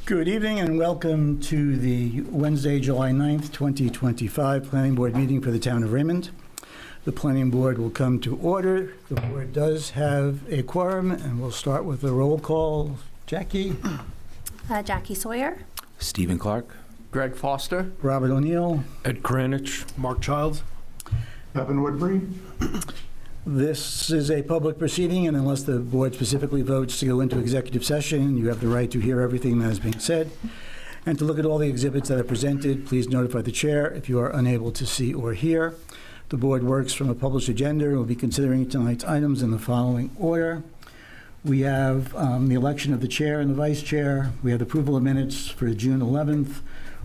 Good evening and welcome to the Wednesday, July 9th, 2025 Planning Board meeting for the Town of Raymond. The Planning Board will come to order. The board does have a quorum, and we'll start with a roll call. Jackie? Jackie Sawyer. Stephen Clark. Greg Foster. Robert O'Neill. Ed Kranich. Mark Childs. Evan Woodbury. This is a public proceeding, and unless the board specifically votes to go into executive session, you have the right to hear everything that is being said and to look at all the exhibits that are presented. Please notify the chair if you are unable to see or hear. The board works from a published agenda and will be considering tonight's items in the following order. We have the election of the chair and the vice chair. We have approval of minutes for June 11th.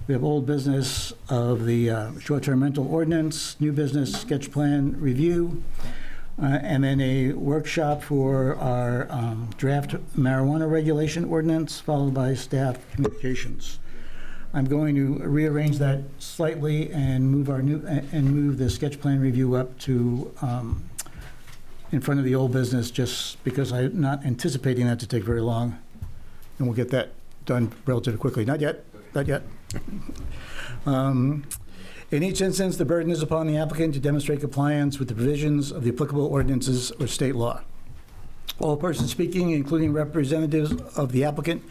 We have old business of the short-term rental ordinance, new business sketch plan review, and then a workshop for our draft marijuana regulation ordinance, followed by staff communications. I'm going to rearrange that slightly and move the sketch plan review up to in front of the old business, just because I'm not anticipating that to take very long, and we'll get that done relatively quickly. Not yet. In each instance, the burden is upon the applicant to demonstrate compliance with the provisions of the applicable ordinances or state law. All persons speaking, including representatives of the applicant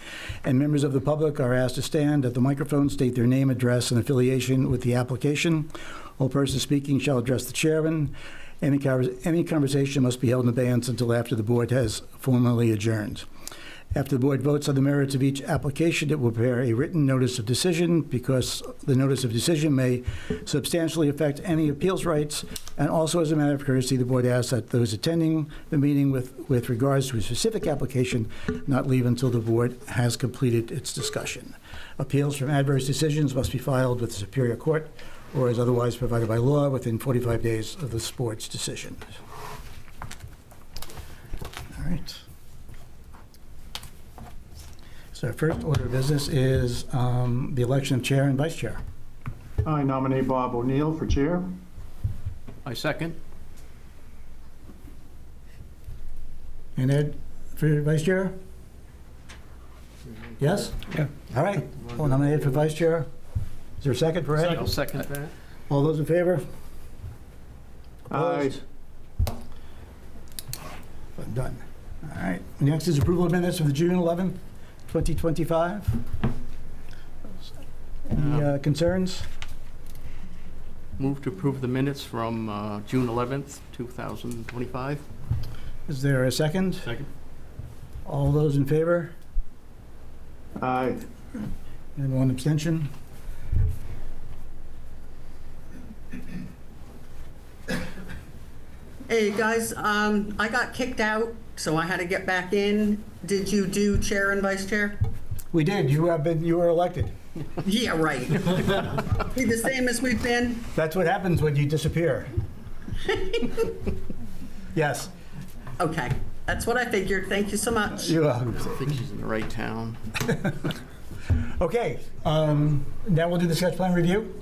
and members of the public, are asked to stand at the microphone, state their name, address, and affiliation with the application. All persons speaking shall address the chairman. Any conversation must be held in abeyance until after the board has formally adjourned. After the board votes on the merits of each application, it will prepare a written notice of decision, because the notice of decision may substantially affect any appeals rights. And also, as a matter of courtesy, the board asks that those attending the meeting with regards to a specific application not leave until the board has completed its discussion. Appeals from adverse decisions must be filed with the Superior Court or as otherwise provided by law within 45 days of the board's decision. All right. So our first order of business is the election of chair and vice chair. I nominate Bob O'Neill for chair. I second. And Ed for vice chair? Yes? Yeah. All right. Well, nominated for vice chair. Is there a second for Ed? I'll second that. All those in favor? Aye. Opposed? Done. All right. Next is approval of minutes of the June 11th, 2025. Any concerns? Move to approve the minutes from June 11th, 2025. Is there a second? Second. All those in favor? Aye. And one abstention? Hey, guys, I got kicked out, so I had to get back in. Did you do chair and vice chair? We did. You were elected. Yeah, right. Be the same as we've been? That's what happens when you disappear. Yes. Okay, that's what I figured. Thank you so much. You're welcome. I think she's in the right town. Okay. Now we'll do the sketch plan review.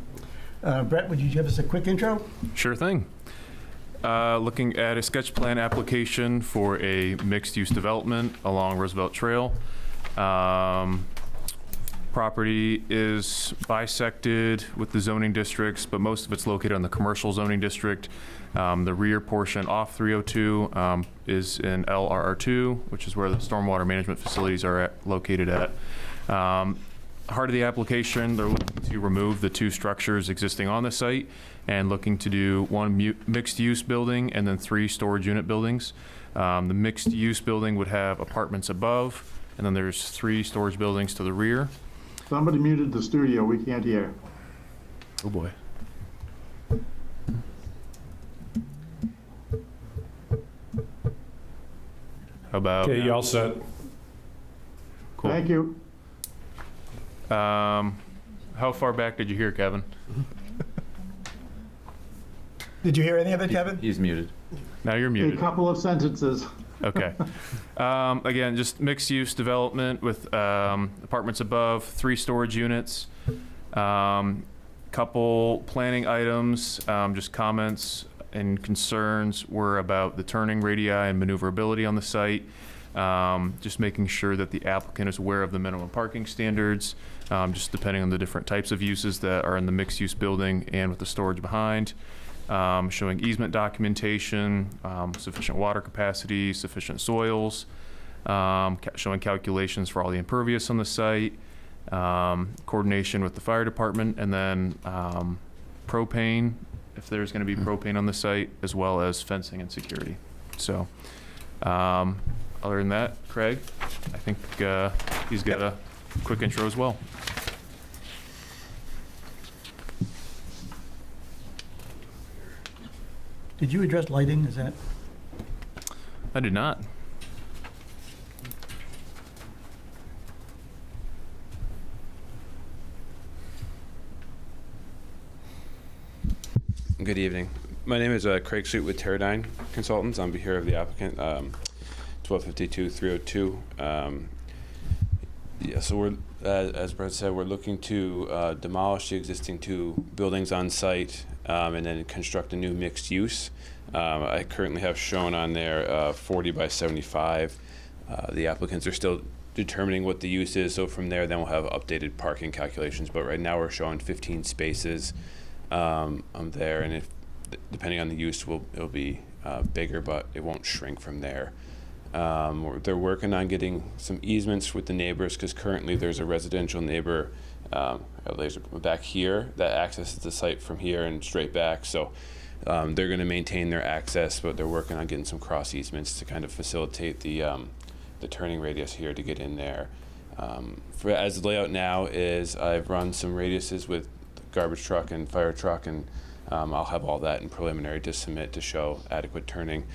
Brett, would you give us a quick intro? Sure thing. Looking at a sketch plan application for a mixed-use development along Roosevelt Trail. Property is bisected with the zoning districts, but most of it's located on the commercial zoning district. The rear portion off 302 is in LRR2, which is where the stormwater management facilities are located at. Heart of the application, they're looking to remove the two structures existing on the site and looking to do one mixed-use building and then 3 storage unit buildings. The mixed-use building would have apartments above, and then there's 3 storage buildings to the rear. Somebody muted the studio. We can't hear. Oh boy. How about? Okay, you all set? Cool. Thank you. How far back did you hear, Kevin? Did you hear any of it, Kevin? He's muted. Now you're A muted. couple of sentences. Okay. Again, just mixed-use development with apartments above, 3 storage units. Couple planning items, just comments and concerns were about the turning radii and maneuverability on the site. just making sure that the applicant is aware of the minimum parking standards, just depending on the different types of uses that are in the mixed-use building and with the storage behind. Showing easement documentation, sufficient water capacity, sufficient soils, showing calculations for all the impervious on the site, coordination with the fire department, and then propane, if there's going to be propane on the site, as well as fencing and security. So other than that, Craig, I think he's got a quick intro as well. Did you address lighting? Is that? I did not. Good evening. My name is Craig Suit with Teradyne Consultants on behalf of the applicant, 1252-302. Yeah, so we're, as Brett said, we're looking to demolish the existing 2 buildings on site and then construct a new mixed use. I currently have shown on there 40 by 75. The applicants are still determining what the use is, so from there then we'll have updated parking calculations, but right now we're showing 15 spaces there, and if depending on the use it'll be bigger, but it won't shrink from there. They're working on getting some easements with the neighbors, because currently there's a residential neighbor back here that accesses the site from here and straight back, so they're going to maintain their access, but they're working on getting some cross easements to kind of facilitate the turning radius here to get in there. As the layout now is, I've run some radiuses with garbage truck and fire truck, and I'll have all that in preliminary to submit to show adequate turning.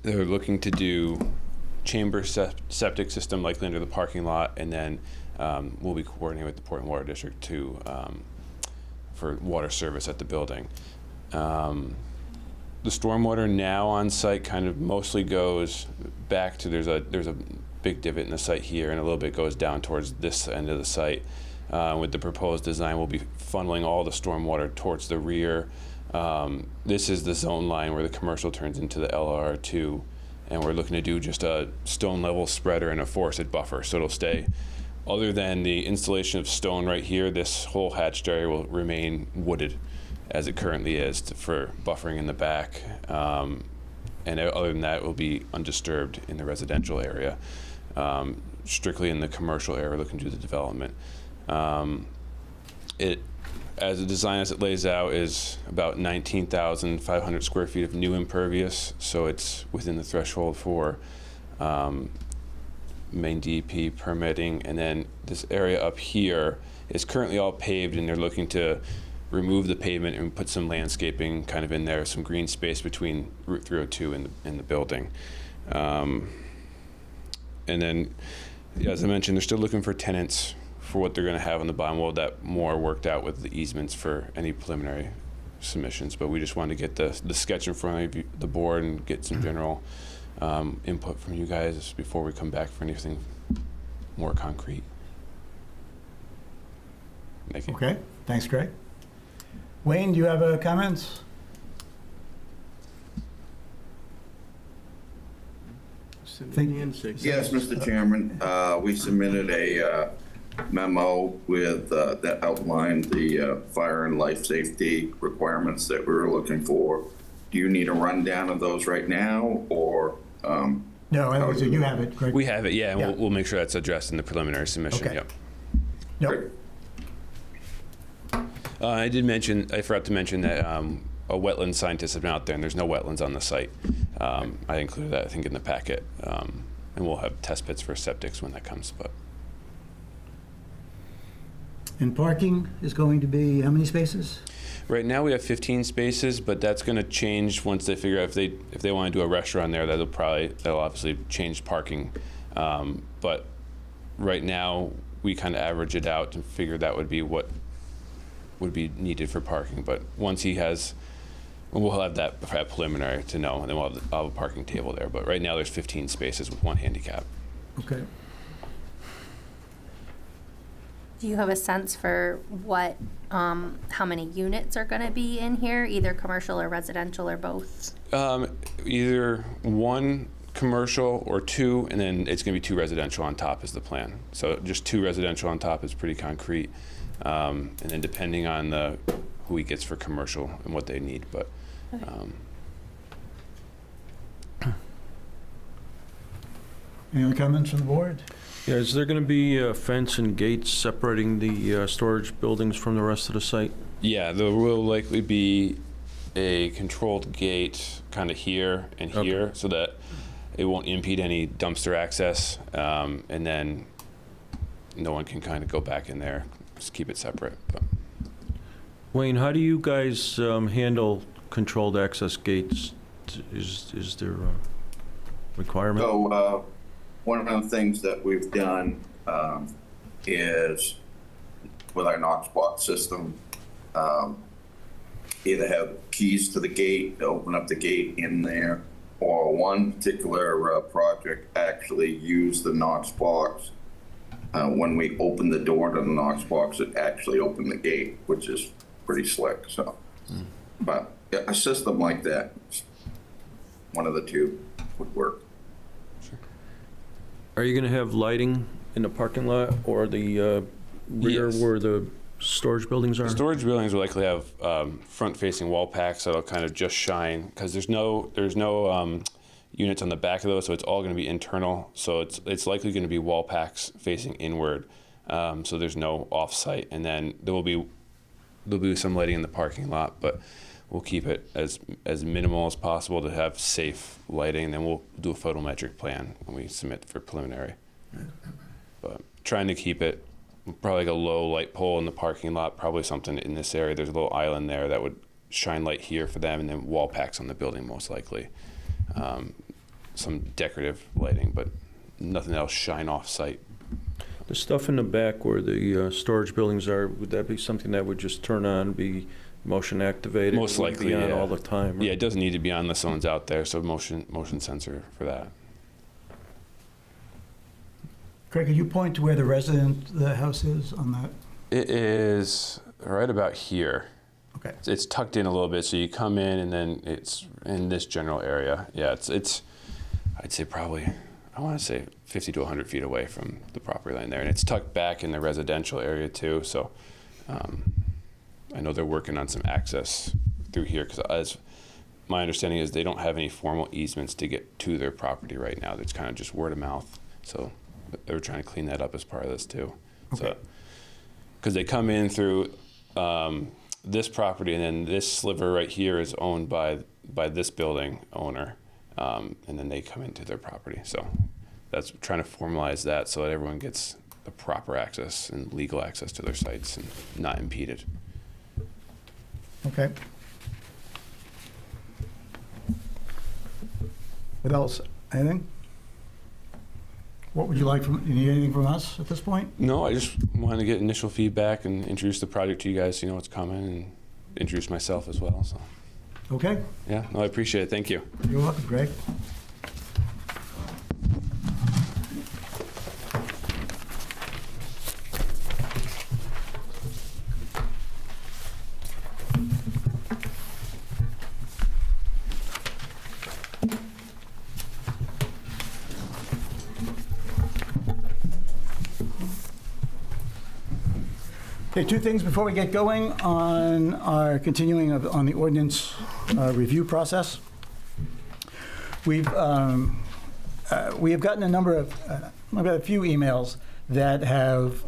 They're looking to do chamber septic system likely under the parking lot, and then we'll be coordinating with the Portland Water District to for water service at the building. The stormwater now on site kind of mostly goes back to, there's a big divot in the site here, and a little bit goes down towards this end of the site. With the proposed design, we'll be funneling all the stormwater towards the rear. This is the zone line where the commercial turns into the LR2, and we're looking to do just a stone level spreader and a forested buffer, so it'll stay. Other than the installation of stone right here, this whole hatched area will remain wooded as it currently is for buffering in the back. And other than that, it will be undisturbed in the residential area. Strictly in the commercial area, we're looking to do the development. As a design as it lays out is about 19,500 square feet of new impervious, so it's within the threshold for main DEP permitting. And then this area up here is currently all paved, and they're looking to remove the pavement and put some landscaping kind of in there, some green space between Route 302 and the building. And then, as I mentioned, they're still looking for tenants for what they're going to have on the bottom. Well, that more worked out with the easements for any preliminary submissions, but we just wanted to get the sketch in front of the board and get some general input from you guys before we come back for anything more concrete. Thank you. Okay, thanks, Craig. Wayne, do you have comments? Yes, Mr. Chairman, we submitted a memo with that outlined the fire and life safety requirements that we were looking for. Do you need a rundown of those right now, or? No, I don't think you have it, Craig. We have it, yeah, and Yeah. we'll make sure that's addressed in the preliminary submission. Okay. Yep. Nope. I forgot to mention that a wetland scientist has been out there, and there's no wetlands on the site. I included that, I think, in the packet, and we'll have test pits for septics when that comes. But And parking is going to be how many spaces? right now we have 15 spaces, but that's going to change once they figure out if they want to do a restaurant there. That'll obviously change parking. But right now we kind of average it out and figure that would be what would be needed for parking. But once we'll have that preliminary to know, and then I'll have a parking table there. But right now there's 15 spaces with 1 handicap. Okay. Do you have a sense for what, how many units are going to be in here, either commercial or residential or both? Either one commercial or 2, and then it's going to be 2 residential on top is the plan. So just 2 residential on top is pretty concrete. And then depending on who he gets for commercial and what they need, but Any other comments from the board? Yeah, is there going to be a fence and gates separating the storage buildings from the rest of the site? yeah, there will likely be a controlled gate kind of here and Okay. here so that it won't impede any dumpster access, and then no one can kind of go back in there. Just keep it separate. But Wayne, how do you guys handle controlled access gates? Is there a requirement? So, one of the things that we've done is with our Knox box system, either have keys to the gate to open up the gate in there, or one particular project actually used the Knox box. When we opened the door to the Knox box, it actually opened the gate, which is pretty slick. So, but yeah, a system like that, one of the two would work. Are you going to have lighting in the parking lot or the rear Yes. where the storage buildings are? the storage buildings will likely have front-facing wall packs that'll kind of just shine, because there's no units on the back of those, so it's all going to be internal. So it's likely going to be wall packs facing inward, so there's no off-site. And then there'll be some lighting in the parking lot, but we'll keep it as minimal as possible to have safe lighting. And then we'll do a photometric plan when we submit for preliminary. But trying to keep it probably like a low light pole in the parking lot, probably something in this area. There's a little island there that would shine light here for them, and then wall packs on the building most likely. Some decorative lighting, but nothing else shine off site. The stuff in the back where the storage buildings are, would that be something that would just turn on, be motion activated? Most It wouldn't likely, be on yeah. all the time, right? Yeah, it doesn't need to be on unless someone's out there, so motion sensor for that. Craig, could you point to where the house is on that? It is right about here. Okay. It's tucked in a little bit, so you come in and then it's in this general area. Yeah, it's I'd say probably, I want to say 50 to 100 feet away from the property line there. And it's tucked back in the residential area too, so I know they're working on some access through here, because as my understanding is they don't have any formal easements to get to their property right now. It's kind of just word of mouth. So they're trying to clean that up as part of this too. Okay. So, because they come in through this property, and then this sliver right here is owned by this building owner, and then they come into their property. So that's trying to formalize that so that everyone gets the proper access and legal access to their sites and not impeded. Okay. What else? Anything? What would you like you need anything from us at this point? No, I just wanted to get initial feedback and introduce the project to you guys so you know what's coming, and introduce myself as well. So Okay. yeah, no, I appreciate it. Thank you. You're welcome, Greg. Okay, two things before we get going on our continuing on the ordinance review process. We have gotten a number of, I've got a few emails that have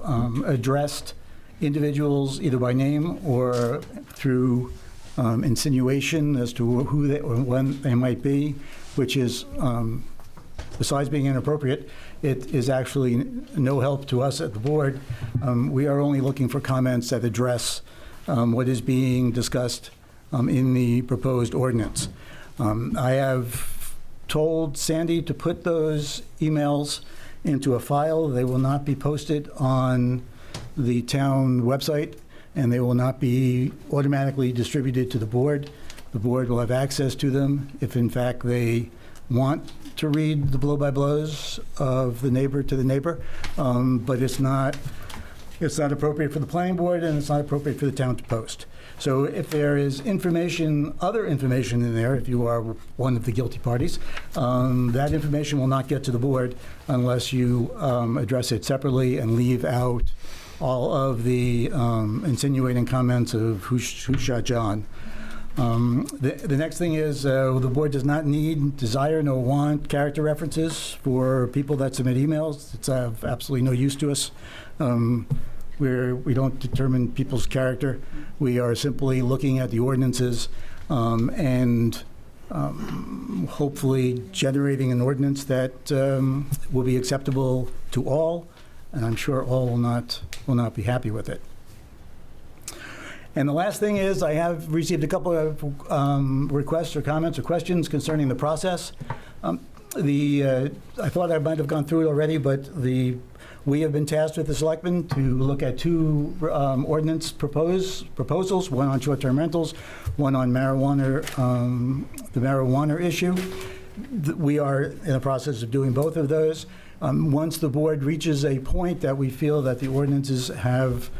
addressed individuals either by name or through insinuation as to who they or when they might be, which is, besides being inappropriate, it is actually no help to us at the board. We are only looking for comments that address what is being discussed in the proposed ordinance. I have told Sandy to put those emails into a file. They will not be posted on the town website, and they will not be automatically distributed to the board. The board will have access to them if, in fact, they want to read the blow-by-blows of the neighbor to the neighbor, but it's not It's not appropriate for the planning board, and it's not appropriate for the town to post. So if there is information, other information in there, if you are one of the guilty parties, that information will not get to the board unless you address it separately and leave out all of the insinuating comments of who shot John. The next thing is the board does not need, desire, nor want character references for people that submit emails. It's of absolutely no use to us. We don't determine people's character. We are simply looking at the ordinances and hopefully generating an ordinance that will be acceptable to all, and I'm sure all will not be happy with it. And the last thing is, I have received a couple of requests or comments or questions concerning the process. I thought I might have gone through it already, but we have been tasked with the selectmen to look at two ordinance proposals, one on short-term rentals, one on marijuana, the marijuana issue. We are in the process of doing both of those. Once the board reaches a point that we feel that the ordinances have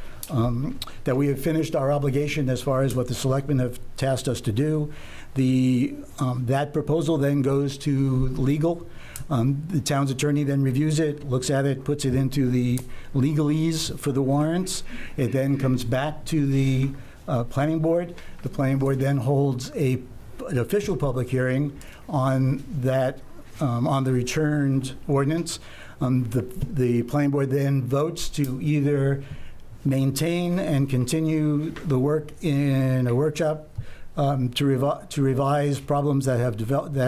that we have finished our obligation as far as what the selectmen have tasked us to do, that proposal then goes to legal. The town's attorney then reviews it, looks at it, puts it into the legalese for the warrants. It then comes back to the planning board. The planning board then holds an official public hearing on that, on the returned ordinance. The planning board then votes to either maintain and continue the work in a workshop to revise problems that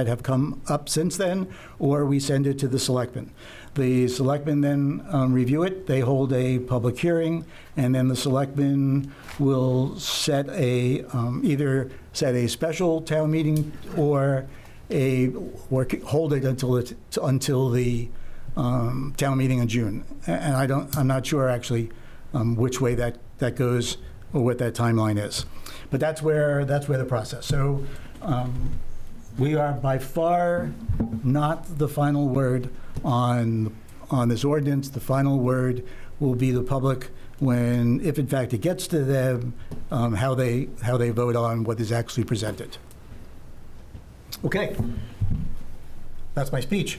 have come up since then, or we send it to the selectmen. The selectmen then review it. They hold a public hearing, and then the selectmen will set either set a special town meeting or hold it until the town meeting in June. And I'm not sure actually which way that goes or what that timeline is. But that's where the process. So we are by far not the final word on this ordinance. The final word will be the public when, if in fact it gets to them, how they vote on what is actually presented. Okay, that's my speech.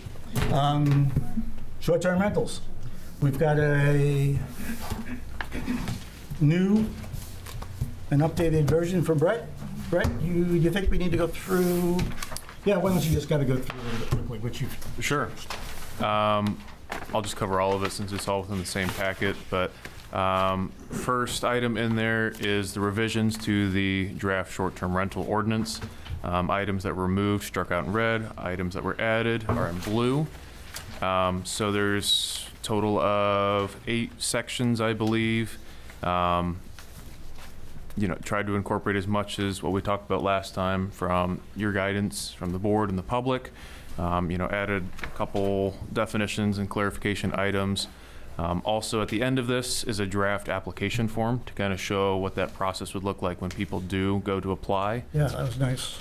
Short-term rentals. We've got a new, an updated version from Brett. Brett, you think we need to go through? Yeah, why don't you just gotta go through it quickly, which you've. Sure. I'll just cover all of it since it's all within the same packet, but first item in there is the revisions to the draft short-term rental ordinance. Items that were removed, struck out in red. Items that were added are in blue. So there's a total of 8 sections, I believe. Tried to incorporate as much as what we talked about last time from your guidance from the board and the public. Added a couple definitions and clarification items. Also at the end of this is a draft application form to kind of show what that process would look like when people do go to apply. Yeah, that was nice.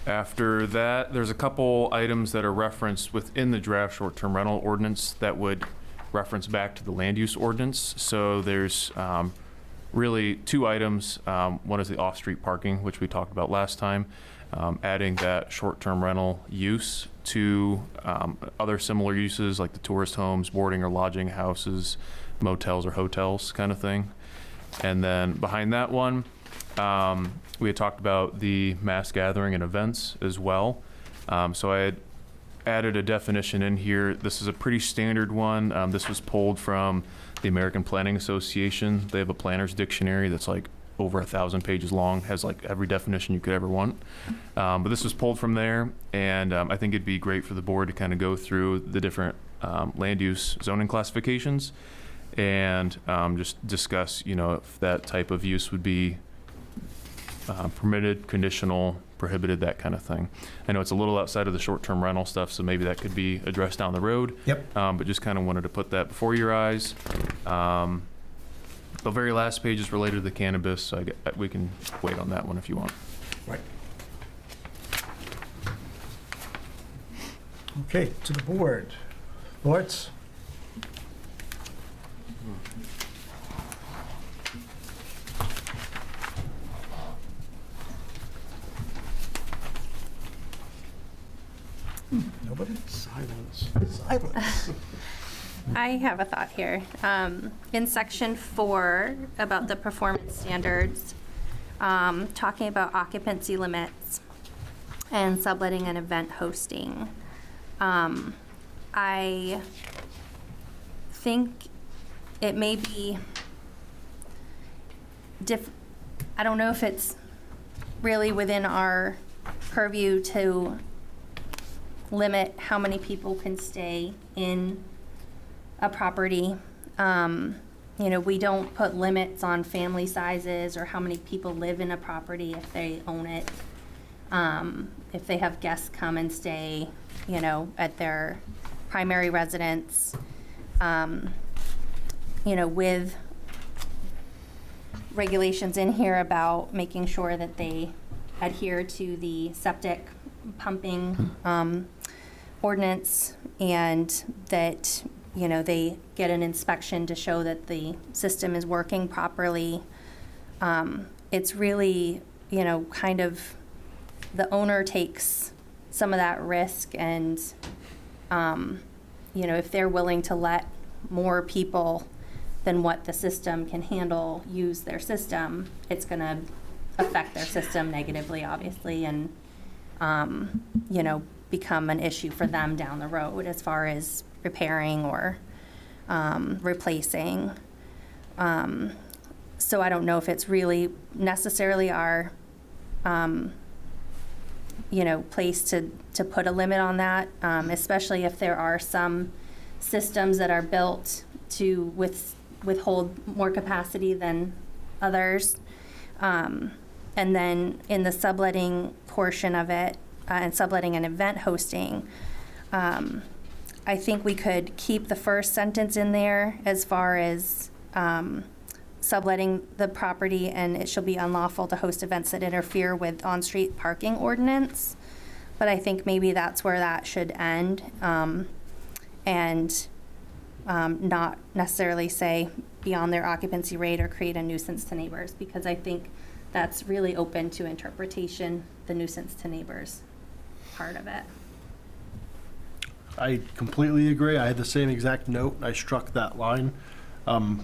After that, there's a couple items that are referenced within the draft short-term rental ordinance that would reference back to the land use ordinance. So there's really 2 items. One is the off-street parking, which we talked about last time, adding that short-term rental use to other similar uses like the tourist homes, boarding or lodging houses, motels or hotels kind of thing. And then behind that one, we had talked about the mass gathering and events as well. So I had added a definition in here. This is a pretty standard one. This was pulled from the American Planning Association. They have a planner's dictionary that's like over 1,000 pages long, has like every definition you could ever want. But this was pulled from there, and I think it'd be great for the board to kind of go through the different land use zoning classifications and just discuss, if that type of use would be permitted, conditional, prohibited, that kind of thing. I know it's a little outside of the short-term rental stuff, so maybe that could be addressed down the road. Yep. But just kind of wanted to put that before your eyes. The very last page is related to the cannabis, so we can wait on that one if you want. Right. Okay, to the board. Thoughts? Nobody? Silence. Silence. I have a thought here. In section 4, about the performance standards, talking about occupancy limits and subletting and event hosting. I think it may be I don't know if it's really within our purview to limit how many people can stay in a property. We don't put limits on family sizes or how many people live in a property if they own it. If they have guests come and stay, at their primary residence, with regulations in here about making sure that they adhere to the septic pumping ordinance, and that they get an inspection to show that the system is working properly. It's really kind of the owner takes some of that risk, and if they're willing to let more people than what the system can handle use their system, it's going to affect their system negatively, obviously, and become an issue for them down the road as far as repairing or replacing. So I don't know if it's really necessarily our place to put a limit on that, especially if there are some systems that are built to withhold more capacity than others. And then in the subletting portion of it, and subletting and event hosting, I think we could keep the first sentence in there as far as subletting the property, and it shall be unlawful to host events that interfere with on-street parking ordinance. But I think maybe that's where that should end, and not necessarily say beyond their occupancy rate or create a nuisance to neighbors, because I think that's really open to interpretation, the nuisance to neighbors part of it. I completely agree. I had the same exact note. I struck that line. I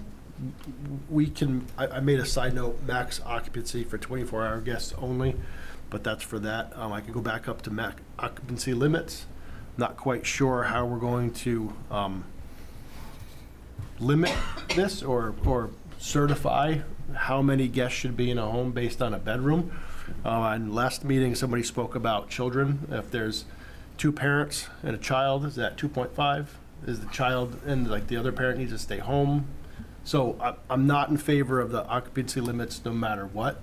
made a side note, max occupancy for 24-hour guests only, but that's for that. I can go back up to max occupancy limits. Not quite sure how we're going to limit this or certify how many guests should be in a home based on a bedroom. In last meeting, somebody spoke about children. If there's 2 parents and a child, is that 2.5? Is the child and the other parent needs to stay home? So I'm not in favor of the occupancy limits no matter what.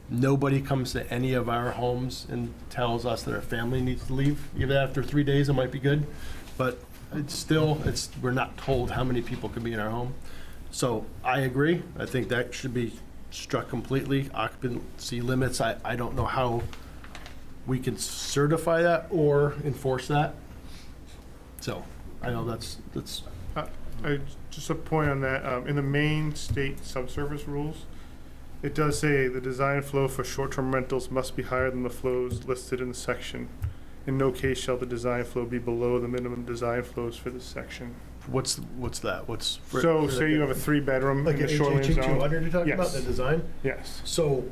Nobody comes to any of our homes and tells us that our family needs to leave. Even after 3 days, it might be good. But we're not told how many people can be in our home. So I agree. I think that should be struck completely. Occupancy limits, I don't know how we can certify that or enforce that. So I know that's just a point on that. In the main state subsurface rules, it does say the design flow for short-term rentals must be higher than the flows listed in the section. In no case shall the design flow be below the minimum design flows for this section. What's that? So say you have a 3-bedroom like in an the shoreline HHE zone. 200 you're talking Yes. about, the design? Yes, So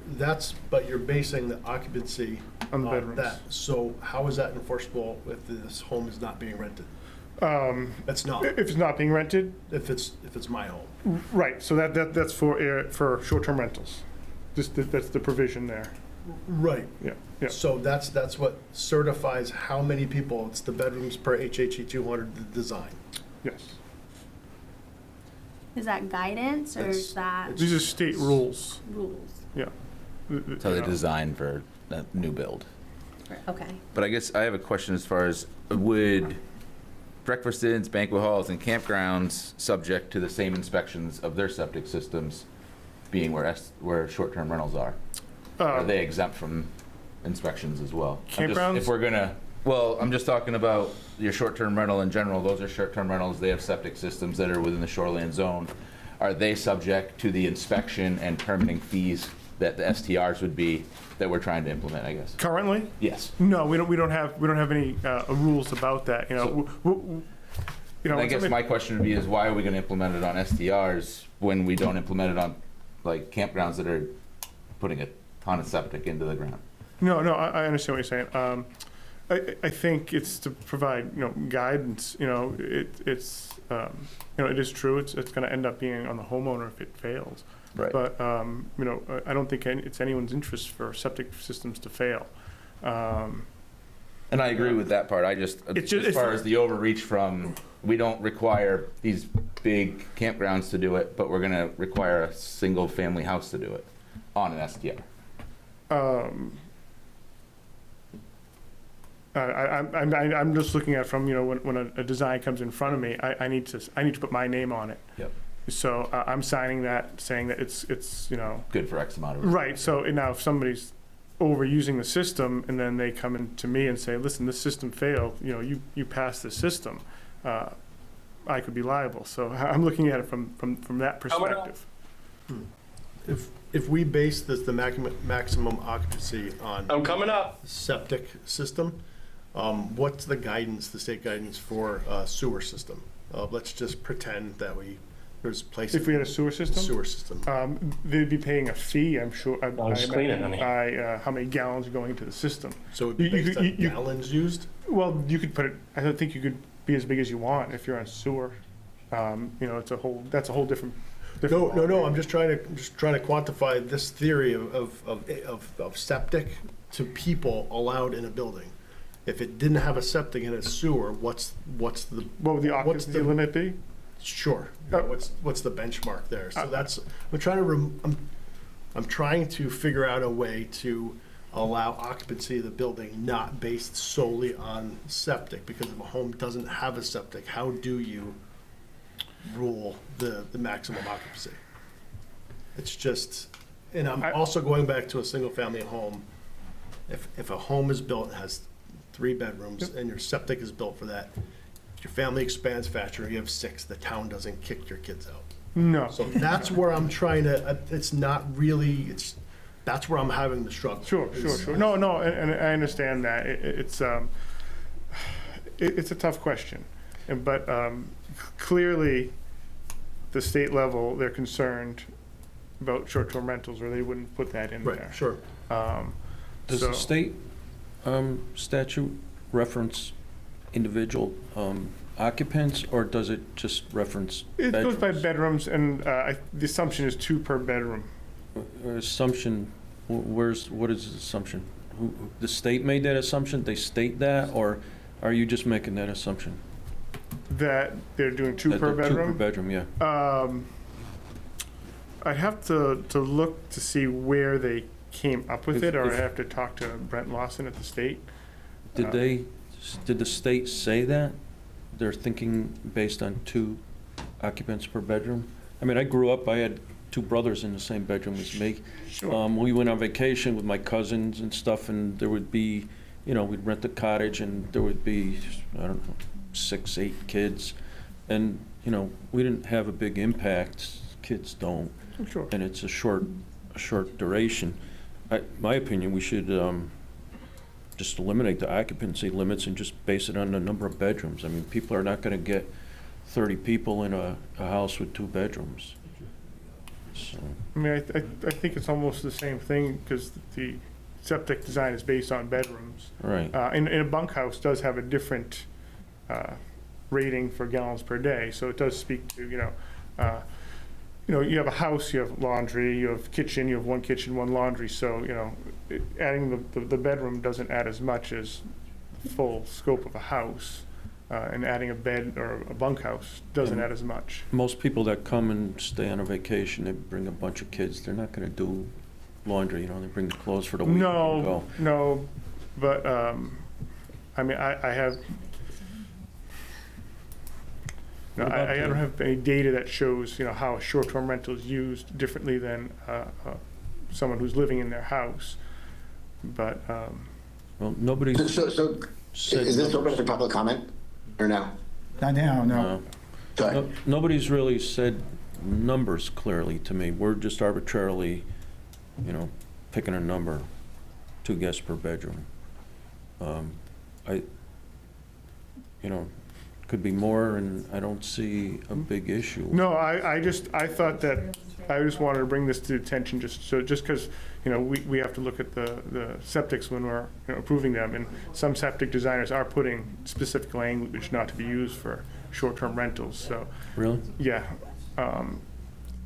but you're basing the occupancy on the on bedrooms. that. So how is that enforceable if this home is not being rented? It's not, If it's not being rented, if it's my home. right, so that's for short-term rentals. That's the provision there. Right. Yeah, yeah. So that's what certifies how many people, it's the bedrooms per HHE 200, the design. Yes. Is that guidance or is that These are state rules. rules? Yeah. So they design for a new build. Okay. But I guess I have a question as far as, would breakfast inns, banquet halls, and campgrounds subject to the same inspections of their septic systems being where short-term rentals are? Are they exempt from inspections as well? Campgrounds? If we're gonna Well, I'm just talking about your short-term rental in general. Those are short-term rentals. They have septic systems that are within the shoreline zone. Are they subject to the inspection and permitting fees that the STRs would be that we're trying to implement, I guess? Currently? Yes. No, we don't have any rules about that, you know. And I guess my question would be is why are we going to implement it on STRs when we don't implement it on like campgrounds that are putting a ton of septic into the ground? No, I understand what you're saying. I think it's to provide, you know, guidance. You know, it's you know, it is true. It's going to end up being on the homeowner if it fails. Right. But you know, I don't think it's anyone's interest for septic systems to fail. And I agree with that part. I just, as far as the overreach from, we don't require these big campgrounds to do it, but we're going to require a single-family house to do it on an STR. I'm just looking at from, you know, when a design comes in front of me, I need to put my name on it. Yep. So I'm signing that, saying that it's you know, Good for X amount of. right. So now if somebody's overusing the system and then they come in to me and say, listen, this system failed, you know, you passed the system, I could be liable. So I'm looking at it from that perspective. If we base the maximum occupancy on I'm coming up. septic system, what's the guidance, the state guidance for sewer system? Let's just pretend that there's places. If we had a sewer system? Sewer system. They'd be paying a fee, I'm sure. I'll just clean it, honey. By how many gallons are going into the system. So it'd be based on gallons used? Well, you could put it, I don't think you could be as big as you want if you're on sewer. You know, that's a whole different. No, I'm just trying to quantify this theory of septic to people allowed in a building. If it didn't have a septic and a sewer, what's the? What would the occupancy limit be? Sure. What's the benchmark there? So that's, I'm trying to figure out a way to allow occupancy of the building not based solely on septic, because if a home doesn't have a septic, how do you rule the maximum occupancy? It's just, and I'm also going back to a single family home. If a home is built and has 3 bedrooms and your septic is built for that, if your family expands faster, you have 6, the town doesn't kick your kids out. No. So that's where I'm trying to, it's not really, that's where I'm having the struggle. Sure. No, and I understand that. It's a tough question. But clearly, the state level, they're concerned about short-term rentals, or they wouldn't put that in there. Right, sure. Does the state statute reference individual occupants, or does it just reference It bedrooms? goes by bedrooms, and the assumption is 2 per bedroom. Assumption, what is the assumption? The state made that assumption? They state that, or are you just making that assumption? That they're doing 2 per bedroom? 2 per bedroom, yeah. I'd have to look to see where they came up with it, or I'd have to talk to Brent Lawson at the state. Did the state say that? They're thinking based on 2 occupants per bedroom? I mean, I grew up, I had 2 brothers in the same bedroom as me. Sure. We went on vacation with my cousins and stuff, and there would be, you know, we'd rent a cottage, and there would be, I don't know, 6, 8 kids. And, you know, we didn't have a big impact. Kids don't. Sure. And it's a short duration. My opinion, we should just eliminate the occupancy limits and just base it on the number of bedrooms. I mean, people are not going to get 30 people in a house with 2 bedrooms. So. I mean, I think it's almost the same thing, because the septic design is based on bedrooms. Right. And a bunkhouse does have a different rating for gallons per day, so it does speak to, you know, you have a house, you have laundry, you have kitchen, you have 1 kitchen, 1 laundry, so, you know, adding the bedroom doesn't add as much as the full scope of a house, and adding a bed or a bunkhouse doesn't add as much. Most people that come and stay on a vacation, they bring a bunch of kids. They're not going to do laundry, you know, they bring the clothes for the week and go. No, but, I mean, I have, no, I don't have any data that shows, you know, how a short-term rental is used differently than someone who's living in their house. But Well, nobody's. So said. Is this open for public comment, or no? Not now, no. Sorry. Nobody's really said numbers clearly to me. We're just arbitrarily, picking a number, 2 guests per bedroom. Could be more, and I don't see a big issue. No, I just wanted to bring this to attention just because, we have to look at the septics when we're approving them, and some septic designers are putting specific language not to be used for short-term rentals, so. Really? Yeah.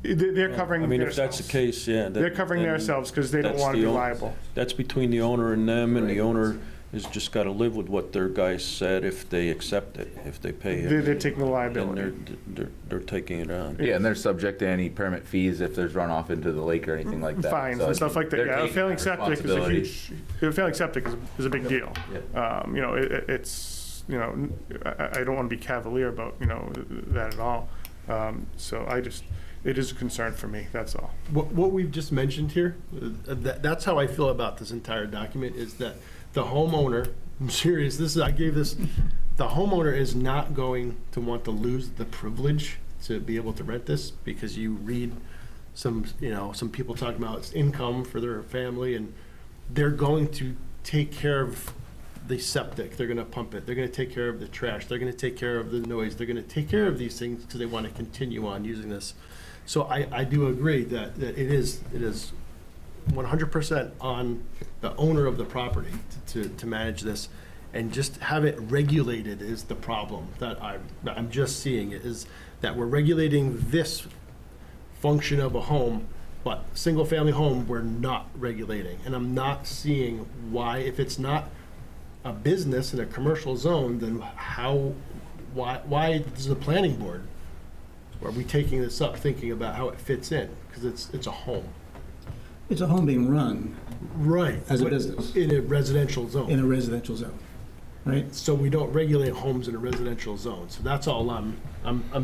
They're covering I mean, if that's the case, yeah. They're covering themselves because they don't want to be liable. That's between the owner and them, and the owner has just got to live with what their guy said if they accept it, if they pay it. They're taking the liability. And they're taking it on. Yeah, and they're subject to any permit fees if there's runoff into the lake or anything like that. Fines So and stuff like that. they're Yeah, a taking failing that septic is a responsibility. failing septic is a big deal. Yeah. It's, I don't want to be cavalier about, that at all. So it is a concern for me, that's all. What we've just mentioned here, that's how I feel about this entire document, is that the homeowner, I'm serious, the homeowner is not going to want to lose the privilege to be able to rent this, because you read some people talking about it's income for their family, and they're going to take care of the septic, they're going to pump it, they're going to take care of the trash, they're going to take care of the noise, they're going to take care of these things because they want to continue on using this. So I do agree that it is 100% on the owner of the property to manage this, and just have it regulated is the problem that I'm just seeing, is that we're regulating this function of a home, but single-family home we're not regulating, and I'm not seeing why, if it's not a business in a commercial zone, then why is the planning board, are we taking this up thinking about how it fits in? Because it's a home. It's a home being run Right. as a but business in a residential zone. in a residential zone, right? So we don't regulate homes in a residential zone. So that's all I'm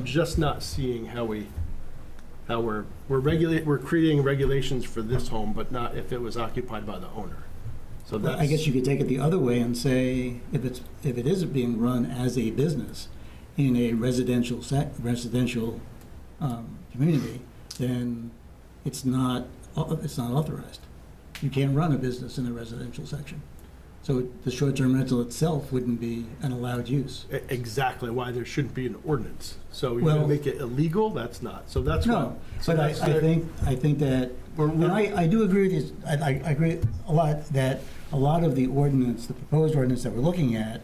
just not seeing how we're creating regulations for this home, but not if it was occupied by the owner. So But that's, I guess you could take it the other way and say, if it is being run as a business in a residential community, then it's not authorized. You can't run a business in a residential section. So the short-term rental itself wouldn't be an allowed use. exactly why there shouldn't be an ordinance. So you're Well- going to make it illegal? That's not. So that's No, so but I that's the- think that, and I do agree with you, I agree a lot that a lot of the ordinance, the proposed ordinance that we're looking at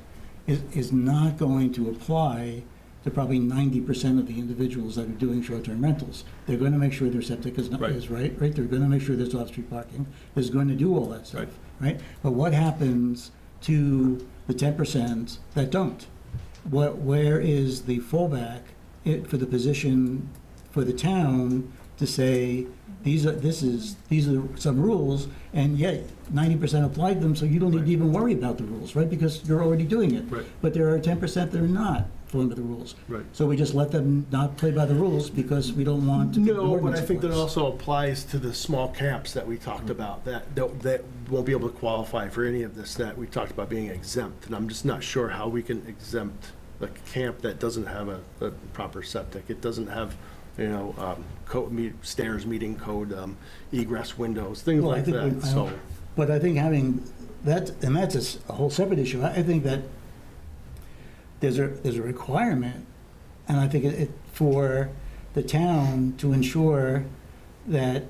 is not going to apply to probably 90% of the individuals that are doing short-term rentals. They're going to make sure their septic is right? They're going to make sure there's off-street parking. They're going to do all that stuff, right? But what happens to the 10% that don't? Where is the fallback for the position for the town to say, these are some rules, and yet 90% applied them, so you don't need to even worry about the rules, right? Because you're already doing it. Right. But there are 10% that are not following the rules. Right. So we just let them not play by the rules because we don't want to. put the No, but ordinance I in think that place. also applies to the small camps that we talked about, that won't be able to qualify for any of this, that we talked about being exempt. And I'm just not sure how we can exempt a camp that doesn't have a proper septic. It doesn't have, stairs meeting code, egress windows, things Well, I like think that, so. But I think having that, and that's a whole separate issue, I think that there's a requirement, and I think it for the town to ensure that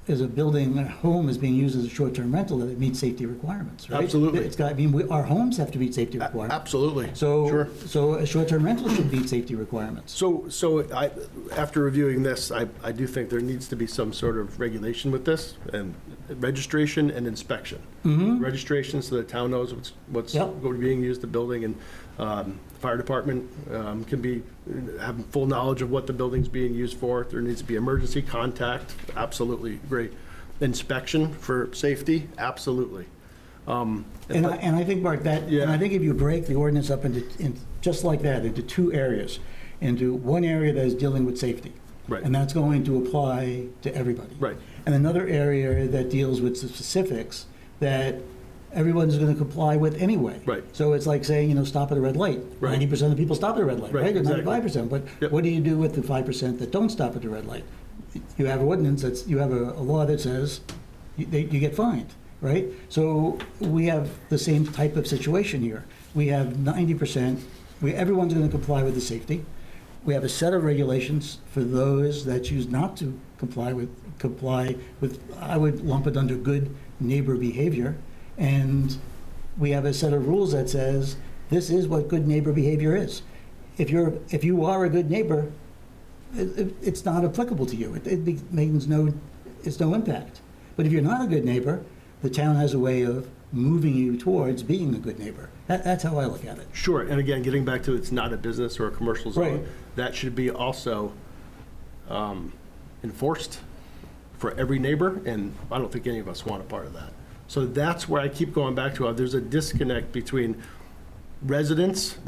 as a building, a home is being used as a short-term rental, that it meets safety requirements, right? Absolutely. It's got, our homes have to meet safety requirements. Absolutely. So, Sure. so a short-term rental should meet safety requirements. So after reviewing this, I do think there needs to be some sort of regulation with this, and registration and inspection. Registration, so the town knows what's Yep. going to be being used, the building, and fire department can have full knowledge of what the building's being used for. There needs to be emergency contact, absolutely, great. Inspection for safety, absolutely. And I think, Mark, and I think if you break the ordinance up just like that, into two areas, into one area that is dealing with safety. Right. And that's going to apply to everybody. Right. And another area that deals with the specifics that everyone's going to comply with anyway. Right. So it's like saying, stop at a red light. Right. 90% of people stop at a red light, Right, right? Or exactly. 95%. But Yep. what do you do with the 5% that don't stop at the red light? You have you have a law that says you get fined, right? So we have the same type of situation here. We have 90%, everyone's going to comply with the safety. We have a set of regulations for those that choose not to comply with, I would lump it under good neighbor behavior. And we have a set of rules that says, this is what good neighbor behavior is. If you are a good neighbor, it's not applicable to you. It means it's no impact. But if you're not a good neighbor, the town has a way of moving you towards being a good neighbor. That's how I look at it. Sure, and again, getting back to it's not a business or a commercial zone, Right. that should be also enforced for every neighbor, and I don't think any of us want a part of that. So that's where I keep going back to, there's a disconnect between residents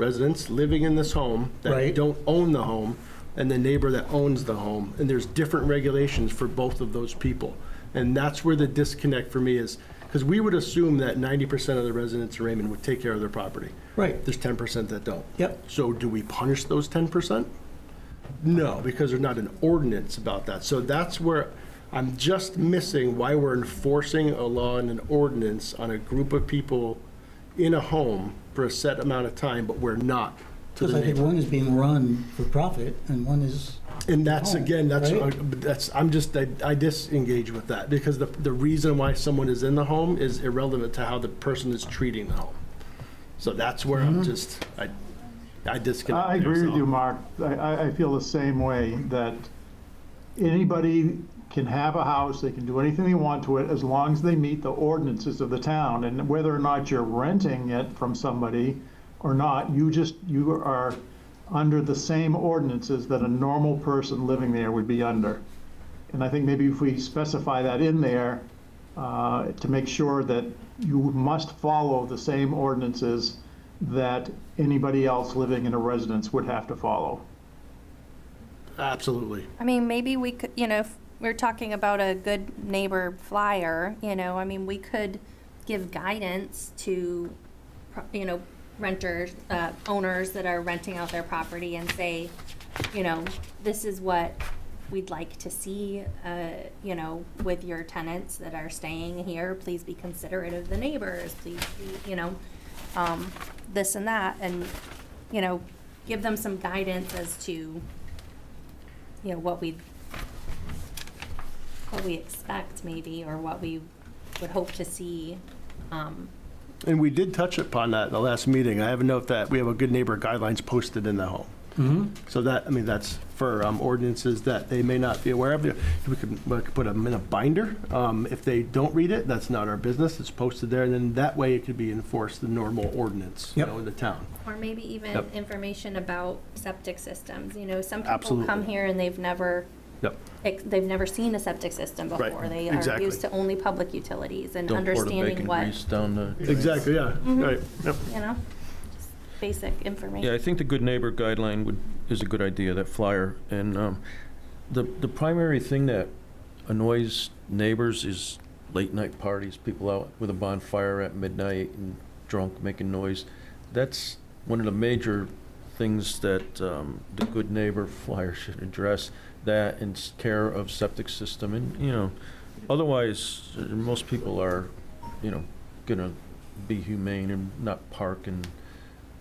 living in this home that Right. don't own the home, and the neighbor that owns the home, and there's different regulations for both of those people. And that's where the disconnect for me is, because we would assume that 90% of the residents in Raymond would take care of their property. Right. There's 10% that don't. Yep. So do we punish those 10%? No, because there's not an ordinance about that. So that's where I'm just missing why we're enforcing a law and an ordinance on a group of people in a home for a set amount of time, but we're not to Because the I think neighbor. one is being run for profit and one is. And that's, home, again, right? I disengage with that, because the reason why someone is in the home is irrelevant to how the person is treating the home. So that's where I'm just, I disconnect. I agree there, with so. you, Mark. I feel the same way, that anybody can have a house, they can do anything they want to it, as long as they meet the ordinances of the town. And whether or not you're renting it from somebody or not, you are under the same ordinances that a normal person living there would be under. And I think maybe if we specify that in there, to make sure that you must follow the same ordinances that anybody else living in a residence would have to follow. Absolutely. I mean, maybe we could, if we're talking about a good neighbor flyer, we could give guidance to, renters, owners that are renting out their property and say, this is what we'd like to see, with your tenants that are staying here. Please be considerate of the neighbors, please be, this and that, and, give them some guidance as to, what we expect maybe, or what we would hope to see. And we did touch upon that in the last meeting. I have a note that we have a good neighbor guidelines posted in the home. So that, that's for ordinances that they may not be aware of. We could put them in a binder. If they don't read it, that's not our business. It's posted there, and then that way it could be enforced, the normal ordinance, Yep. in the town. Or maybe even Yep. information about septic systems. Some people Absolutely. come here and they've never seen a septic system before. Right, They are exactly. used to only public utilities and Don't pour the understanding bacon what, grease down the. Exactly, yeah, right. Yep. just basic information. Yeah, I think the good neighbor guideline is a good idea, that flyer. And the primary thing that annoys neighbors is late night parties, people out with a bonfire at midnight and drunk, making noise. That's one of the major things that the good neighbor flyer should address, that and care of septic system. And, otherwise, most people are, gonna be humane and not park and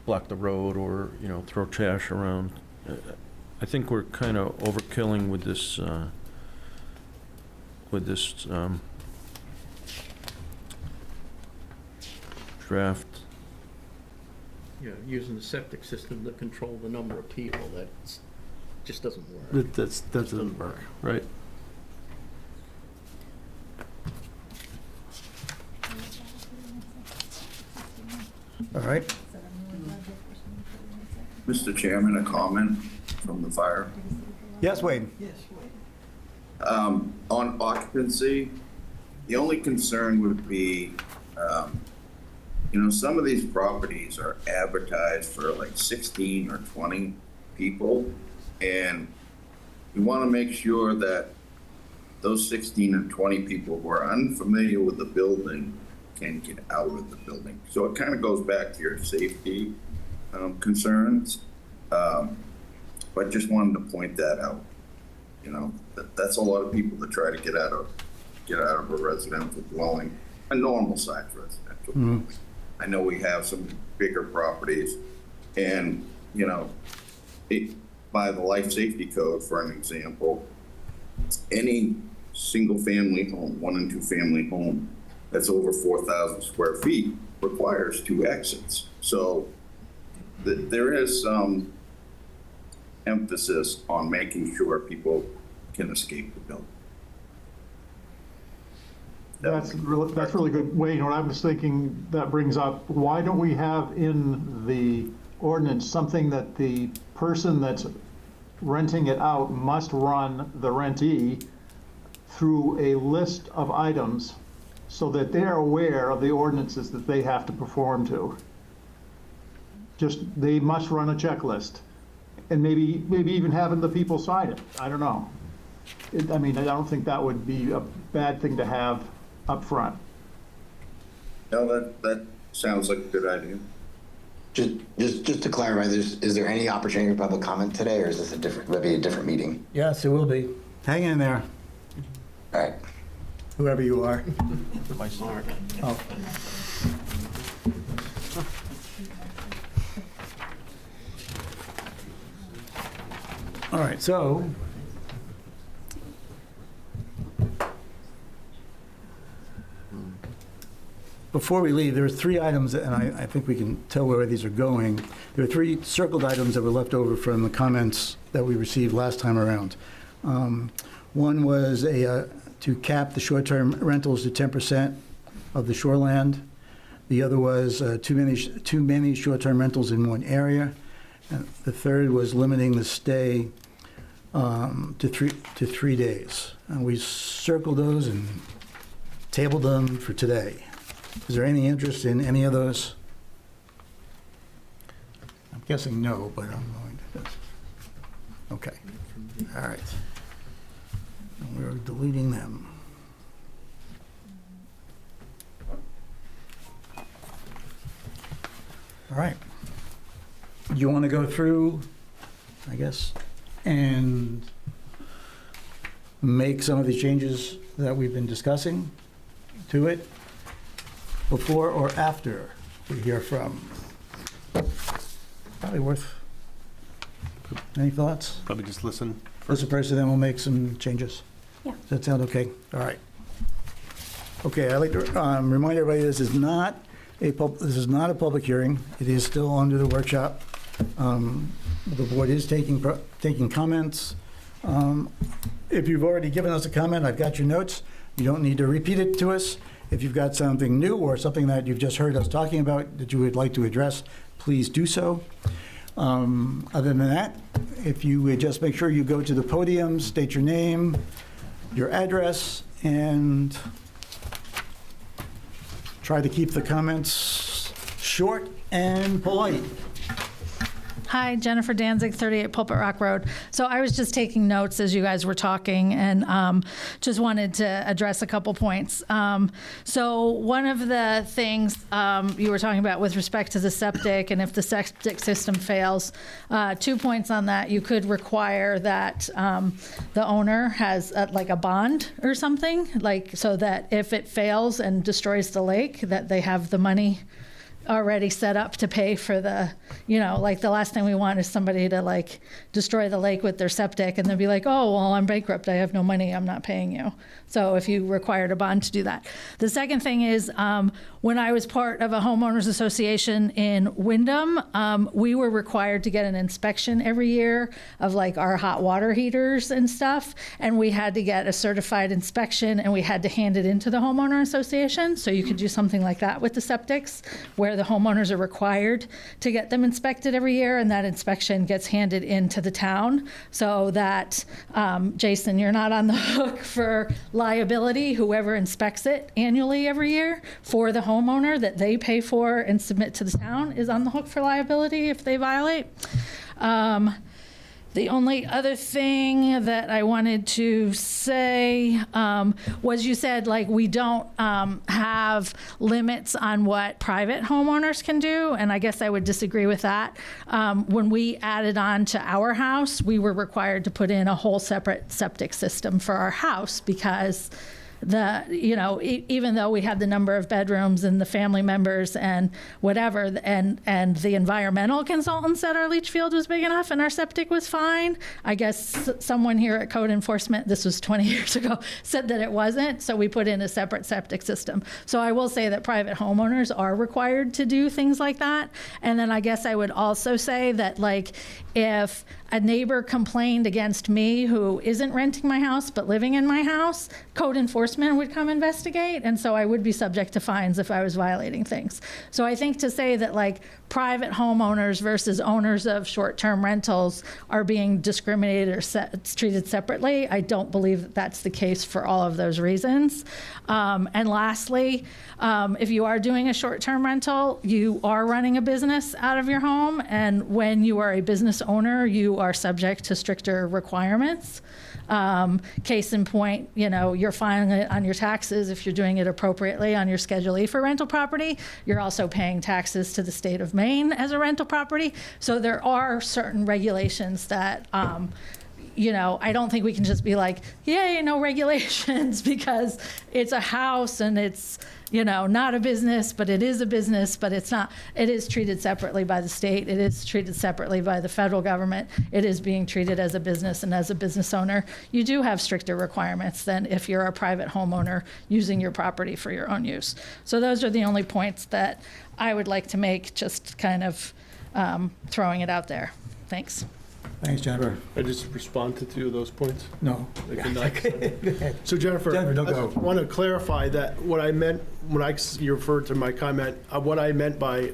block the road or, throw trash around. I think we're kind of overkilling with this, draft. Yeah, using the septic system to control the number of people, that just doesn't work. That doesn't work, right? All right. Mr. Chairman, a comment from the fire. Yes, Wade? On occupancy, the only concern would be, some of these properties are advertised for like 16 or 20 people, and we want to make sure that those 16 and 20 people who are unfamiliar with the building can get out of the building. So it kind of goes back to your safety concerns. But just wanted to point that out. You know, that's a lot of people that try to get out of a residential dwelling, a normal sized residential dwelling. I know we have some bigger properties, and you know, by the life safety code, for an example, any single family home, 1 and 2 family home that's over 4,000 square feet requires 2 exits. So there is some emphasis on making sure people can escape the building. That's really good. Wayne, what I was thinking, that brings up, why don't we have in the ordinance something that the person that's renting it out must run the rentee through a list of items so that they're aware of the ordinances that they have to perform to? Just, they must run a checklist, and maybe even having the people sign it. I don't know. I mean, I don't think that would be a bad thing to have up front. No, that sounds like a good idea. Just to clarify, is there any opportunity for public comment today, or is this would it be a different meeting? Yes, it will be. Hang in there, All right. whoever you are. Oh. All right, so before we leave, there are 3 items, and I think we can tell where these are going. There are 3 circled items that were left over from the comments that we received last time around. One was to cap the short-term rentals to 10% of the shoreland. The other was too many short-term rentals in one area. And the third was limiting the stay to 3 days. And we circled those and tabled them for today. Is there any interest in any of those? I'm guessing no, but I'm going to. Okay. All right. And we're deleting them. All right. You want to go through, I guess, and make some of these changes that we've been discussing to it before or after we hear from? Probably worth. Any thoughts? Probably just listen. First person, then we'll make some changes. Yeah. Does that sound okay? All right. Okay, I'd like to remind everybody this is not a public hearing. It is still under the workshop. The board is taking comments. If you've already given us a comment, I've got your notes. You don't need to repeat it to us. If you've got something new or something that you've just heard us talking about that you would like to address, please do so. Other than that, if you would just make sure you go to the podium, state your name, your address, and try to keep the comments short and polite. Hi, Jennifer Danzig, 38 Pulpit Rock Road. So I was just taking notes as you guys were talking, and just wanted to address a couple points. So one of the things you were talking about with respect to the septic, and if the septic system fails, 2 points on that. You could require that the owner has like a bond or something, like so that if it fails and destroys the lake, that they have the money already set up to pay for the, like the last thing we want is somebody to like destroy the lake with their septic and then be like, oh, well, I'm bankrupt. I have no money. I'm not paying you. So if you required a bond to do that. The second thing is when I was part of a homeowners association in Wyndham, we were required to get an inspection every year of like our hot water heaters and stuff. And we had to get a certified inspection and we had to hand it into the homeowner association. So you could do something like that with the septics where the homeowners are required to get them inspected every year, and that inspection gets handed into the town so that, Jason, you're not on the hook for liability. Whoever inspects it annually every year for the homeowner that they pay for and submit to the town is on the hook for liability if they violate. The only other thing that I wanted to say was you said, like, we don't have limits on what private homeowners can do, and I guess I would disagree with that. When we added on to our house, we were required to put in a whole separate septic system for our house because even though we had the number of bedrooms and the family members and whatever, and the environmental consultant said our leach field was big enough and our septic was fine, I guess someone here at Code Enforcement, this was 20 years ago, said that it wasn't, so we put in a separate septic system. So I will say that private homeowners are required to do things like that. And then I guess I would also say that, like, if a neighbor complained against me who isn't renting my house but living in my house, Code Enforcement would come investigate, and so I would be subject to fines if I was violating things. So I think to say that, like, private homeowners versus owners of short-term rentals are being discriminated or treated separately, I don't believe that that's the case for all of those reasons. And lastly, if you are doing a short-term rental, you are running a business out of your home, and when you are a business owner, you are subject to stricter requirements. Case in point, you're filing it on your taxes if you're doing it appropriately on your Schedule E for rental property. You're also paying taxes to the state of Maine as a rental property. So there are certain regulations that, I don't think we can just be like, yay, no regulations, because it's a house and it's, not a business, but it is a business, but it's not. It is treated separately by the state. It is treated separately by the federal government. It is being treated as a business, and as a business owner, you do have stricter requirements than if you're a private homeowner using your property for your own use. So those are the only points that I would like to make, just kind of throwing it out there. Thanks. Thanks, Jennifer. I just respond to two of those points. No. I cannot. So Jennifer, Jennifer, I don't go. want to clarify that what I meant when you referred to my comment, what I meant by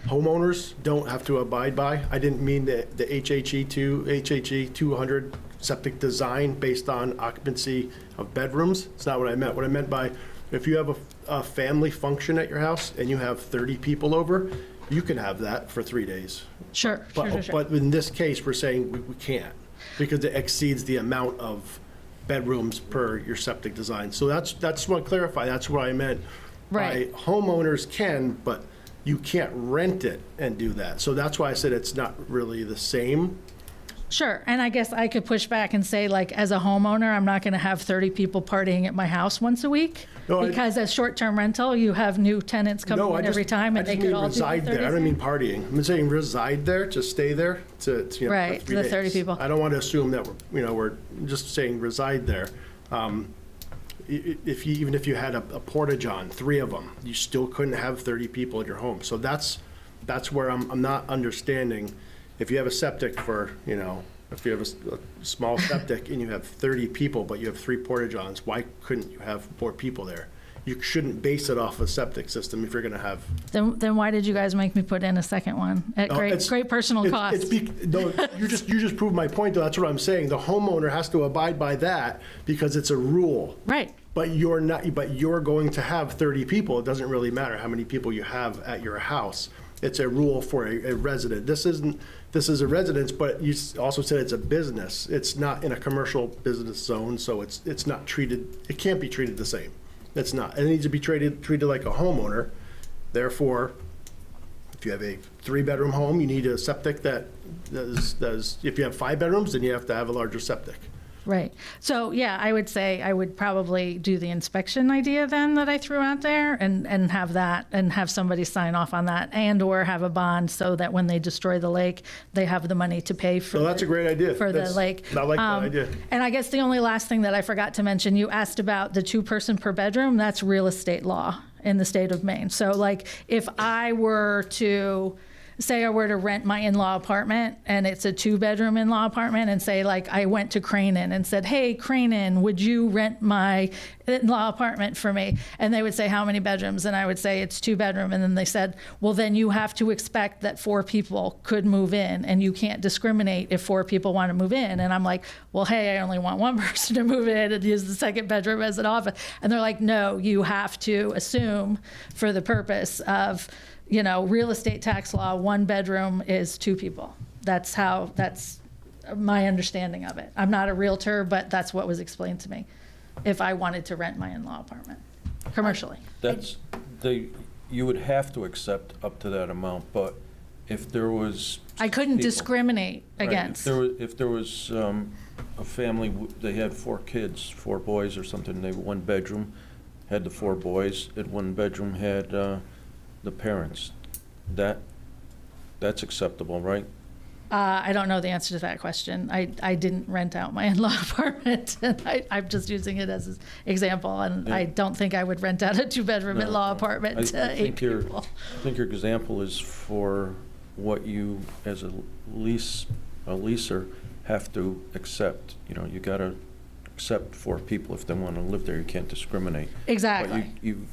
homeowners don't have to abide by. I didn't mean the HHE 200 septic design based on occupancy of bedrooms. It's not what I meant. What I meant by, if you have a family function at your house and you have 30 people over, you can have that for 3 days. Sure. But in this case, we're saying we can't, because it exceeds the amount of bedrooms per your septic design. So that's what I clarify. That's what I meant. Right. Homeowners can, but you can't rent it and do that. So that's why I said it's not really the same. Sure, and I guess I could push back and say, like, as a homeowner, I'm not going to have 30 people partying at my house once a week, because as short-term rental, you have new tenants coming in every time, and they could all do the 30 reside there. I don't mean partying. I'm saying reside there, to stay there, right, for 3 the days. 30 people. I don't want to assume that we're just saying reside there. Even if you had a porta-john, 3 of them, you still couldn't have 30 people in your home. So that's where I'm not understanding. If you have a septic for, if you have a small septic and you have 30 people, but you have 3 porta-johns, why couldn't you have more people there? You shouldn't base it off a septic system if you're going to have. Then why did you guys make me put in a second one at great personal cost? No, you just proved my point, though. That's what I'm saying. The homeowner has to abide by that because it's a rule. Right. But you're not. But you're going to have 30 people. It doesn't really matter how many people you have at your house. It's a rule for a resident. This is a residence, but you also said it's a business. It's not in a commercial business zone, so it's not treated. It can't be treated the same. It's not. It needs to be treated like a homeowner. Therefore, if you have a 3-bedroom home, you need a septic that does. If you have 5 bedrooms, then you have to have a larger septic. Right. So, yeah, I would say I would probably do the inspection idea then that I threw out there and have that and have somebody sign off on that and or have a bond so that when they destroy the lake, they have the money to pay for that's a great idea. For the lake. I like that idea. And I guess the only last thing that I forgot to mention, you asked about the 2-person per bedroom. That's real estate law in the state of Maine. So, like, if I were to say I were to rent my in-law apartment and it's a 2-bedroom in-law apartment, and say, like, I went to Cranen and said, hey, Cranen, would you rent my in-law apartment for me? And they would say, how many bedrooms? And I would say it's 2-bedroom. And then they said, well, then you have to expect that 4 people could move in, and you can't discriminate if 4 people want to move in. And I'm like, well, hey, I only want 1 person to move in and use the 2nd bedroom as an office. And they're like, no, you have to assume, for the purpose of real estate tax law, 1 bedroom is 2 people. That's my understanding of it. I'm not a realtor, but that's what was explained to me, if I wanted to rent my in-law apartment commercially. You would have to accept up to that amount, but if there was. I couldn't people- discriminate Right, against. If there was a family, they had 4 kids, 4 boys or something, they one bedroom had the 4 boys, and one bedroom had the parents. That's acceptable, right? I don't know the answer to that question. I didn't rent out my in-law apartment, and I'm just using it as an example, and I don't think I would rent out a 2-bedroom No, in-law no. apartment I to 8 think people. I think your example is for what you, as a leaser, have to accept. You know, you gotta accept 4 people if they wanna live there. You can't discriminate. Exactly. But you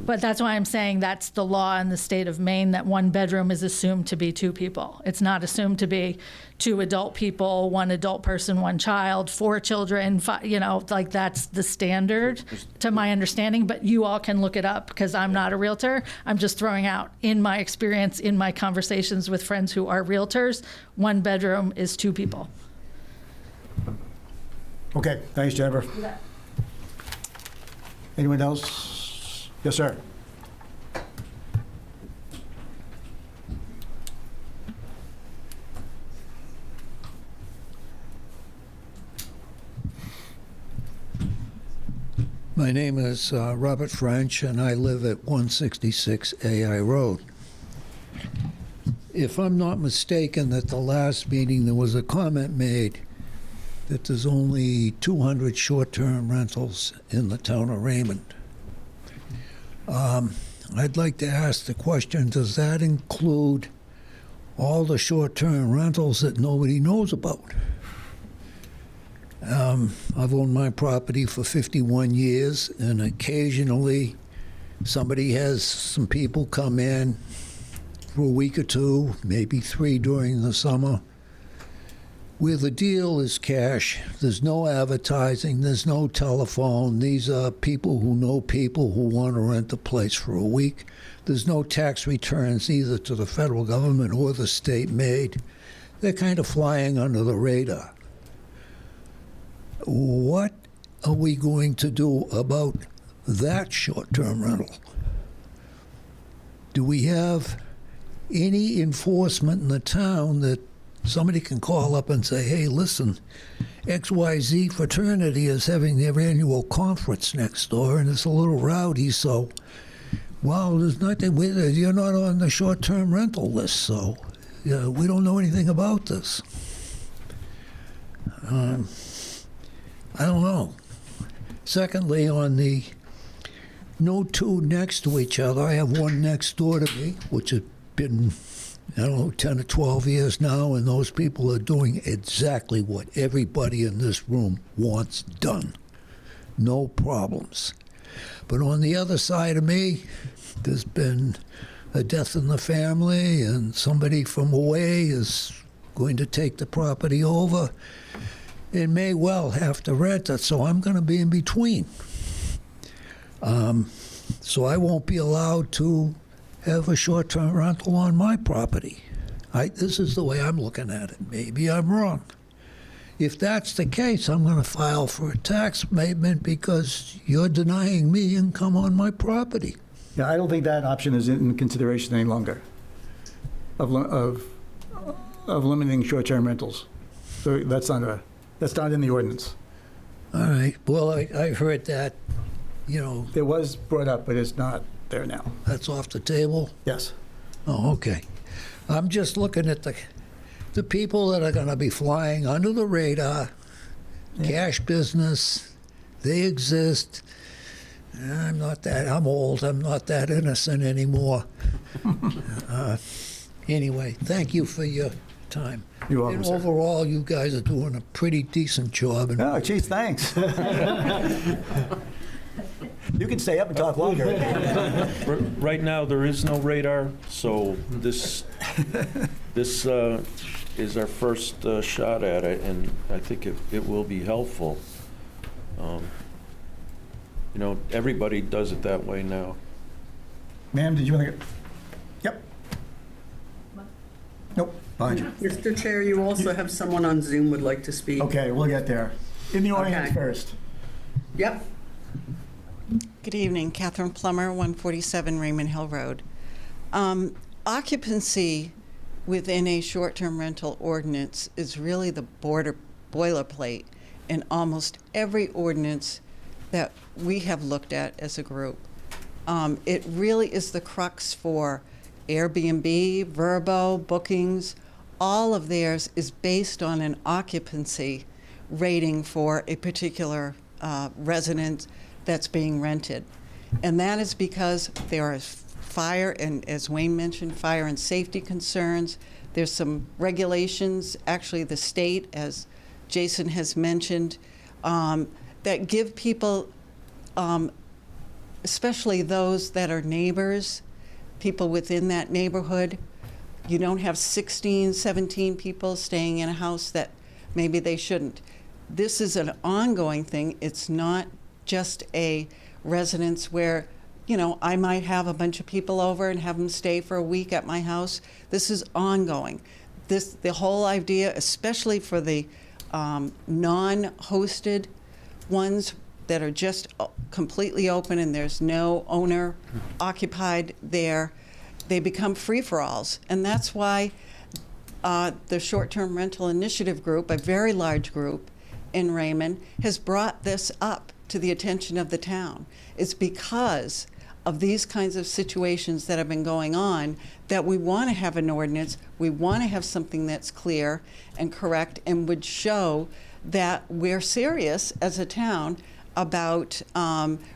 But that's why I'm saying that's the law in the state of Maine, that 1 bedroom is assumed to be 2 people. It's not assumed to be 2 adult people, 1 adult person, 1 child, 4 children, 5, like that's the standard to my understanding, but you all can look it up because I'm not a realtor. I'm just throwing out, in my experience, in my conversations with friends who are realtors, 1 bedroom is 2 people. Okay, thanks, Jennifer. Anyone else? Yes, sir. My name is Robert French, and I live at 166 AI Road. If I'm not mistaken, at the last meeting, there was a comment made that there's only 200 short-term rentals in the town of Raymond. I'd like to ask the question, does that include all the short-term rentals that nobody knows about? I've owned my property for 51 years, and occasionally somebody has some people come in for a week or 2, maybe 3 during the summer, where the deal is cash. There's no advertising, there's no telephone. These are people who know people who want to rent the place for a week. There's no tax returns either to the federal government or the state made. They're kind of flying under the radar. What are we going to do about that short-term rental? Do we have any enforcement in the town that somebody can call up and say, hey, listen, XYZ fraternity is having their annual conference next door, and it's a little rowdy, so, well, there's nothing with it. You're not on the short-term rental list, so we don't know anything about this. I don't know. Secondly, on the no 2 next to each other, I have one next door to me, which has been, I don't know, 10 or 12 years now, and those people are doing exactly what everybody in this room wants done. No problems. But on the other side of me, there's been a death in the family, and somebody from away is going to take the property over. It may well have to rent it, so I'm going to be in between. So I won't be allowed to have a short-term rental on my property. This is the way I'm looking at it. Maybe I'm wrong. If that's the case, I'm going to file for a tax abatement because you're denying me income on my property. Yeah, I don't think that option is in consideration any longer, of limiting short-term rentals. So that's not in the ordinance. All right. Well, I heard that, It was brought up, but it's not there now. That's off the table? Yes. Oh, okay. I'm just looking at the people that are going to be flying under the radar, cash business, they exist. I'm old. I'm not that innocent anymore. Anyway, thank you for your time. You're welcome, And sir. overall, you guys are doing a pretty decent job. And Oh, geez, thanks. You can stay up and talk longer. Right now, there is no radar, so this is our first shot at it, and I think it will be helpful. Everybody does it that way now. Ma'am, did you want to get? Yep. Nope. behind you. Mr. Chair, you also have someone on Zoom would like to speak. Okay, we'll get there. In the audience Okay. first. Yep. Good evening, Catherine Plummer, 147 Raymond Hill Road. Occupancy within a short-term rental ordinance is really the boilerplate in almost every ordinance that we have looked at as a group. It really is the crux for Airbnb, Vrbo, bookings. All of theirs is based on an occupancy rating for a particular residence that's being rented. And that is because there are fire, and as Wayne mentioned, fire and safety concerns. There's some regulations, actually the state, as Jason has mentioned, that give people, especially those that are neighbors, people within that neighborhood, you don't have 16, 17 people staying in a house that maybe they shouldn't. This is an ongoing thing. It's not just a residence where, you know, I might have a bunch of people over and have them stay for a week at my house. This is ongoing. The whole idea, especially for the non-hosted ones that are just completely open and there's no owner occupied there, they become free-for-alls. And that's why the Short-Term Rental Initiative Group, a very large group in Raymond, has brought this up to the attention of the town. It's because of these kinds of situations that have been going on that we want to have an ordinance, we want to have something that's clear and correct and would show that we're serious as a town about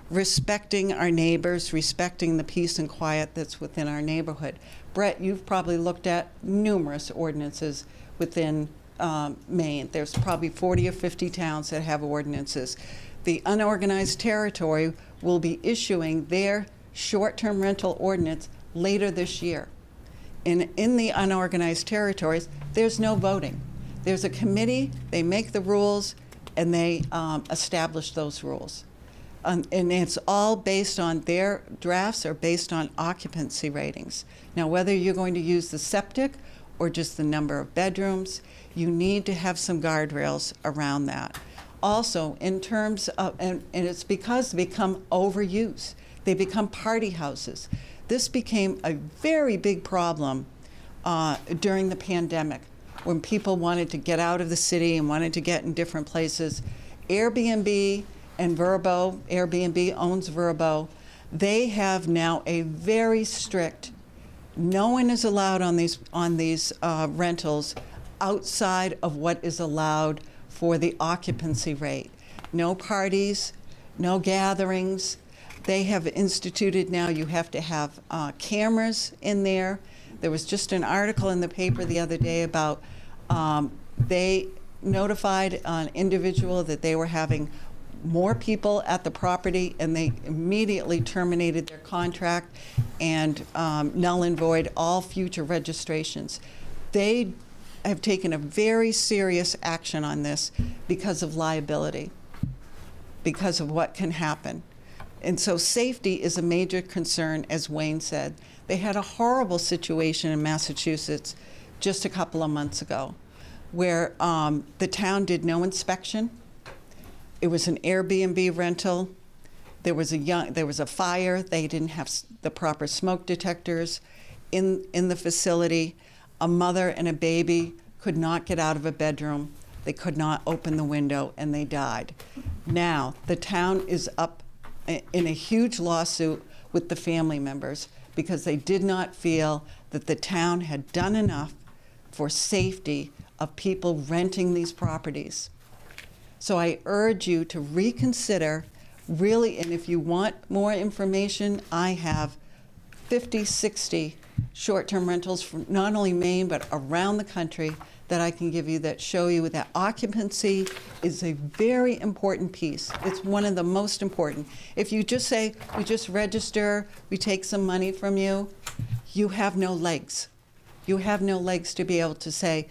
respecting our neighbors, respecting the peace and quiet that's within our neighborhood. Brett, you've probably looked at numerous ordinances within Maine. There's probably 40 or 50 towns that have ordinances. The unorganized territory will be issuing their short-term rental ordinance later this year. In the unorganized territories, there's no voting. There's a committee, they make the rules, and they establish those rules. And it's all based on, their drafts are based on occupancy ratings. Now, whether you're going to use the septic or just the number of bedrooms, you need to have some guardrails around that. Also, in terms of, and it's because they become overused. They become party houses. This became a very big problem during the pandemic when people wanted to get out of the city and wanted to get in different places. Airbnb and Vrbo, Airbnb owns Vrbo, they have now a very strict, no one is allowed on these rentals outside of what is allowed for the occupancy rate. No parties, no gatherings. They have instituted now, you have to have cameras in there. There was just an article in the paper the other day about they notified an individual that they were having more people at the property, and they immediately terminated their contract and null and void all future registrations. They have taken a very serious action on this because of liability, because of what can happen. And so safety is a major concern, as Wayne said. They had a horrible situation in Massachusetts just a couple of months ago where the town did no inspection. It was an Airbnb rental. There was a fire. They didn't have the proper smoke detectors in the facility. A mother and a baby could not get out of a bedroom. They could not open the window, and they died. Now, the town is up in a huge lawsuit with the family members because they did not feel that the town had done enough for safety of people renting these properties. So I urge you to reconsider, really, and if you want more information, I have 50, 60 short-term rentals from not only Maine, but around the country that I can give you that show you that occupancy is a very important piece. It's one of the most important. If you just say, we just register, we take some money from you, you have no legs. You have no legs to be able to say,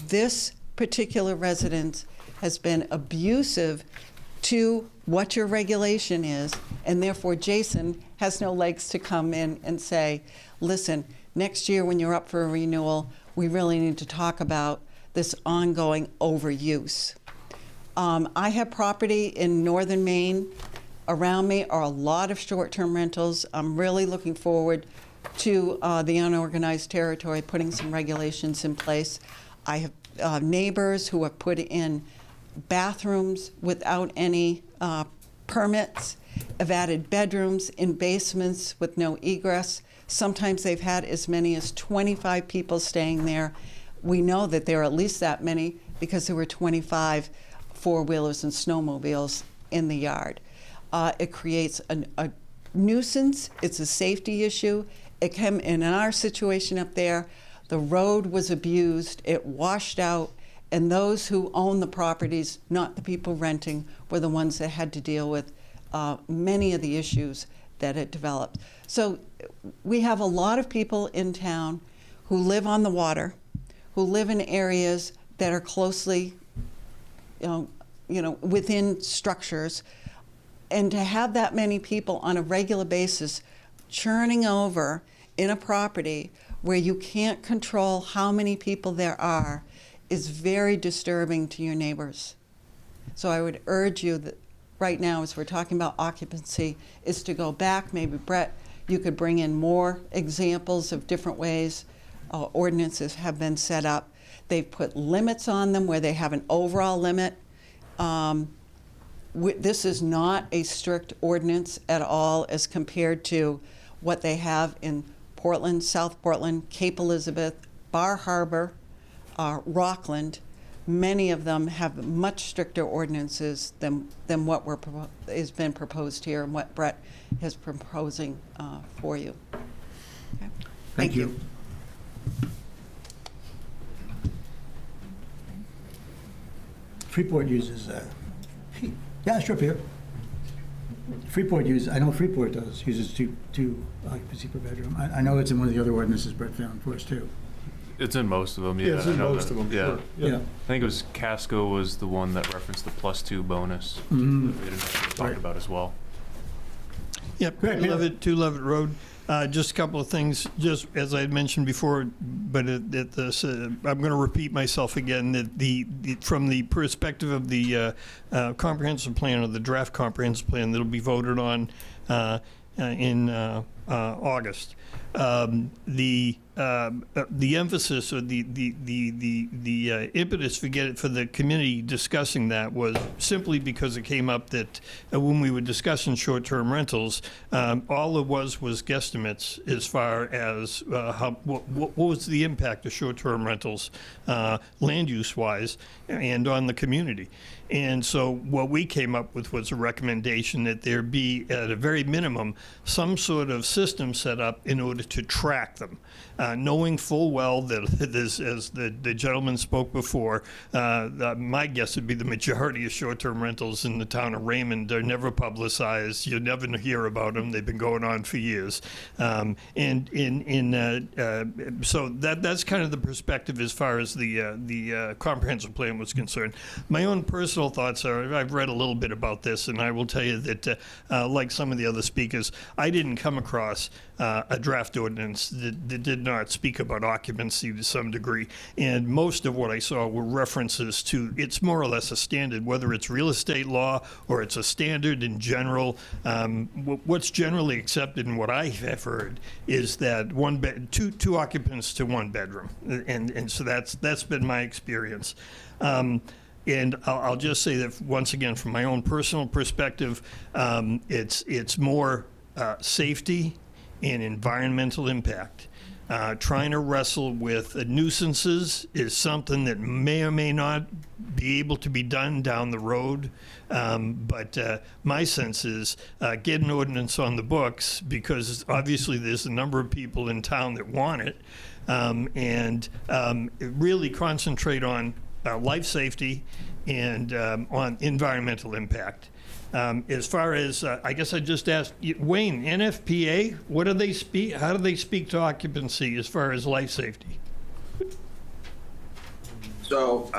this particular residence has been abusive to what your regulation is, and therefore Jason has no legs to come in and say, listen, next year when you're up for a renewal, we really need to talk about this ongoing overuse. I have property in northern Maine. Around me are a lot of short-term rentals. I'm really looking forward to the unorganized territory putting some regulations in place. I have neighbors who have put in bathrooms without any permits, have added bedrooms in basements with no egress. Sometimes they've had as many as 25 people staying there. We know that there are at least that many because there were 25 four-wheelers and snowmobiles in the yard. It creates a nuisance. It's a safety issue. It came in our situation up there, the road was abused, it washed out, and those who own the properties, not the people renting, were the ones that had to deal with many of the issues that had developed. So we have a lot of people in town who live on the water, who live in areas that are closely, within structures, and to have that many people on a regular basis churning over in a property where you can't control how many people there are is very disturbing to your neighbors. So I would urge you that right now, as we're talking about occupancy, is to go back. Maybe Brett, you could bring in more examples of different ways ordinances have been set up. They've put limits on them where they have an overall limit. This is not a strict ordinance at all as compared to what they have in Portland, South Portland, Cape Elizabeth, Bar Harbor, Rockland. Many of them have much stricter ordinances than what has been proposed here and what Brett is proposing for you. Okay. Thank you. Freeport uses, yeah, sure, Peter. Freeport uses, I know Freeport uses two occupancy per bedroom. I know it's in one of the other ordinances Brett found for us too. It's in most of them, yeah. It's in I know most that. of them, Yeah. sure. Yeah. I think it was Casco was the one that referenced the +2 bonus Mhm. that we had talked about as well. Yep, Go ahead, Peter. 2 Levitt Road. Just a couple of things, just as I had mentioned before, but I'm going to repeat myself again, that from the perspective of the comprehensive plan or the draft comprehensive plan that'll be voted on in August, the emphasis or the impetus for the committee discussing that was simply because it came up that when we were discussing short-term rentals, all it was guesstimates as far as what was the impact of short-term rentals land use-wise and on the community. And so what we came up with was a recommendation that there be, at a very minimum, some sort of system set up in order to track them, knowing full well that, as the gentleman spoke before, my guess would be the majority of short-term rentals in the town of Raymond are never publicized. You never hear about them. They've been going on for years. So that's kind of the perspective as far as the comprehensive plan was concerned. My own personal thoughts are, I've read a little bit about this, and I will tell you that, like some of the other speakers, I didn't come across a draft ordinance that did not speak about occupancy to some degree. And most of what I saw were references to, it's more or less a standard, whether it's real estate law or it's a standard in general. What's generally accepted and what I have heard is that two occupants to one bedroom. And so that's been my experience. And I'll just say that, once again, from my own personal perspective, it's more safety and environmental impact. Trying to wrestle with nuisances is something that may or may not be able to be done down the road. But my sense is get an ordinance on the books, because obviously there's a number of people in town that want it, and really concentrate on life safety and on environmental impact. As far as, I guess I just asked Wayne, NFPA, what do they speak? How do they speak to occupancy as far as life safety? So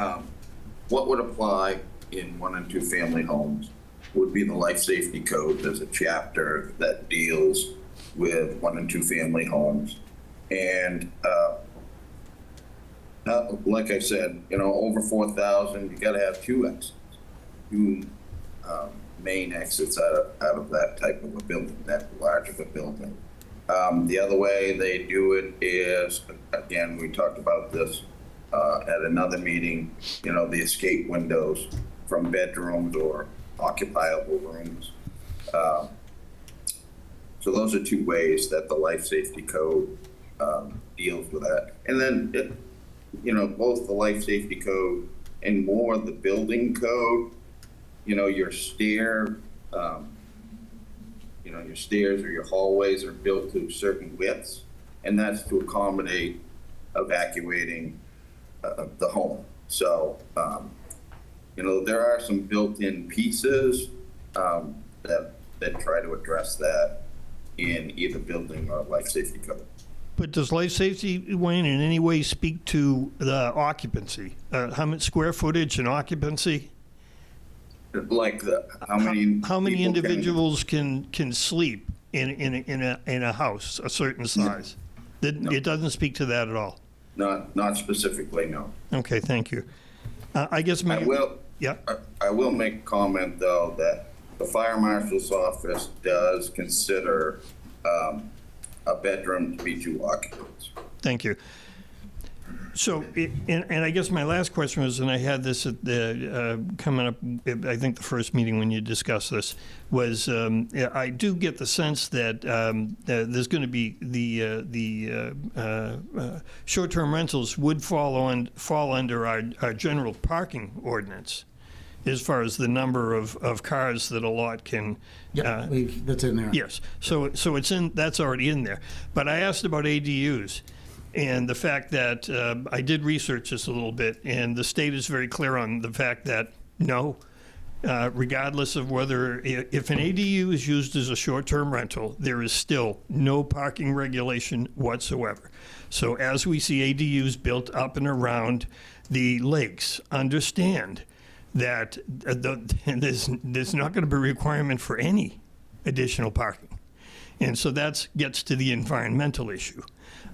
what would apply in 1 and 2 family homes would be the life safety code. There's a chapter that deals with 1 and 2 family homes. And Like I said, over 4,000, you gotta have two exits, two main exits out of that type of a building, that large of a building. The other way they do it is, again, we talked about this at another meeting, the escape windows from bedrooms or occupiable rooms. So those are two ways that the life safety code deals with that. And then, both the life safety code and more the building code, your stair, your stairs or your hallways are built to certain widths, and that's to accommodate evacuating the home. So, there are some built-in pieces that try to address that in either building or life safety code. But does life safety, Wayne, in any way speak to the occupancy? How much square footage and occupancy? Like how many? How many individuals can sleep in a house a certain size? It doesn't speak to that at all. Not specifically, no. Okay, thank you. I guess I will. Yeah. I will make a comment though that the fire marshal's office does consider a bedroom to be two occupants. Thank you. So, and I guess my last question was, and I had this at the coming up, I think the first meeting when you discussed this, was I do get the sense that there's going to be the short-term rentals would fall under our general parking ordinance, as far as the number of cars that a lot can. Yeah, that's in there. Yes, so it's that's already in there. But I asked about ADUs. And the fact that I did research this a little bit, and the state is very clear on the fact that no, regardless of whether, if an ADU is used as a short-term rental, there is still no parking regulation whatsoever. So as we see ADUs built up and around the lakes, understand that there's not going to be a requirement for any additional parking. And so that gets to the environmental issue.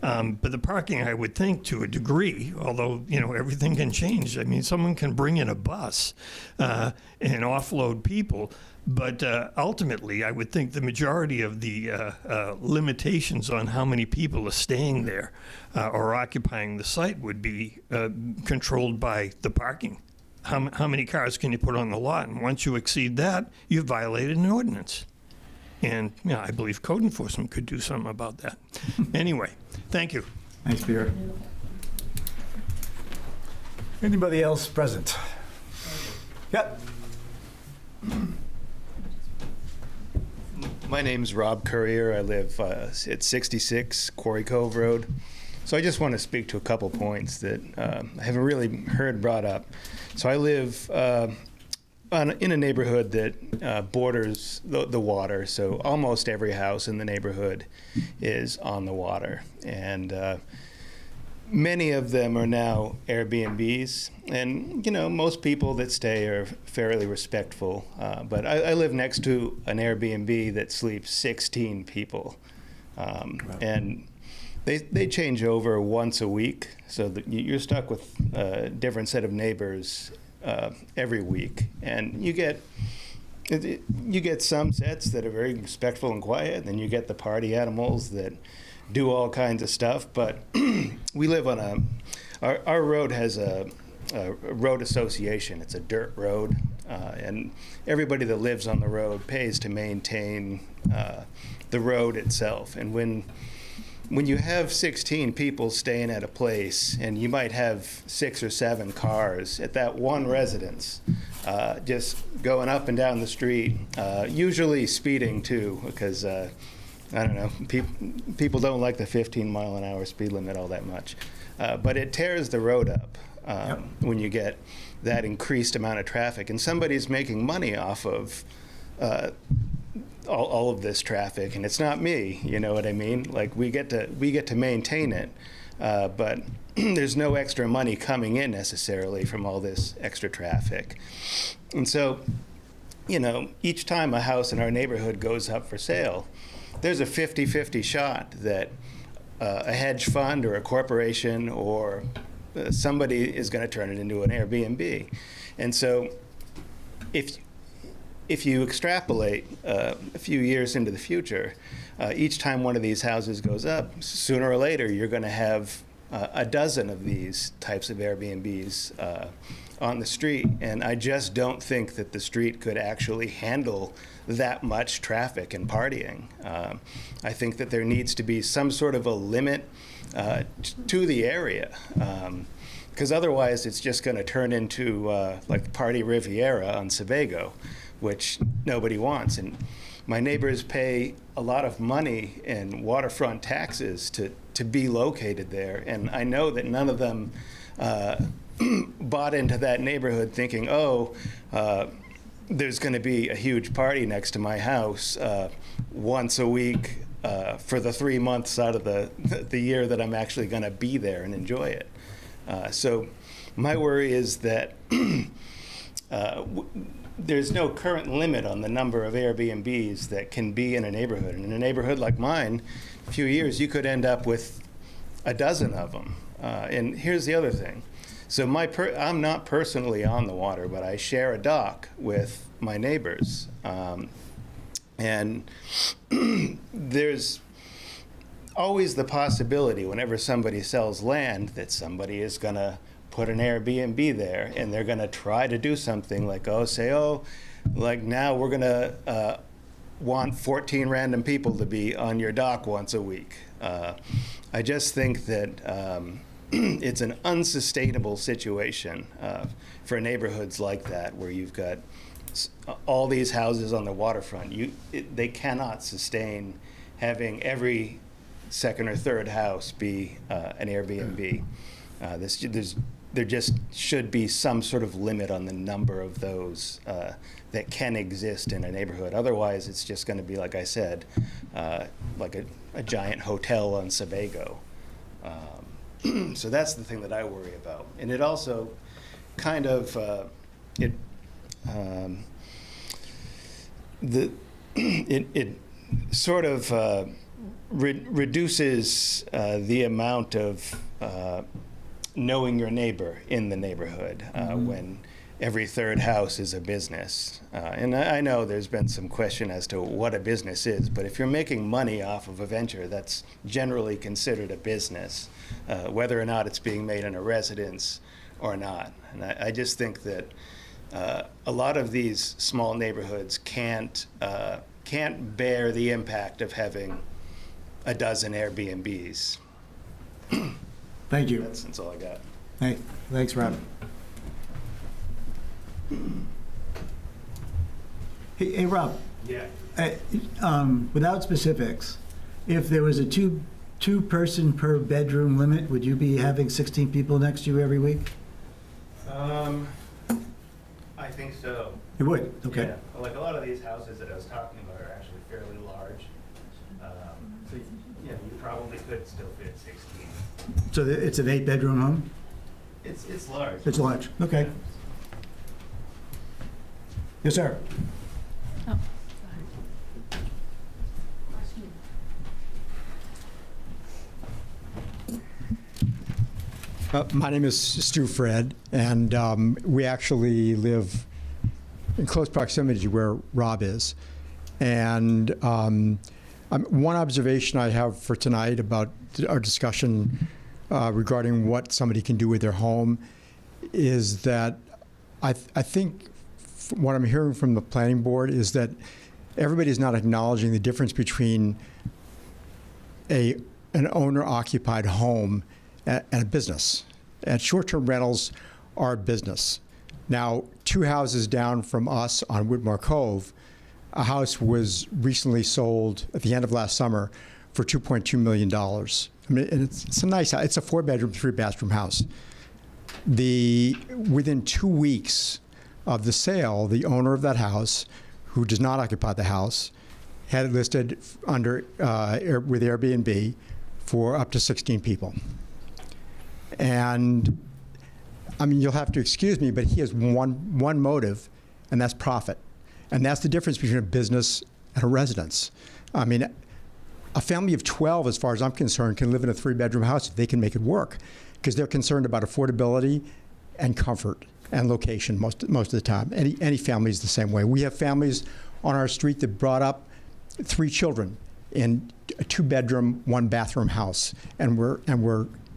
But the parking, I would think, to a degree, although, everything can change. I mean, someone can bring in a bus and offload people. But ultimately, I would think the majority of the limitations on how many people are staying there or occupying the site would be controlled by the parking. How many cars can you put on the lot? And once you exceed that, you've violated an ordinance. And I believe code enforcement could do something about that. Anyway, thank you. Thanks, Peter. Anybody else present? Yep. My name's Rob Courier. I live at 66 Quarry Cove Road. So I just want to speak to a couple points that I haven't really heard brought up. So I live in a neighborhood that borders the water, so almost every house in the neighborhood is on the water. And many of them are now Airbnbs. And, most people that stay are fairly respectful. But I live next to an Airbnb that sleeps 16 people. And they change over once a week, so that you're stuck with a different set of neighbors every week, and you get some sets that are very respectful and quiet, and then you get the party animals that do all kinds of stuff. But we live on our road has a road association. It's a dirt road, and everybody that lives on the road pays to maintain the road itself. And when you have 16 people staying at a place, and you might have 6 or 7 cars at that one residence, just going up and down the street, usually speeding too, because I don't know, people don't like the 15-mile-an-hour speed limit all that much. But it tears the road up when you get that increased amount of traffic, and somebody's making money off of all of this traffic, and it's not me, you know what I mean? Like, we get to maintain it, but there's no extra money coming in necessarily from all this extra traffic. And so, each time a house in our neighborhood goes up for sale, there's a 50-50 shot that a hedge fund or a corporation or somebody is going to turn it into an Airbnb. And so if you extrapolate a few years into the future, each time one of these houses goes up, sooner or later you're going to have a dozen of these types of Airbnbs on the street. And I just don't think that the street could actually handle that much traffic and partying. I think that there needs to be some sort of a limit to the area. Because otherwise it's just going to turn into like Party Riviera on Sebago, which nobody wants. And my neighbors pay a lot of money in waterfront taxes to be located there. And I know that none of them bought into that neighborhood thinking, oh, there's going to be a huge party next to my house once a week for the 3 months out of the year that I'm actually going to be there and enjoy it. So my worry is that there's no current limit on the number of Airbnbs that can be in a neighborhood. And in a neighborhood like mine, a few years, you could end up with a dozen of them. And here's the other thing. So I'm not personally on the water, but I share a dock with my neighbors. And there's always the possibility whenever somebody sells land that somebody is going to put an Airbnb there, and they're going to try to do something like, like now we're going to want 14 random people to be on your dock once a week. I just think that it's an unsustainable situation for neighborhoods like that, where you've got all these houses on the waterfront. They cannot sustain having every second or third house be an Airbnb. There just should be some sort of limit on the number of those that can exist in a neighborhood. Otherwise, it's just going to be, like I said, like a giant hotel on Sebago. So that's the thing that I worry about. And it also kind of, it sort of reduces the amount of knowing your neighbor in the neighborhood when every third house is a business. And I know there's been some question as to what a business is, but if you're making money off of a venture, that's generally considered a business, whether or not it's being made in a residence or not. And I just think that a lot of these small neighborhoods can't bear the impact of having a dozen Airbnbs. Thank you. That's all I got. Hey, thanks, Rob. Hey, Rob. Yeah. Without specifics, if there was a two person per bedroom limit, would you be having 16 people next to you every week? I think so. You would? Okay. Yeah. Like a lot of these houses that I was talking about are actually fairly large. So yeah, you probably could still fit 16. So it's an 8-bedroom home? It's large. It's large. Okay. Yeah. Yes, sir. My name is Stu Fred, and we actually live in close proximity to where Rob is. And one observation I have for tonight about our discussion regarding what somebody can do with their home is that I think what I'm hearing from the planning board is that everybody is not acknowledging the difference between an owner-occupied home and a business. And short-term rentals are a business. Now, 2 houses down from us on Whitmore Cove, a house was recently sold at the end of last summer for $2.2 million. I mean, and it's a nice house. It's a 4-bedroom, 3-bathroom house. Within 2 weeks of the sale, the owner of that house, who does not occupy the house, had it listed under with Airbnb for up to 16 people. And I mean, you'll have to excuse me, but he has one motive, and that's profit. And that's the difference between a business and a residence. I mean, a family of 12, as far as I'm concerned, can live in a 3-bedroom house if they can make it work, because they're concerned about affordability and comfort and location most of the time. Any family is the same way. We have families on our street that brought up 3 children in a 2-bedroom, 1-bathroom house, and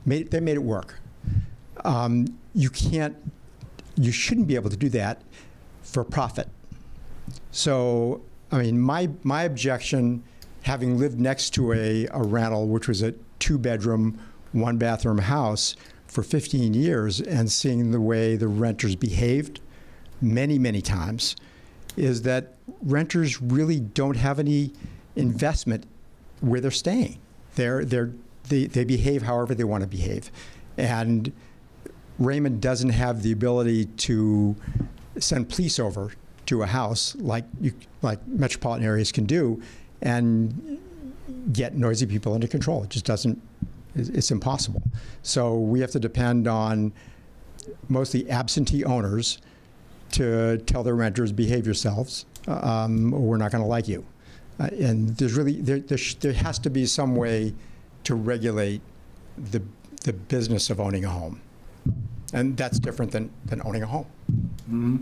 they made it work. You shouldn't be able to do that for profit. So, I mean, my objection, having lived next to a rental, which was a 2-bedroom, 1-bathroom house for 15 years, and seeing the way the renters behaved many, many times, is that renters really don't have any investment where they're staying. They behave however they want to behave. And Raymond doesn't have the ability to send police over to a house like metropolitan areas can do and get noisy people under control. It just doesn't, it's impossible. So we have to depend on mostly absentee owners to tell their renters, behave yourselves, or we're not going to like you. And there's really, there has to be some way to regulate the business of owning a home. And that's different than owning a home. Mm-hmm.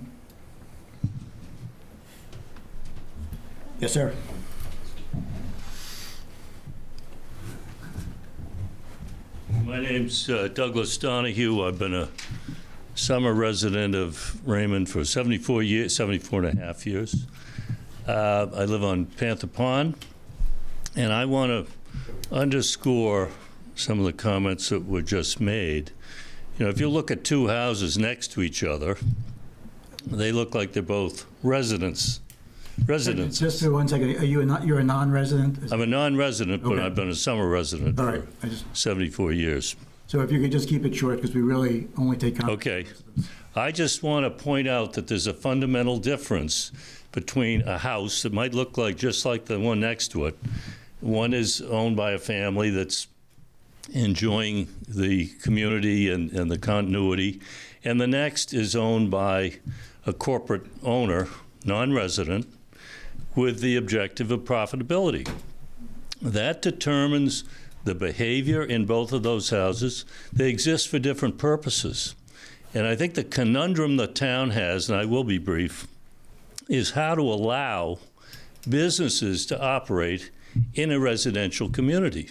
Yes, sir. My name's Douglas Donahue. I've been a summer resident of Raymond for 74 and a half years. I live on Panther Pond, and I want to underscore some of the comments that were just made. You know, if you look at 2 houses next to each other, they look like they're both residences. Just for 1 second, you're a non-resident? I'm a non-resident, but Okay. I've been a summer resident All for right. 74 years. So if you could just keep it short, because we really only take comments. Okay. I just want to point out that there's a fundamental difference between a house that might look like just like the one next to it. One is owned by a family that's enjoying the community and the continuity, and the next is owned by a corporate owner, non-resident, with the objective of profitability. That determines the behavior in both of those houses. They exist for different purposes. And I think the conundrum the town has, and I will be brief, is how to allow businesses to operate in a residential community.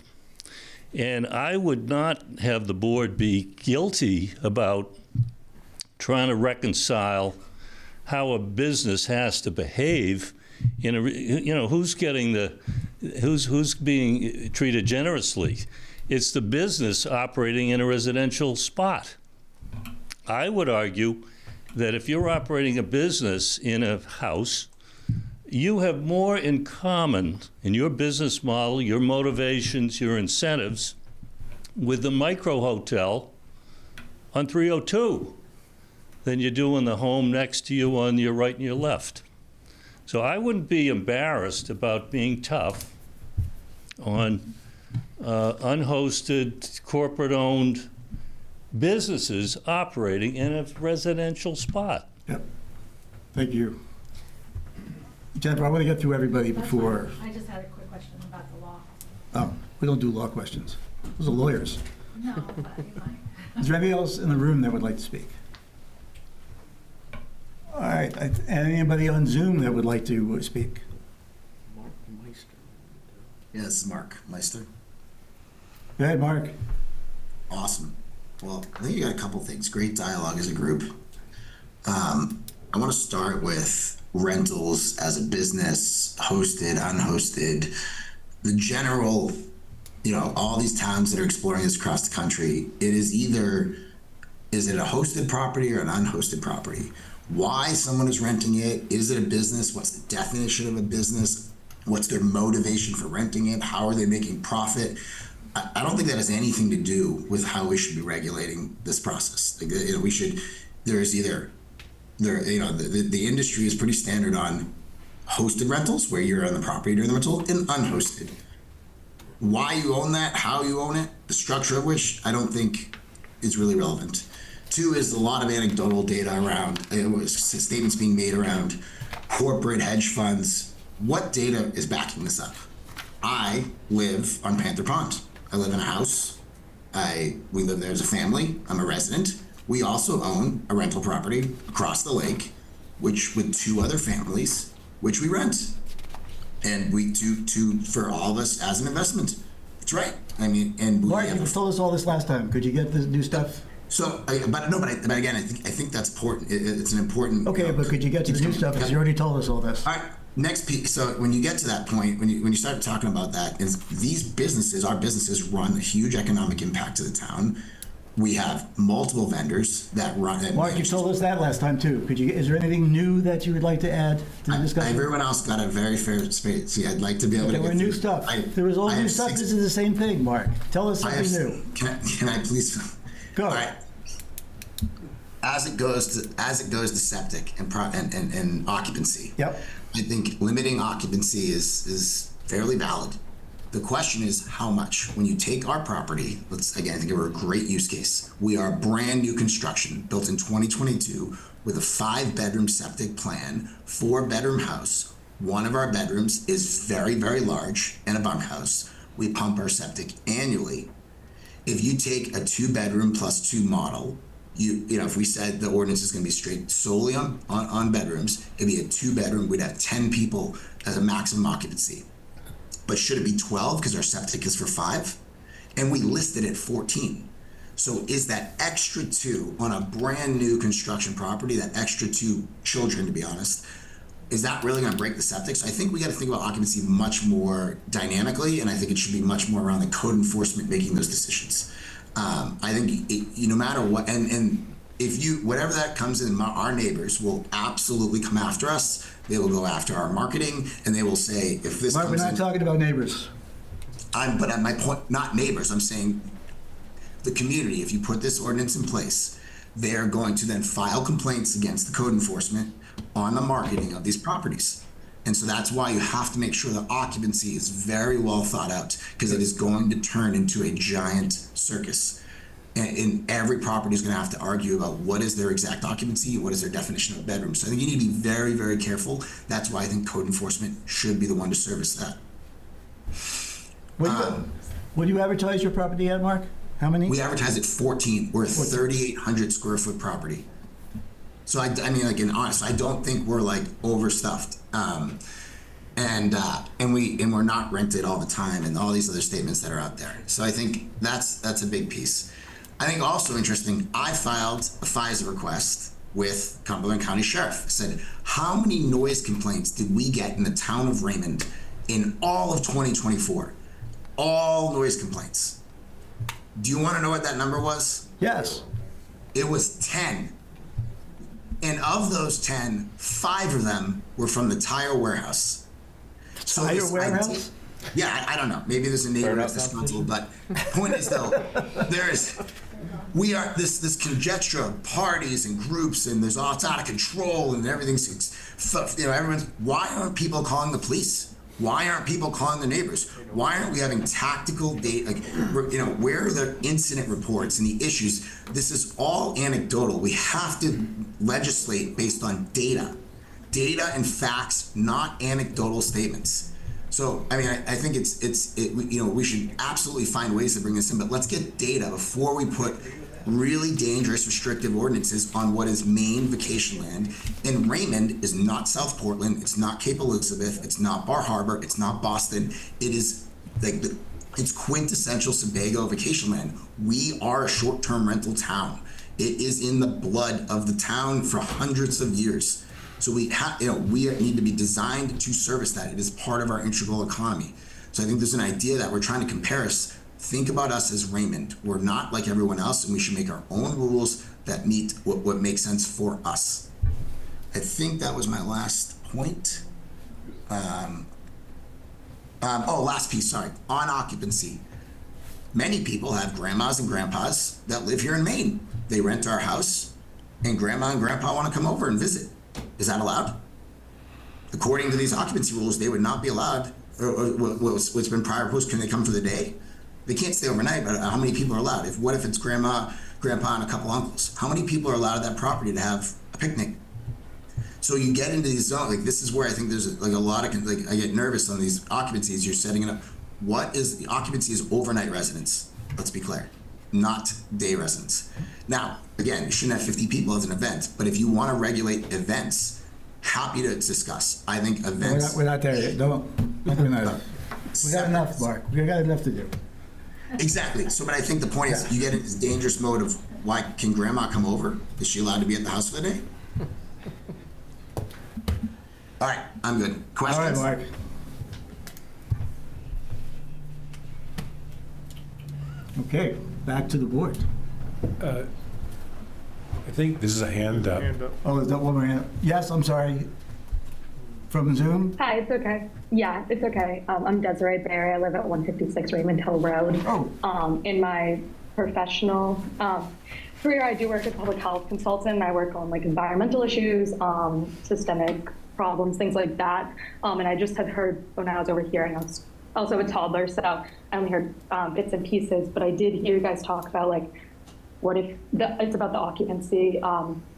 And I would not have the board be guilty about trying to reconcile how a business has to behave in a, you know, who's being treated generously. It's the business operating in a residential spot. I would argue that if you're operating a business in a house, you have more in common in your business model, your motivations, your incentives with the micro hotel on 302 than you do in the home next to you on your right and your left. So I wouldn't be embarrassed about being tough on unhosted, corporate-owned businesses operating in a residential spot. Yep. Thank you. Jennifer, I want to get through everybody before. I just had a quick question about the law. Oh, we don't do law questions. Those are lawyers. No, but you might. Is there anybody else in the room that would like to speak? All right. Anybody on Zoom that would like to speak? Mark Meister. Yeah, this is Mark Meister. Go ahead, Mark. Awesome. Well, I think you got a couple things. Great dialogue as a group. I want to start with rentals as a business, hosted, unhosted. The general, you know, all these towns that are exploring this across the country, it is either, is it a hosted property or an unhosted property? Why someone is renting it? Is it a business? What's the definition of a business? What's their motivation for renting it? How are they making profit? I don't think that has anything to do with how we should be regulating this process. Like, you know, we should, there's either, you know, the industry is pretty standard on hosted rentals, where you're on the property during the rental, and unhosted. Why you own that, how you own it, the structure of which, I don't think is really relevant. Two is a lot of anecdotal data around, statements being made around corporate hedge funds. What data is backing this up? I live on Panther Pond. I live in a house. We live there as a family. I'm a resident. We also own a rental property across the lake, which with 2 other families, which we rent. And we do for all of us as an investment. That's right. I mean, and we Mark, have, you told us all this last time. Could you get the new stuff? so, but again, I think that's important. It's an important. Okay, but could you get to the new stuff? Because you already told us all this. All right. Next piece. So when you get to that point, when you start talking about that, is these businesses, our businesses, run a huge economic impact to the town. We have multiple vendors that run it. Mark, you told us that last time too. Is there anything new that you would like to add to the discussion? Everyone else got a very fair space. See, I'd like to be able to. There were new stuff. There was all new stuff. This is the same thing, Mark. Tell us something new. Can I please? Go. All right. As it goes to septic and occupancy. Yep. I think limiting occupancy is fairly valid. The question is how much. When you take our property, I think we're a great use case. We are brand new construction, built in 2022, with a 5-bedroom septic plan, 4-bedroom house. One of our bedrooms is very, very large and a bunkhouse. We pump our septic annually. If you take a 2-bedroom plus 2 model, if we said the ordinance is going to be straight solely on bedrooms, it'd be a 2-bedroom. We'd have 10 people as a maximum occupancy. But should it be 12 because our septic is for 5? And we listed at 14. So is that extra 2 on a brand new construction property, that extra 2 children, to be honest, is that really going to break the septic? So I think we got to think about occupancy much more dynamically, and I think it should be much more around the code enforcement making those decisions. I think no matter what, and if whatever that comes in, our neighbors will absolutely come after us. They will go after our marketing, and they will say, if this Mark, comes we're not talking about neighbors. But at my point, not neighbors, I'm saying the community. If you put this ordinance in place, they are going to then file complaints against the code enforcement on the marketing of these properties. And so that's why you have to make sure that occupancy is very well thought out, because it is going to turn into a giant circus. And every property is going to have to argue about what is their exact occupancy, what is their definition of a bedroom. So I think you need to be very, very careful. That's why I think code enforcement should be the one to service that. What do you advertise your property at, Mark? How many? We advertise at 14. We're a 3,800 square foot property. So I mean, like, in honest, I don't think we're like overstuffed. And we're not rented all the time, and all these other statements that are out there. So I think that's a big piece. I think also interesting, I filed a FISA request with Cumberland County Sheriff. I said, how many noise complaints did we get in the town of Raymond in all of 2024? All noise complaints. Do you want to know what that number was? Yes. It was 10. And of those 10, 5 of them were from the tire warehouse. So tire warehouse? Yeah, I don't know. Maybe there's a neighbor that's responsible, but point is though, we are this conjecture of parties and groups, and it's out of control, and everything's, why aren't people calling the police? Why aren't people calling the neighbors? Why aren't we having tactical data? Where are the incident reports and the issues? This is all anecdotal. We have to legislate based on data and facts, not anecdotal statements. So, I mean, I think we should absolutely find ways to bring this in, but let's get data before we put really dangerous restrictive ordinances on what is Maine vacation land. And Raymond is not South Portland, it's not Cape Elizabeth, it's not Bar Harbor, it's not Boston. It is like it's quintessential Sebago vacation land. We are a short-term rental town. It is in the blood of the town for hundreds of years. So we need to be designed to service that. It is part of our integral economy. So I think there's an idea that we're trying to compare us. Think about us as Raymond. We're not like everyone else, and we should make our own rules that meet what makes sense for us. I think that was my last point. Last piece, sorry. On occupancy. Many people have grandmas and grandpas that live here in Maine. They rent our house, and grandma and grandpa want to come over and visit. Is that allowed? According to these occupancy rules, they would not be allowed. Or what's been prior proposed, can they come for the day? They can't stay overnight, but how many people are allowed? What if it's grandma, grandpa, and a couple uncles? How many people are allowed at that property to have a picnic? So you get into these zones, like this is where I think there's like a lot of, like I get nervous on these occupancies, you're setting it up. What is, the occupancy is overnight residents, let's be clear, not day residents. Now, again, you shouldn't have 50 people as an event, but if you want to regulate events, happy to discuss. I think events. We're not there yet. Don't bring that up. We got enough, Mark. We got enough to do. Exactly. So, but I think the point is, you get into this dangerous mode of, why can grandma come over? Is she allowed to be at the house for the day? All right, I'm good. Questions? All right, Mark. Okay, back to the board. I think this is a hand up. Oh, is that one more hand? Yes, I'm sorry. From Zoom? Hi, it's okay. Yeah, it's okay. I'm Desiree Barry. I live at 156 Raymond Hill Road. Oh. In my professional career, I do work as a public health consultant. I work on like environmental issues, systemic problems, things like that. And I just had heard when I was over here, and I was also a toddler, so I only heard bits and pieces, but I did hear you guys talk about like, what if it's about the occupancy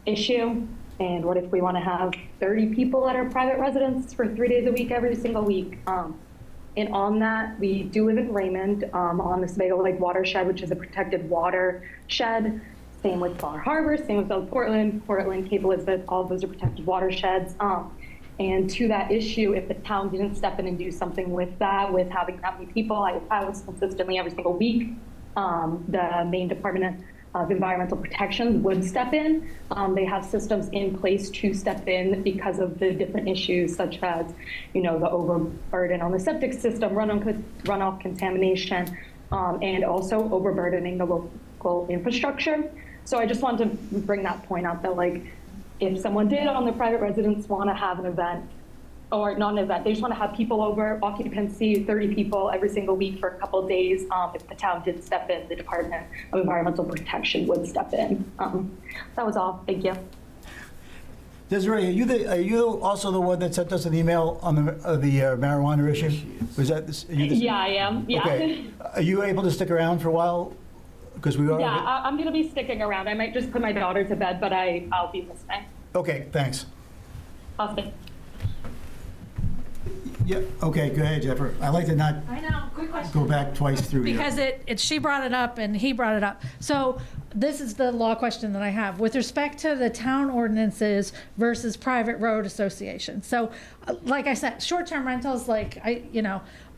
issue, and what if we want to have 30 people at our private residence for 3 days a week, every single week? And on that, we do live in Raymond, on the Sebago Lake watershed, which is a protected watershed. Same with Bar Harbor, same with South Portland, Cape Elizabeth, all of those are protected watersheds. And to that issue, if the town didn't step in and do something with that, with having that many people, I was consistently every single week, the Maine Department of Environmental Protection would step in. They have systems in place to step in because of the different issues, such as, the overburden on the septic system, runoff contamination, and also overburdening the local infrastructure. So I just wanted to bring that point out that, like, if someone did on the private residence want to have an event, or not an event, they just want to have people over, occupancy, 30 people every single week for a couple of days. If the town did step in, the Department of Environmental Protection would step in. That was all. Thank you. Desiree, are you also the one that sent us an email on the marijuana issue? Was that this? Yeah, I am. Yeah. Okay. Are you able to stick around for a while? Because we are. Yeah, I'm going to be sticking around. I might just put my daughter to bed, but I'll be listening. Okay, thanks. Awesome. Yeah, okay, go ahead, Jennifer. I like to not I know, quick question. go back twice through here. Because she brought it up and he brought it up. So this is the law question that I have with respect to the town ordinances versus private road associations. So like I said, short-term rentals,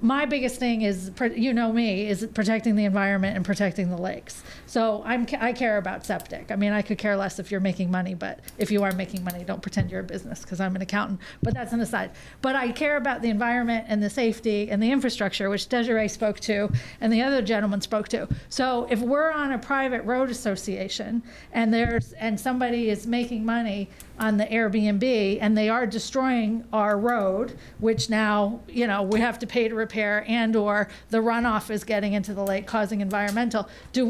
my biggest thing is, is protecting the environment and protecting the lakes. So I care about septic. I mean, I could care less if you're making money, but if you are making money, don't pretend you're a business, because I'm an accountant. But that's an aside. But I care about the environment and the safety and the infrastructure, which Desiree spoke to and the other gentleman spoke to. So if we're on a private road association and somebody is making money on the Airbnb and they are destroying our road, which now, we have to pay to repair, and or the runoff is getting into the lake causing environmental, do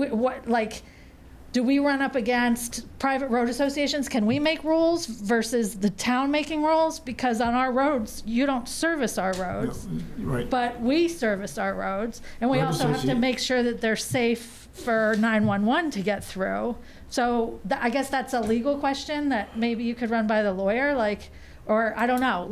we run up against private road associations? Can we make rules versus the town making rules? Because on our roads, you don't service our roads, right, but we service our roads, and we Road also have to make sure that they're safe for 911 to get through. So I guess that's a legal question that maybe you could run by the lawyer, or I don't know,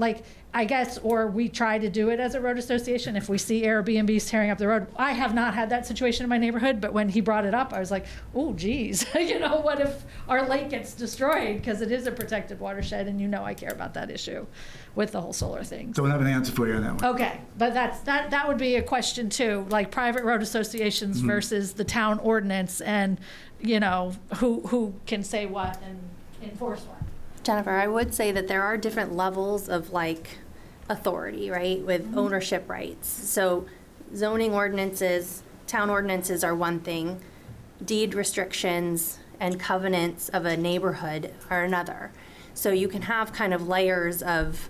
I guess, or we try to do it as a road association if we see Airbnbs tearing up the road. I have not had that situation in my neighborhood, but when he brought it up, I was like, oh, geez, what if our lake gets destroyed? Because it is a protected watershed, and I care about that issue with the whole solar thing. Don't have an answer for you on that one. Okay, but that would be a question too, like private road associations versus the town ordinance, and who can say what and enforce what. Jennifer, I would say that there are different levels of authority, right, with ownership rights. So zoning ordinances, town ordinances are one thing. Deed restrictions and covenants of a neighborhood are another. So you can have kind of layers of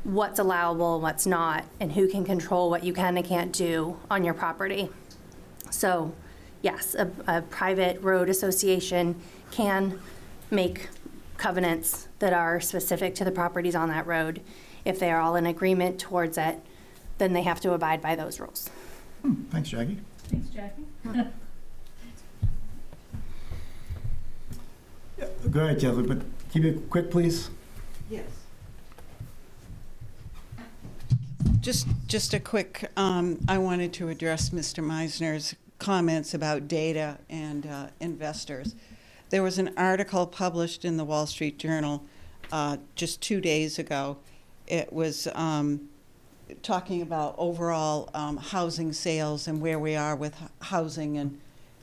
what's allowable, what's not, and who can control what you can and can't do on your property. So yes, a private road association can make covenants that are specific to the properties on that road. If they are all in agreement towards it, then they have to abide by those rules. Thanks, Jackie. Thanks, Jackie. Go ahead, Jennifer, but keep it quick, please. Yes. Just a quick, I wanted to address Mr. Meisner's comments about data and investors. There was an article published in the Wall Street Journal just 2 days ago. It was talking about overall housing sales and where we are with housing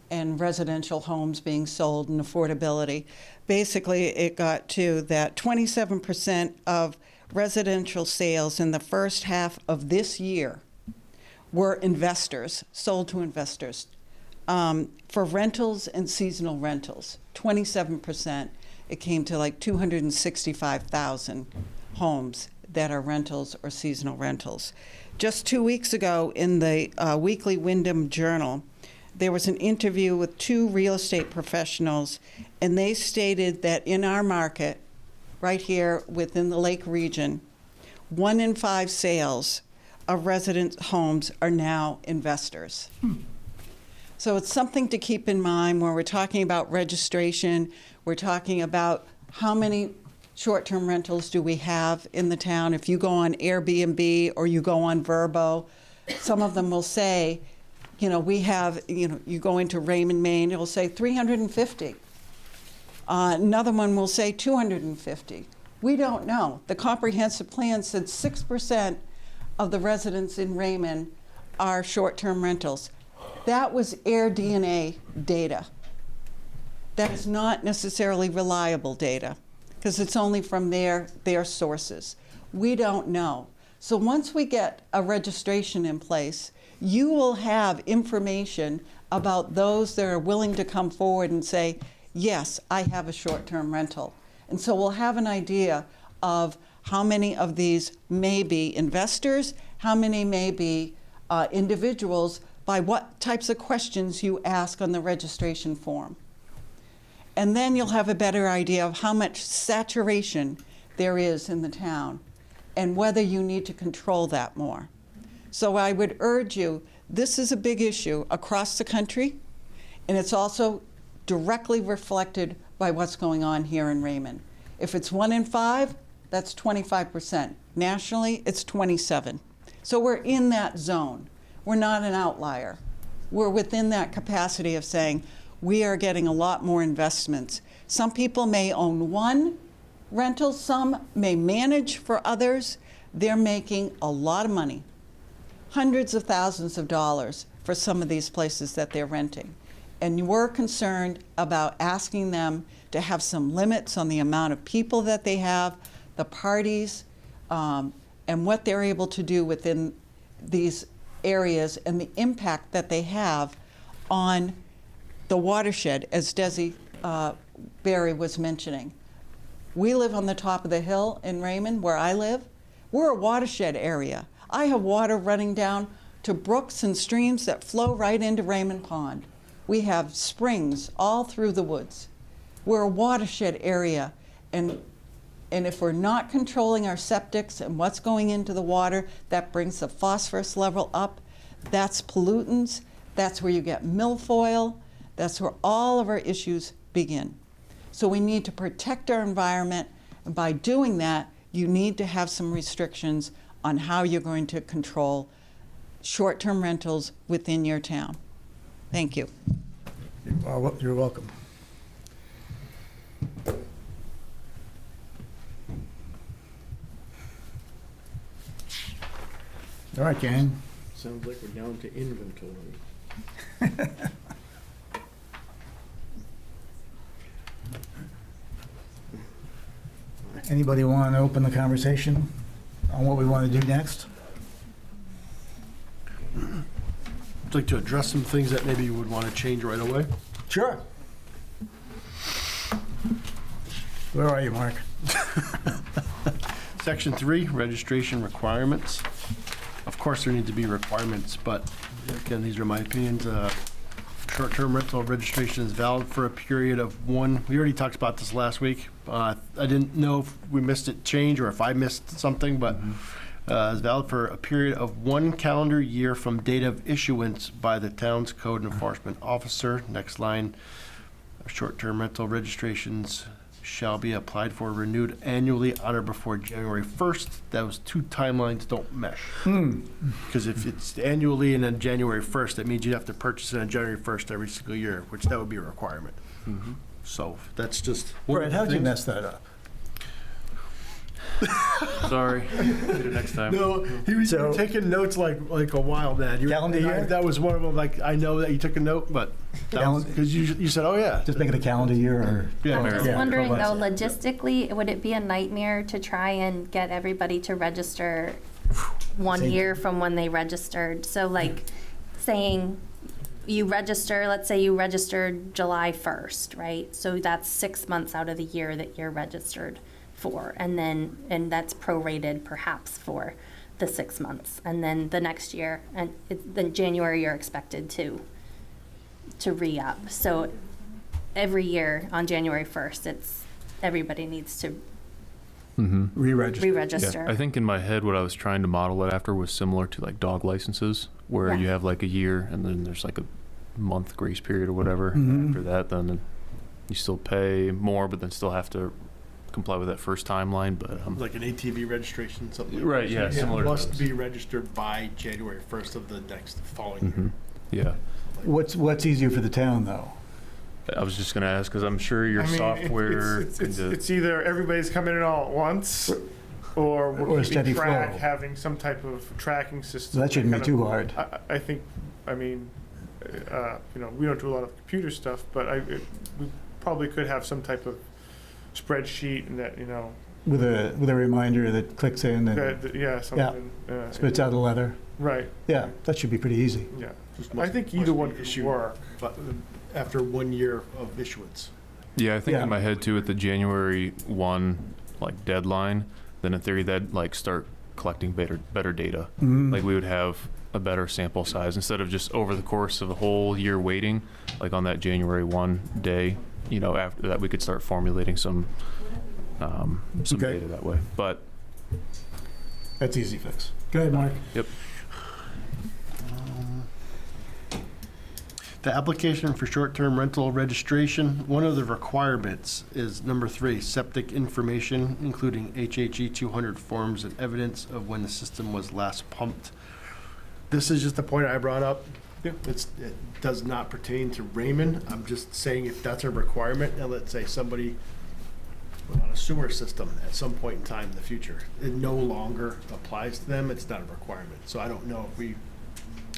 and residential homes being sold and affordability. Basically, it got to that 27% of residential sales in the first half of this year were investors, sold to investors. For rentals and seasonal rentals, 27%. It came to like 265,000 homes that are rentals or seasonal rentals. Just 2 weeks ago in the Weekly Wyndham Journal, there was an interview with 2 real estate professionals, and they stated that in our market, right here within the Lake region, 1 in 5 sales of resident homes are now investors. So it's something to keep in mind when we're talking about registration. We're talking about how many short-term rentals do we have in the town. If you go on Airbnb or you go on Vrbo, some of them will say, you know, we have, you know, you go into Raymond, Maine, it will say 350. Another one will say 250. We don't know. The comprehensive plan said 6% of the residents in Raymond are short-term rentals. That was AirDNA data. That is not necessarily reliable data because it's only from their sources. We don't know. So once we get a registration in place, you will have information about those that are willing to come forward and say, yes, I have a short-term rental. And so we'll have an idea of how many of these may be investors, how many may be individuals, by what types of questions you ask on the registration form. And then you'll have a better idea of how much saturation there is in the town and whether you need to control that more. So I would urge you, this is a big issue across the country, and it's also directly reflected by what's going on here in Raymond. If it's 1 in 5, that's 25%. Nationally, it's 27. So we're in that zone. We're not an outlier. We're within that capacity of saying we are getting a lot more investments. Some people may own 1 rental, some may manage for others. They're making a lot of money, hundreds of thousands of dollars for some of these places that they're renting. And we're concerned about asking them to have some limits on the amount of people that they have, the parties, and what they're able to do within these areas and the impact that they have on the watershed, as Desi Berry was mentioning. We live on the top of the hill in Raymond, where I live. We're a watershed area. I have water running down to brooks and streams that flow right into Raymond Pond. We have springs all through the woods. We're a watershed area, and if we're not controlling our septics and what's going into the water, that brings the phosphorus level up. That's pollutants. That's where you get milfoil. That's where all of our issues begin. So we need to protect our environment, and by doing that, you need to have some restrictions on how you're going to control short-term rentals within your town. Thank you. You're welcome. All right, Ken. Sounds like we're down to inventory. Anybody want to open the conversation on what we want to do next? I'd like to address some things that maybe you would want to change right away. Sure. Where are you, Mark? Section 3, registration requirements. Of course, there need to be requirements, but again, these are my opinions. Short-term rental registration is valid for a period of 1. We already talked about this last week. I didn't know if we missed it change or if I missed something, but is valid for a period of 1 calendar year from date of issuance by the town's code enforcement officer. Next line, short-term rental registrations shall be applied for renewed annually on or before January 1st. Those two timelines don't mesh. Because if it's annually and then January 1st, that means you have to purchase it on January 1st every single year, which that would be a requirement. So that's just. Brett, how'd you mess that up? Sorry. Do it next time. No, he was So- taking notes like a wild man. Calendar year? That was one of them. Like, I know that you took a note, but because you said, oh yeah. Just make it a calendar year or? Yeah. I'm just Yeah, wondering though, 12 months. logistically, would it be a nightmare to try and get everybody to register 1 year from when they registered? So like saying you register, let's say you registered July 1st, right? So that's 6 months out of the year that you're registered for. And that's prorated perhaps for the 6 months. And then the next year, and then January, you're expected to re-up. So every year on January 1st, everybody needs to Re-register. re-register. I think in my head, what I was trying to model it after was similar to like dog licenses, where Yeah. you have like a year and then there's like a month grace period or whatever. Mhm. After that, then you still pay more, but then still have to comply with that first timeline. But Like an ATV registration, something. Right, that. yeah, It similar to must those. be registered by January 1st of the next following year. yeah, What's easier for the town, though? I was just gonna ask because I'm sure your I mean, software. it's either everybody's coming in all at once, or Or we're a steady keeping track, flow. having some type of tracking system. So that shouldn't be kind too of- hard. I think, I mean, we don't do a lot of computer stuff, but we probably could have some type of spreadsheet and that, With a reminder that clicks in and yeah, something. spits out a letter. Right, Yeah, that should be pretty easy. yeah. Just I must- think must either be one could issued, work. But after 1 year of issuance. Yeah, I think Yeah. in my head too, with the January 1 like deadline, then in theory that'd like start collecting better data. Mhm. Like we would have a better sample size instead of just over the course of the whole year waiting, like on that January 1 day, after that we could start formulating some Okay. data that way. But That's easy fix. Go ahead, Mark. yep. The application for short-term rental registration, one of the requirements is number 3, septic information, including HHE 200 forms and evidence of when the system was last pumped. This is just a point I brought up. It does not pertain to Raymond. I'm just saying if that's a requirement, and let's say somebody put on a sewer system at some point in time in the future, it no longer applies to them. It's not a requirement. So I don't know if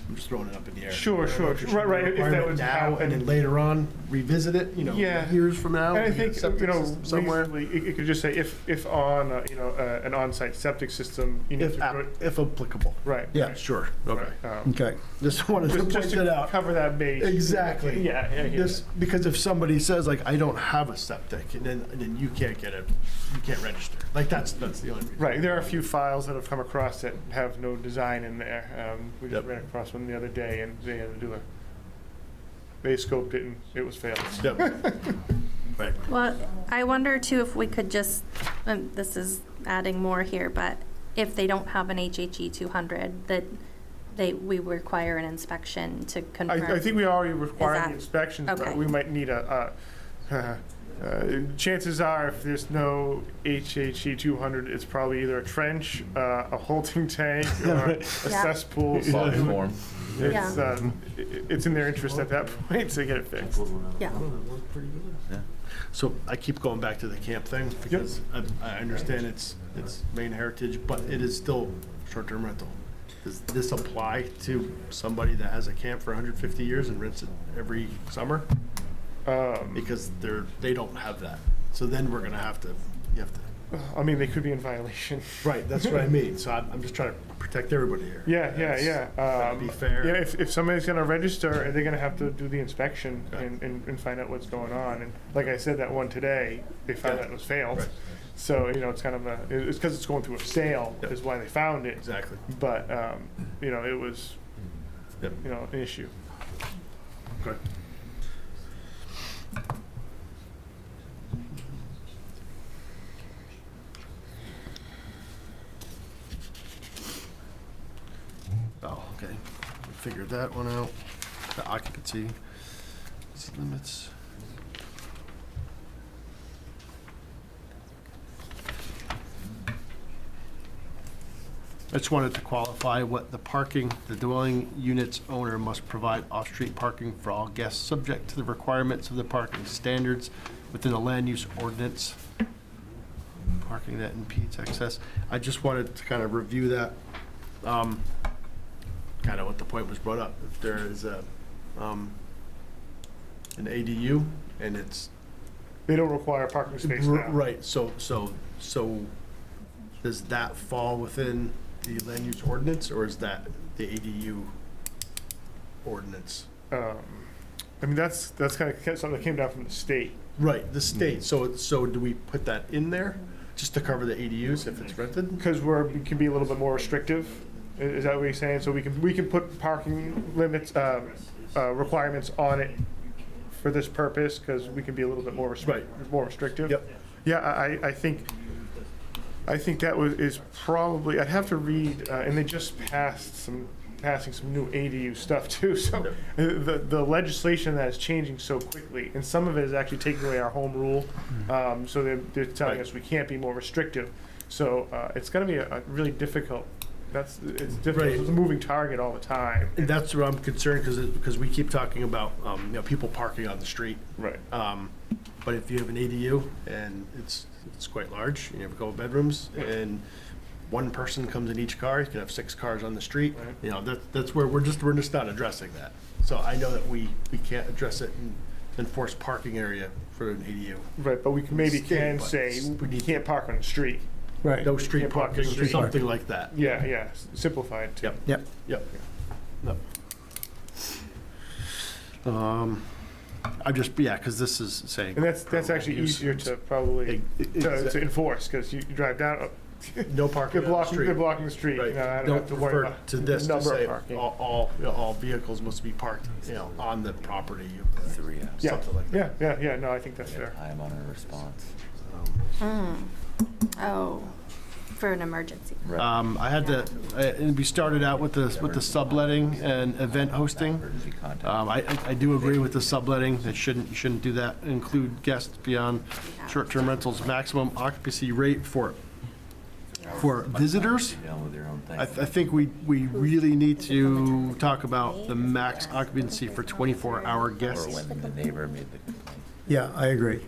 I'm just throwing it up in the air. Sure, I don't know if sure. it should be a Right, if that requirement was now, happen. and then later on revisit it, Yeah. years from now. And I we get a think, septic system somewhere. reasonably, it could just say if on, an on-site septic system, you need If, to. if applicable. Right. Yeah, right, sure, okay. right, Okay. Just wanted to Just point to that out. cover that base. Exactly. Yeah, yeah, yeah. Just because if somebody says like, I don't have a septic, and then you can't get it, you can't register. Like, that's the only reason. Right, there are a few files that have come across that have no design in there. We just Yep. ran across one the other day, and they had to do they scoped it, and it was failed. Yep. Right. Well, I wonder too if we could just, this is adding more here, but if they don't have an HHE 200, that we require an inspection to confirm. I think we already require Is the that- inspections, but okay. we might need chances are, if there's no HHE 200, it's probably either a trench, a holding tank, or a cesspool. So Body form. it's in their interest at that point to get it fixed. Yeah. So I keep going back to the camp thing because I understand it's main heritage, but it is still short-term rental. Does this apply to somebody that has a camp for 150 years and rents it every summer? Because they don't have that. So then we're gonna have to, I mean, they could be in violation. right, that's what I mean. So I'm just trying to protect everybody here. Yeah. Gotta be fair. Yeah, if somebody's gonna register, they're gonna have to do the inspection and find out what's going on. And like I said, that one today, they found out it was failed. Right. So, it's kind of it's because it's going through a sale is why they found it. Exactly. But, it was, Yep. an issue. Okay. Oh, okay. We figured that one out. The occupancy limits. I just wanted to qualify what the dwelling unit's owner must provide off-street parking for all guests, subject to the requirements of the parking standards within the land use ordinance. Parking that impedes access. I just wanted to kind of review that, kind of what the point was brought up. If there is an ADU and it's. They don't require a parking space now. Right, so does that fall within the land use ordinance, or is that the ADU ordinance? I mean, that's kind of something that came down from the state. Right, the state, so do we put that in there, just to cover the ADUs if it's rented? Because we can be a little bit more restrictive. Is that what you're saying? So we can put parking limits, requirements on it for this purpose, because we can be a little bit more restrictive. Yep. Yeah, I think that is probably, I'd have to read, and they just passing some new ADU stuff too. So the legislation that is changing so quickly, and some of it is actually taking away our home rule. So they're telling us we can't be more restrictive. So it's going to be a really difficult. It's difficult. Right. It's a moving target all the time. And that's where I'm concerned, because we keep talking about people parking on the street. Right. But if you have an ADU and it's quite large, and you have a couple bedrooms, and one person comes in each car, you can have 6 cars on the street. Right. That's where we're just not addressing that. So I know that we can't address it and enforce parking area for an ADU. Right, but we can say you can't park on the street. Right. No street Can't park on parking, the street. something like that. Yeah, simplified too. Yep. Yep. I'm just, because this is saying. And that's actually easier to probably to enforce, because you drive down. No parking They're on the street. blocking the street. Right. I don't Don't have to worry refer about to the this to number say of parking. all vehicles must be parked, on the property. Yeah, Something like that. yeah. No, I think that's fair. Time on a response. Oh, for an emergency. I had to, and we started out with the subletting and event hosting. I do agree with the subletting, that you shouldn't do that. Include guests beyond short-term rentals, maximum occupancy rate for visitors. I think we really need to talk about the max occupancy for 24-hour guests. Or when the neighbor made the complaint. Yeah, I agree.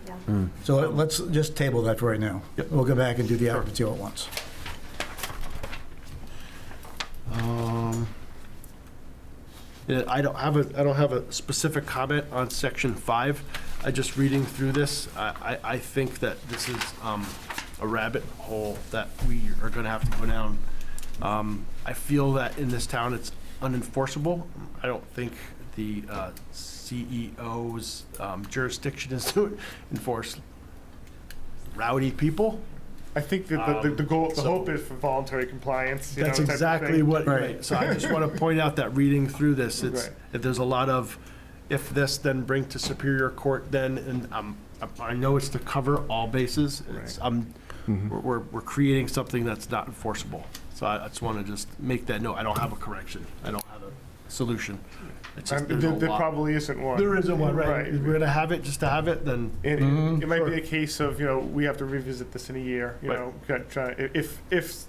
So let's just table that for right now. We'll go back and do the occupancy all at once. Yeah, I don't have a specific comment on section 5. Just reading through this, I think that this is a rabbit hole that we are going to have to go down. I feel that in this town it's unenforceable. I don't think the CEO's jurisdiction is to enforce rowdy people. I think that the hope is for voluntary compliance. That's type of exactly thing. what. Right. So I just want to point out that reading through this, that there's a lot of, if this, then bring to Superior Court, then, and I know it's to cover all bases. It's, we're creating something that's not enforceable. So I just want to just make that note. I don't have a correction. I don't have a solution. It's just, There probably isn't one. There isn't one, right? If we're going to have it just to have it, then. It might be a case of, we have to revisit this in a year, if this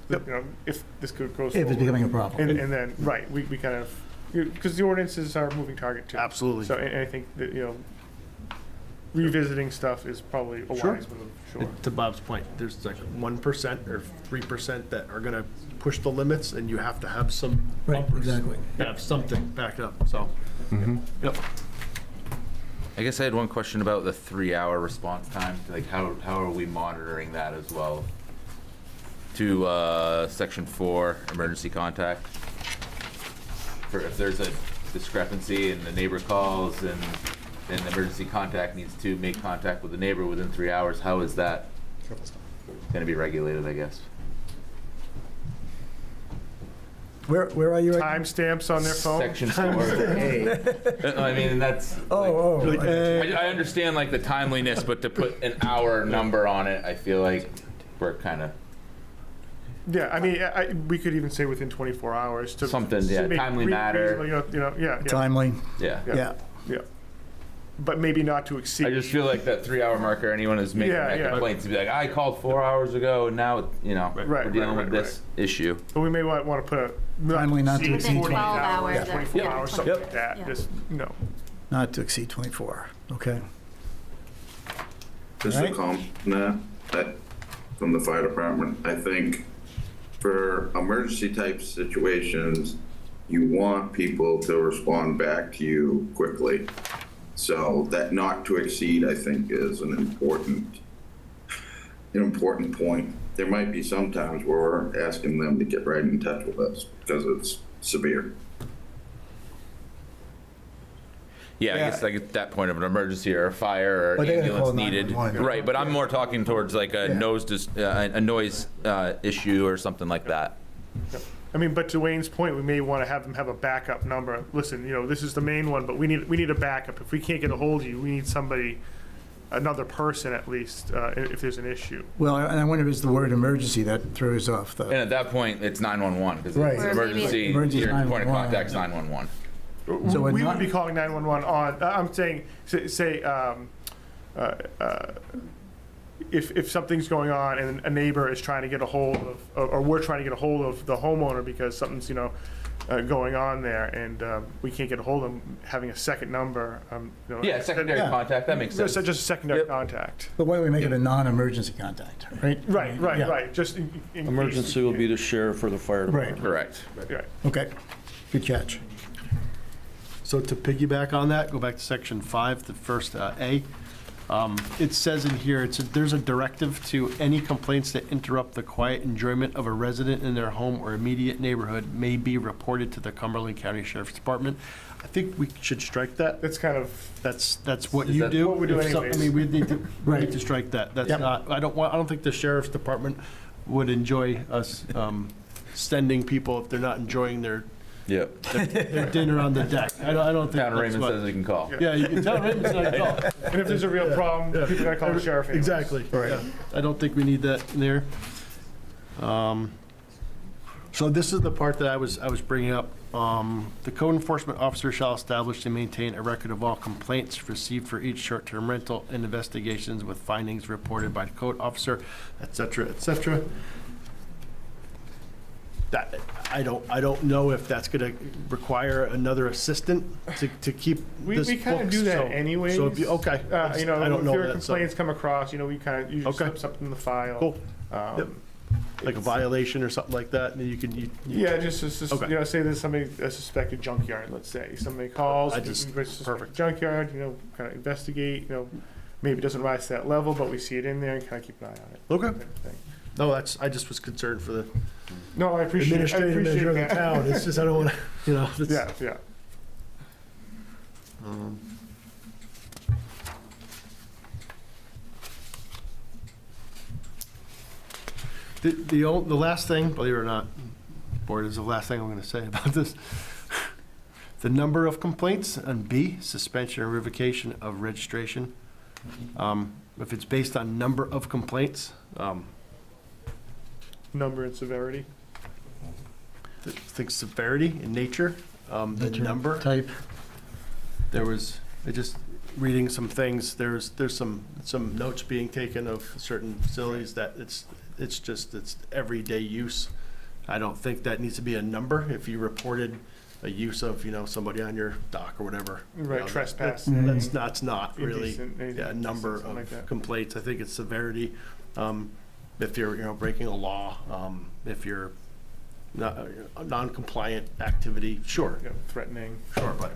goes forward. If it's becoming a problem. And then, we kind of, because the ordinances are a moving target too. Absolutely. So, and I think that, revisiting stuff is probably a wise move, sure. To Bob's point, there's like 1% or 3% that are going to push the limits, and you have to have some bumpers. Exactly. Have something backed up, so. Yep. I guess I had one question about the 3-hour response time. Like, how are we monitoring that as well? To section 4, emergency contact. For if there's a discrepancy and the neighbor calls and the emergency contact needs to make contact with the neighbor within 3 hours, how is that going to be regulated, I guess? Where are you? Timestamps on their phone? Section 4. I mean, that's. I understand like the timeliness, but to put an hour number on it, I feel like we're kind of. Yeah, I mean, we could even say within 24 hours to something. to make Timely matter. reasonable, Timely. Yeah. Yeah. but maybe not to exceed. I just feel like that 3-hour marker, anyone who's making Yeah, that yeah. complaint to be like, I called 4 hours ago and now, we're dealing with this issue. But we may want to put a Timely not to exceed 48 12 hours or- 24 yeah, hours, 20 something like that. yeah. Just, Not to exceed 24, okay. Just a comment that from the fire department. I think for emergency type situations, you want people to respond back to you quickly. So that not to exceed, I think, is an important point. There might be some times where we're asking them to get right in touch with us because it's severe. Yeah, I guess like at that point of an emergency or a fire or But they gotta ambulance call needed. 911. Right, but I'm more talking towards like a noise issue or something like that. I mean, but to Wayne's point, we may want to have them have a backup number. Listen, this is the main one, but we need a backup. If we can't get a hold of you, we need somebody, another person at least, if there's an issue. Well, and I wonder if it's the word emergency that throws off And the, at that point, it's 911 because Right. it's Or maybe emergency. Emergency Your point of 911. contact's 911. So we're We not- would be calling 911 on, I'm saying, if something's going on and a neighbor is trying to get a hold of, or we're trying to get a hold of the homeowner because something's, going on there and we can't get a hold of them, having a second number. Yeah, secondary contact, that makes sense. Just a secondary contact. but why don't we make it a non-emergency contact, right? Yeah. Right, just in case. Emergency will be the sheriff or the fire department. Correct. Right. Okay, good catch. So to piggyback on that, go back to section 5, the first A. It says in here, there's a directive to any complaints that interrupt the quiet enjoyment of a resident in their home or immediate neighborhood may be reported to the Cumberland County Sheriff's Department. I think we should strike that. That's kind of, That's what you do. what we do If some- anyways. I mean, we need to strike that. That's Yep. not, I don't think the Sheriff's Department would enjoy us sending people if they're not enjoying their dinner on the deck. I don't think Town of that's Raymond what. says they can call. Yeah, you can tell Raymond's not call. and if there's a real problem, people gotta call the sheriff anyways. Exactly. Yeah. I don't think we need that in there. So this is the part that I was bringing up. The code enforcement officer shall establish and maintain a record of all complaints received for each short-term rental and investigations with findings reported by the code officer, et cetera, et cetera. That, I don't know if that's gonna require another assistant to keep this We kind of book, do that so- anyways. So if you, okay. I If don't know there are that, so- complaints come across, we kind of usually Okay. slip something in the file. Cool. Yep. Like a violation or something like that, and then you can. Yeah, just Okay. say there's somebody, a suspected junkyard, let's say. Somebody calls, Perfect. perfect junkyard, kind of investigate, maybe it doesn't rise to that level, but we see it in there and kind of keep an eye on it. Okay. Kind of thing. No, I just was concerned for the No, I appreciate administrative measure of the that. town. It's just, I don't want to, Yeah, yeah. The last thing, believe it or not, board, is the last thing I'm going to say about this. The number of complaints, and B, suspension or revocation of registration. If it's based on number of complaints, Number and severity. I think severity in nature, the number. Type. There was, just reading some things, there's some notes being taken of certain facilities that it's everyday use. I don't think that needs to be a number. If you reported a use of, somebody on your dock or whatever. Right, trespass. That's not really Indecent, a number something like of that. complaints. I think it's severity. If you're, breaking a law, if you're not, a non-compliant activity, sure. Threatening. Sure, but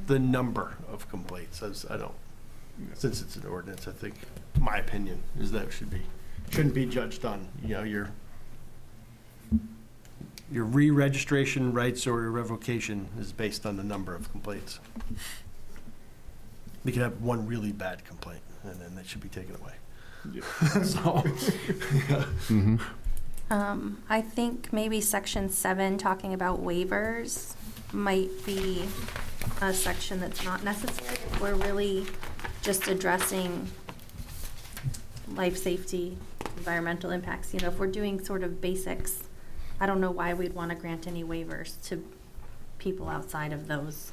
the number of complaints, since it's an ordinance, I think, my opinion, is that shouldn't be judged on, your re-registration rights or your revocation is based on the number of complaints. You can have one really bad complaint, and then that should be taken away. So, I think maybe section 7, talking about waivers, might be a section that's not necessary. We're really just addressing life safety, environmental impacts. If we're doing sort of basics, I don't know why we'd want to grant any waivers to people outside of those.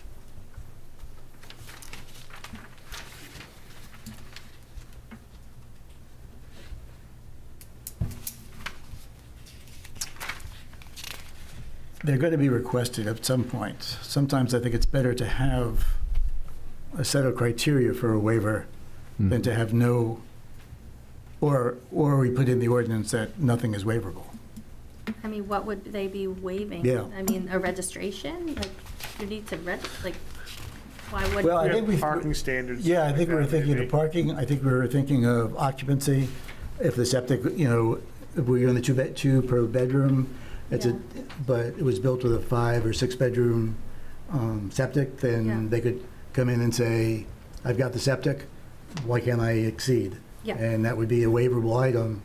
they're going to be requested at some point. Sometimes I think it's better to have a set of criteria for a waiver than to have no, or we put in the ordinance that nothing is waivable. I mean, what would they be waiving? Yeah. I mean, a registration? Like, you need to like, why would? Well, I think we Parking standards. Yeah, I think we were like that, thinking maybe. of parking. I think we were thinking of occupancy. If the septic, if we're in the two per bedroom, but it was built with a 5 or 6 bedroom septic, then they could come in and say, I've got the septic, why can't I exceed? Yeah. And that would be a waiverable item,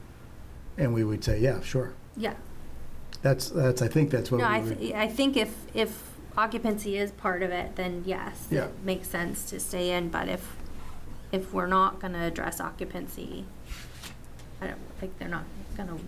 and we would say, yeah, sure. Yeah. That's. I think that's what No, we would. I think if occupancy is part of it, then yes, Yeah. it makes sense to stay in. But if we're not going to address occupancy, I don't think they're not going to.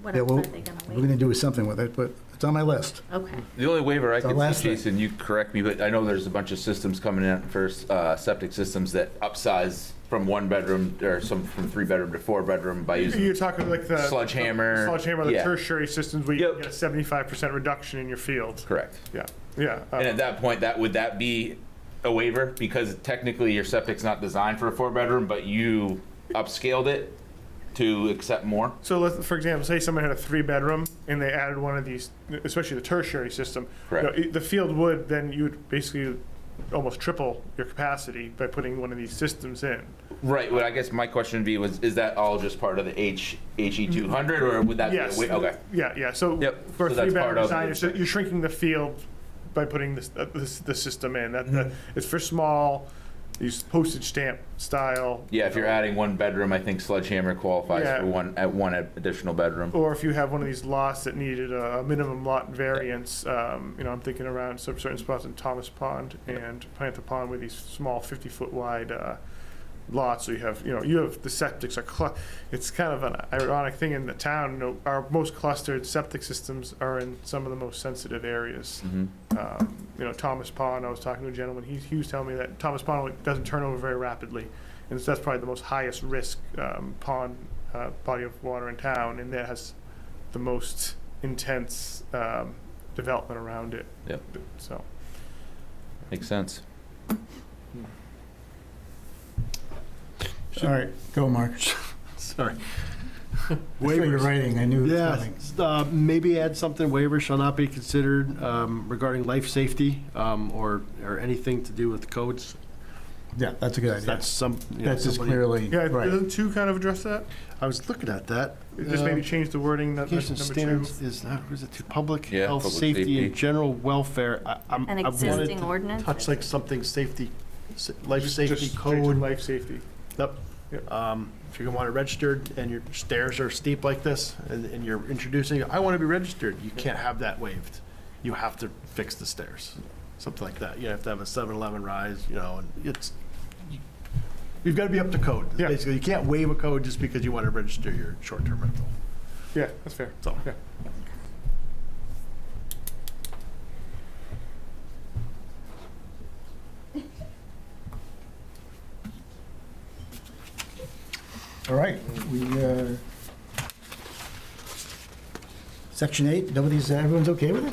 What else are they going to we're going to do something with it, but it's on my list. Okay. The only waiver I It's our could last see, thing. Jason, you correct me, but I know there's a bunch of systems coming in for septic systems that upsize from 1 bedroom or some from 3 bedroom to 4 bedroom by using You're talking like the sledgehammer. the Yeah. tertiary systems where you get a 75% reduction in your field. Correct. Yeah, yeah. And at that point, would that be a waiver? Because technically your septic's not designed for a 4 bedroom, but you upscaled it to accept more? So let's, for example, say someone had a 3 bedroom and they added one of these, especially the tertiary system. Correct. The field would, then you would basically almost triple your capacity by putting one of these systems in. Right. Well, I guess my question would be, is that all just part of the HE 200, or would that Yes. be a okay? Yeah. So for So a that's 3 part bedroom of design, it. you're shrinking the field by putting the system in. Mm-hmm. It's for small, these postage stamp style. Yeah, if you're adding 1 bedroom, I think sledgehammer qualifies Yeah. for one additional bedroom. Or if you have one of these lots that needed a minimum lot variance, I'm thinking around some certain spots in Thomas Pond and Panther Pond with these small 50-foot wide lots. So you have the septics are it's kind of an ironic thing in the town. Our most clustered septic systems are in some of the most sensitive areas. Thomas Pond, I was talking to a gentleman, he was telling me that Thomas Pond doesn't turn over very rapidly. And so that's probably the most highest risk pond body of water in town, and that has the most intense development around it. Yep. So Makes sense. All right, go, Mark. Sorry. Waivers. Writing, I knew it was Yeah, maybe add something, waivers shall not be considered regarding life safety or anything to do with codes. Yeah, that's a good idea. That's That's just clearly, yeah, right. doesn't 2 kind of address that? I was looking at that. Just maybe change the wording. Application Number 2. standards is, was it to public Yeah, health, public safety, safety. and general welfare? An I wanted existing to ordinance? touch like something safety, life safety Just code. life safety. Yep. If you want it registered and your stairs are steep like this and you're introducing, I want to be registered, you can't have that waived. You have to fix the stairs, something like that. You have to have a 7-Eleven rise, and you've got to be up to code. Yeah. Basically, you can't waive a code just because you want to register your short-term rental. Yeah, that's fair. So. Yeah. All right, Section 8, everyone's okay with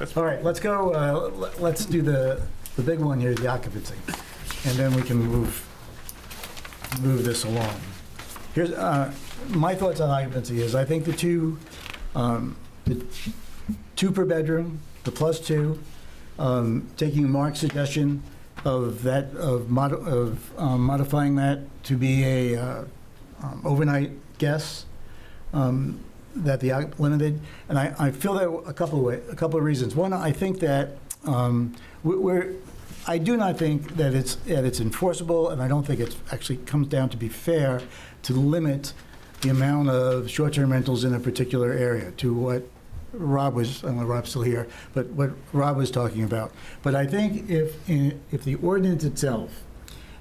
it? All right, let's go, let's do the big one here, the occupancy, and then we can move this along. Here's, my thoughts on occupancy is, I think the two per bedroom, the +2, taking Mark's suggestion of modifying that to be a overnight guest, that the limited, and I feel that a couple of reasons. One, I think that I do not think that it's enforceable, and I don't think it actually comes down to be fair to limit the amount of short-term rentals in a particular area to what Rob was, I don't know if Rob's still here, but what Rob was talking about. But I think if the ordinance itself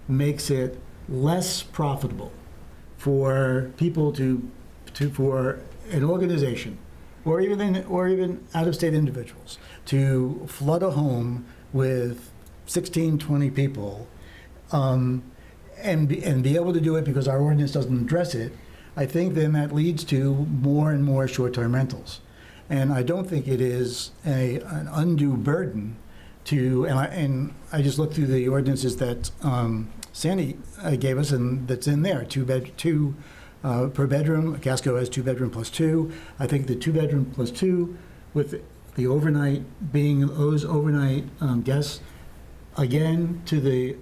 makes it less profitable for people for an organization, or even out-of-state individuals, to flood a home with 16, 20 people, and be able to do it because our ordinance doesn't address it, I think then that leads to more and more short-term rentals. And I don't think it is an undue burden to, and I just looked through the ordinances that Sandy gave us, and that's in there, two per bedroom. Casco has 2-bedroom plus 2. I think the 2-bedroom plus 2 with the overnight being those overnight guests, again, to the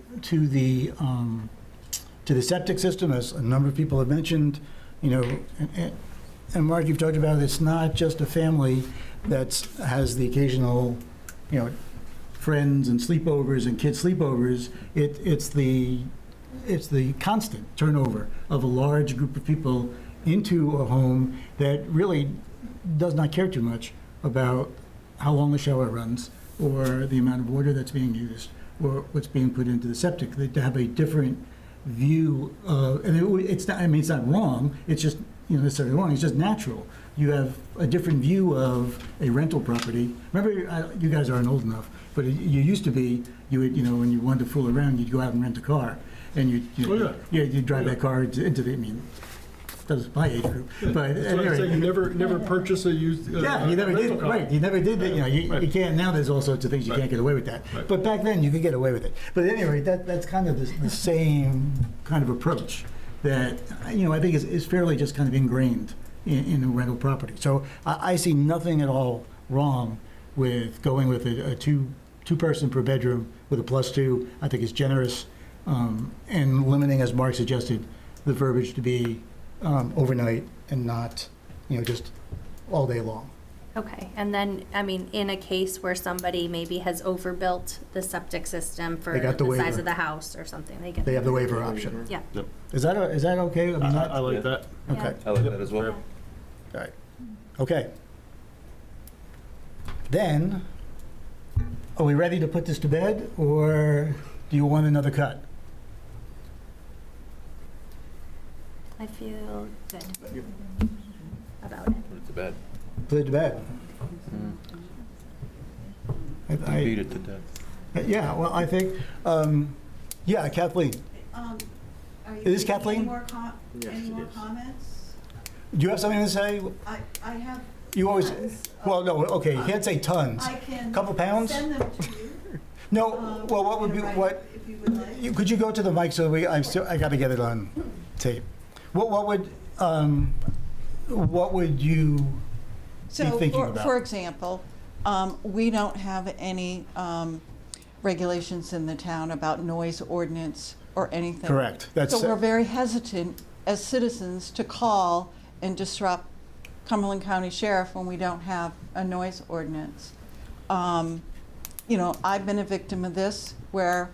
septic system, as a number of people have mentioned, you know, and Mark, you've talked about it's not just a family that has the occasional, you know, friends and sleepovers and kids sleepovers. It's the constant turnover of a large group of people into a home that really does not care too much about how long the shower runs or the amount of water that's being used or what's being put into the septic. They have a different view of, and it's not, I mean, it's not wrong, it's just, you know, necessarily wrong, it's just natural. You have a different view of a rental property. Remember, you guys aren't old enough, but you used to be, you would, you know, when you wanted to fool around, you'd go out and rent a car, and you'd drive that car into the, I mean, that was my age group, but That's what I'm saying, you never purchase a used yeah, you never did, right, you never did that, you know, you can't, now there's all sorts of things you can't get away with that. But back then, you could get away with it. But at any rate, that's kind of the same kind of approach that, you know, I think is fairly just kind of ingrained in a rental property. So I see nothing at all wrong with going with a two-person per bedroom with a +2. I think it's generous, and limiting, as Mark suggested, the verbiage to be overnight and not, you know, just all day long. Okay, and then, I mean, in a case where somebody maybe has overbuilt the septic system for They got the the size waiver. of the house or something, they get. They have the waiver option. Yeah. Is that okay? I mean, I like that. Okay. I like that as well. All right. Okay. Then, are we ready to put this to bed, or do you want another cut? I feel good about it. Put it to bed. Put it to bed. I- Beat it to death. Yeah, well, I think, yeah, Kathleen, Is Kathleen? Any more comments? do you have something to say? I have. You always, tons. well, no, okay, you can't say tons. I can. Couple pounds? Send them to you. No, well, what would be, what, If you would like. could you go to the mic so I gotta get it on tape. What would you be thinking So, about? for example, we don't have any regulations in the town about noise ordinance or anything. Correct. So we're very hesitant as citizens to call and disrupt Cumberland County Sheriff when we don't have a noise ordinance. You know, I've been a victim of this where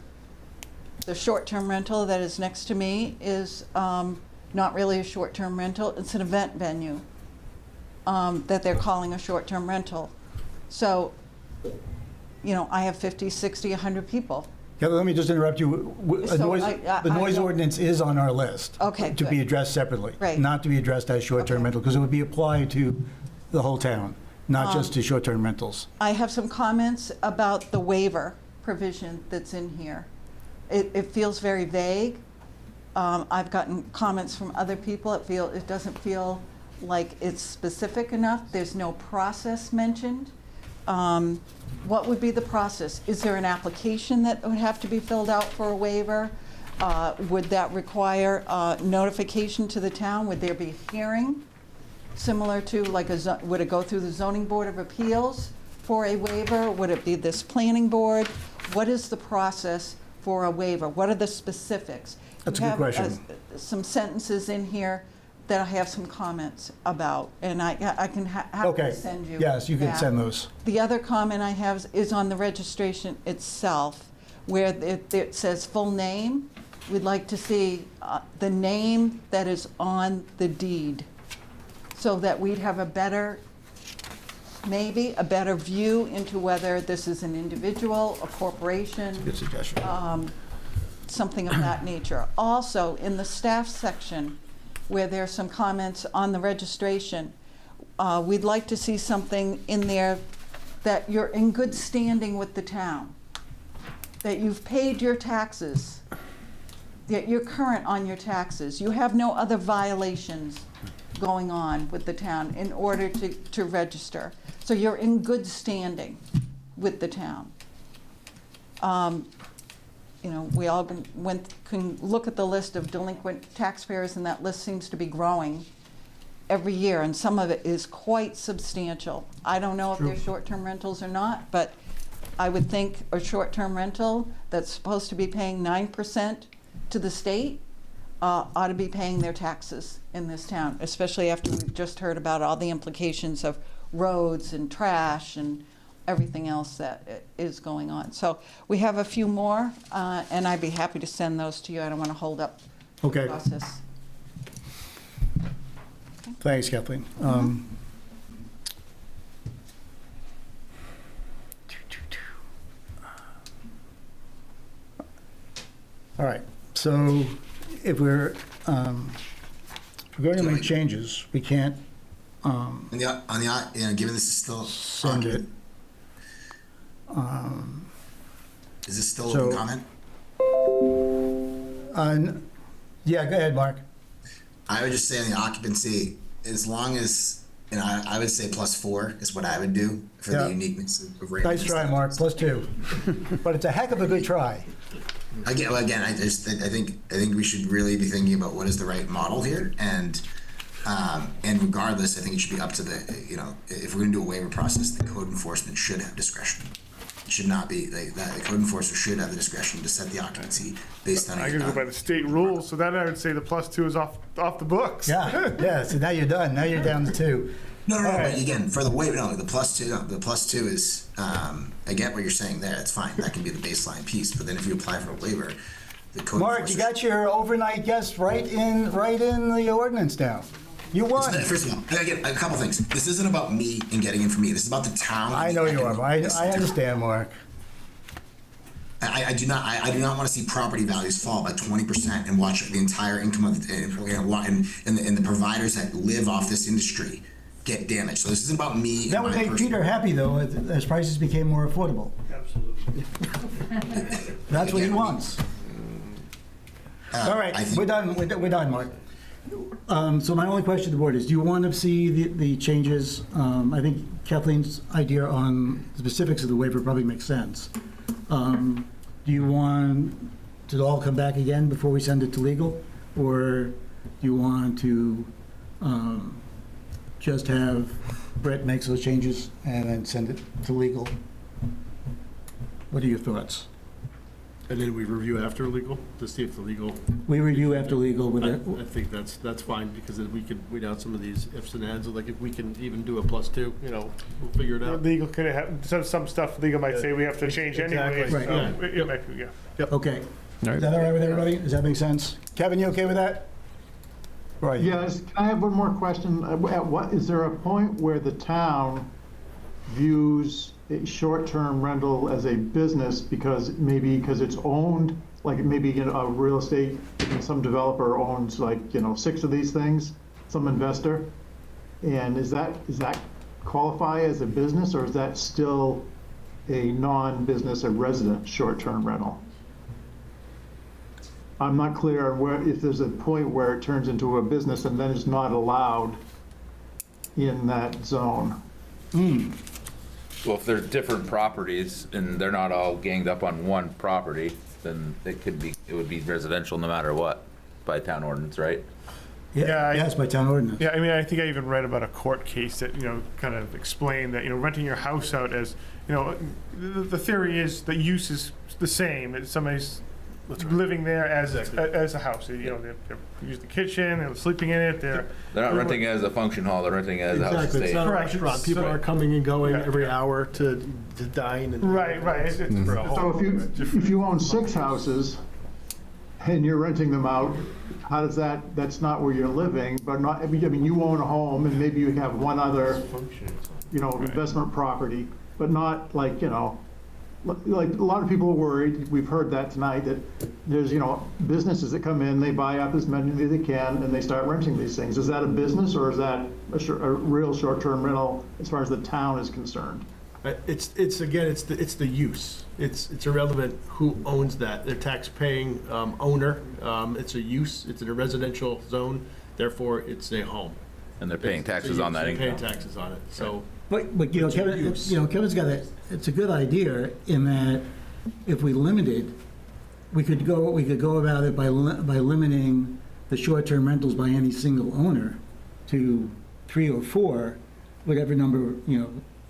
the short-term rental that is next to me is not really a short-term rental, it's an event venue that they're calling a short-term rental. So, you know, I have 50, 60, 100 people. Yeah, let me just interrupt you. The So noise I don't- ordinance is on our list. Okay, To be good. addressed separately. Right. Not to be addressed as short-term Okay. rental, because it would be applied to the whole town, not just to short-term rentals. I have some comments about the waiver provision that's in here. It feels very vague. I've gotten comments from other people. It doesn't feel like it's specific enough. There's no process mentioned. What would be the process? Is there an application that would have to be filled out for a waiver? Would that require notification to the town? Would there be a hearing? Similar to like would it go through the Zoning Board of Appeals for a waiver? Would it be this Planning Board? What is the process for a waiver? What are the specifics? That's a You good have, question. some sentences in here that I have some comments about, and I can happily Okay. send you. Yes, you can that. send those. The other comment I have is on the registration itself, where it says full name. We'd like to see the name that is on the deed, so that we'd have maybe a better view into whether this is an individual, a corporation. Good suggestion. Something of that nature. Also, in the staff section, where there's some comments on the registration, we'd like to see something in there that you're in good standing with the town, that you've paid your taxes, that you're current on your taxes. You have no other violations going on with the town in order to register. So you're in good standing with the town. You know, we all can look at the list of delinquent taxpayers, and that list seems to be growing every year, and some of it is quite substantial. I don't know if they're short-term rentals or not, but I would think a short-term rental that's supposed to be paying 9% to the state ought to be paying their taxes in this town, especially after we've just heard about all the implications of roads and trash and everything else that is going on. So we have a few more, and I'd be happy to send those to you. I don't want to hold up the process. Thanks, Kathleen. All right, so if we're going to make changes, we can't given this is still send it. Is this still open comment? Yeah, go ahead, Mark. I would just say on the occupancy, as long as, I would say +4 is what I would do for the uniqueness of rate. Nice try, Mark, +2. But it's a heck of a good try. I think we should really be thinking about what is the right model here, and regardless, I think it should be up to the, if we're going to do a waiver process, the code enforcement should have discretion. It should not be that. The code enforcer should have the discretion to set the occupancy based on. I can go by the state rules, so then I would say the +2 is off the books. Yeah. So now you're done. Now you're down to 2. No. But again, for the waiver, the +2 is. I get what you're saying there. It's fine. That can be the baseline piece. But then if you apply for a waiver, the code. Mark, you got your overnight guest right in the ordinance now. You won. First of all, again, a couple things. This isn't about me and getting in for me. This is about the town. I know you are. I understand, Mark. I do not want to see property values fall by 20% and watch the entire income of and the providers that live off this industry get damaged. So this isn't about me. That would make Peter happy, though, as prices became more affordable. Absolutely. That's what he wants. All right, we're done. We're done, Mark. So my only question to the board is, do you want to see the changes? I think Kathleen's idea on the specifics of the waiver probably makes sense. Do you want to all come back again before we send it to legal? Or do you want to just have Brett makes those changes and then send it to legal? What are your thoughts? And then we review after legal to see if the legal. We review after legal with it. I think that's fine, because then we could weed out some of these ifs and ands. Like if we can even do a +2, we'll figure it out. Legal could have some stuff. Legal might say we have to change anyway. Right. So Yep. Okay. Is that all right with everybody? Does that make sense? Kevin, you okay with that? Right. Yes. Can I have one more question? Is there a point where the town views a short-term rental as a business because it's owned, like maybe a real estate, some developer owns 6 of these things, some investor, and is that qualify as a business, or is that still a non-business, a resident short-term rental? I'm not clear on if there's a point where it turns into a business and then it's not allowed in that zone. Well, if they're different properties and they're not all ganged up on one property, then it would be residential no matter what by town ordinance, right? Yes, by town ordinance. Yeah, I think I even read about a court case that kind of explained that renting your house out as the theory is that use is the same. It's somebody's living there as a house. They use the kitchen, they're sleeping in it. They're not renting it as a function hall. They're renting it as a house. Exactly. It's not a Correct. restaurant. People are coming and going every hour to dine. And right. It's for a So whole. if you own 6 houses and you're renting them out, how does that's not where you're living, but not, you own a home and maybe you have one other, investment property, but not like a lot of people are worried, we've heard that tonight, that there's, businesses that come in, they buy up as many as they can, and they start renting these things. Is that a business, or is that a real short-term rental as far as the town is concerned? It's again, it's the use. It's irrelevant who owns that. They're tax-paying owner. It's a use. It's in a residential zone. Therefore, it's a home. And they're paying taxes on that They're income. paying taxes on it. So, But you know, It's a Kevin, use. Kevin's got it's a good idea in that if we limited, we could go about it by limiting the short-term rentals by any single owner to 3 or 4, whatever number,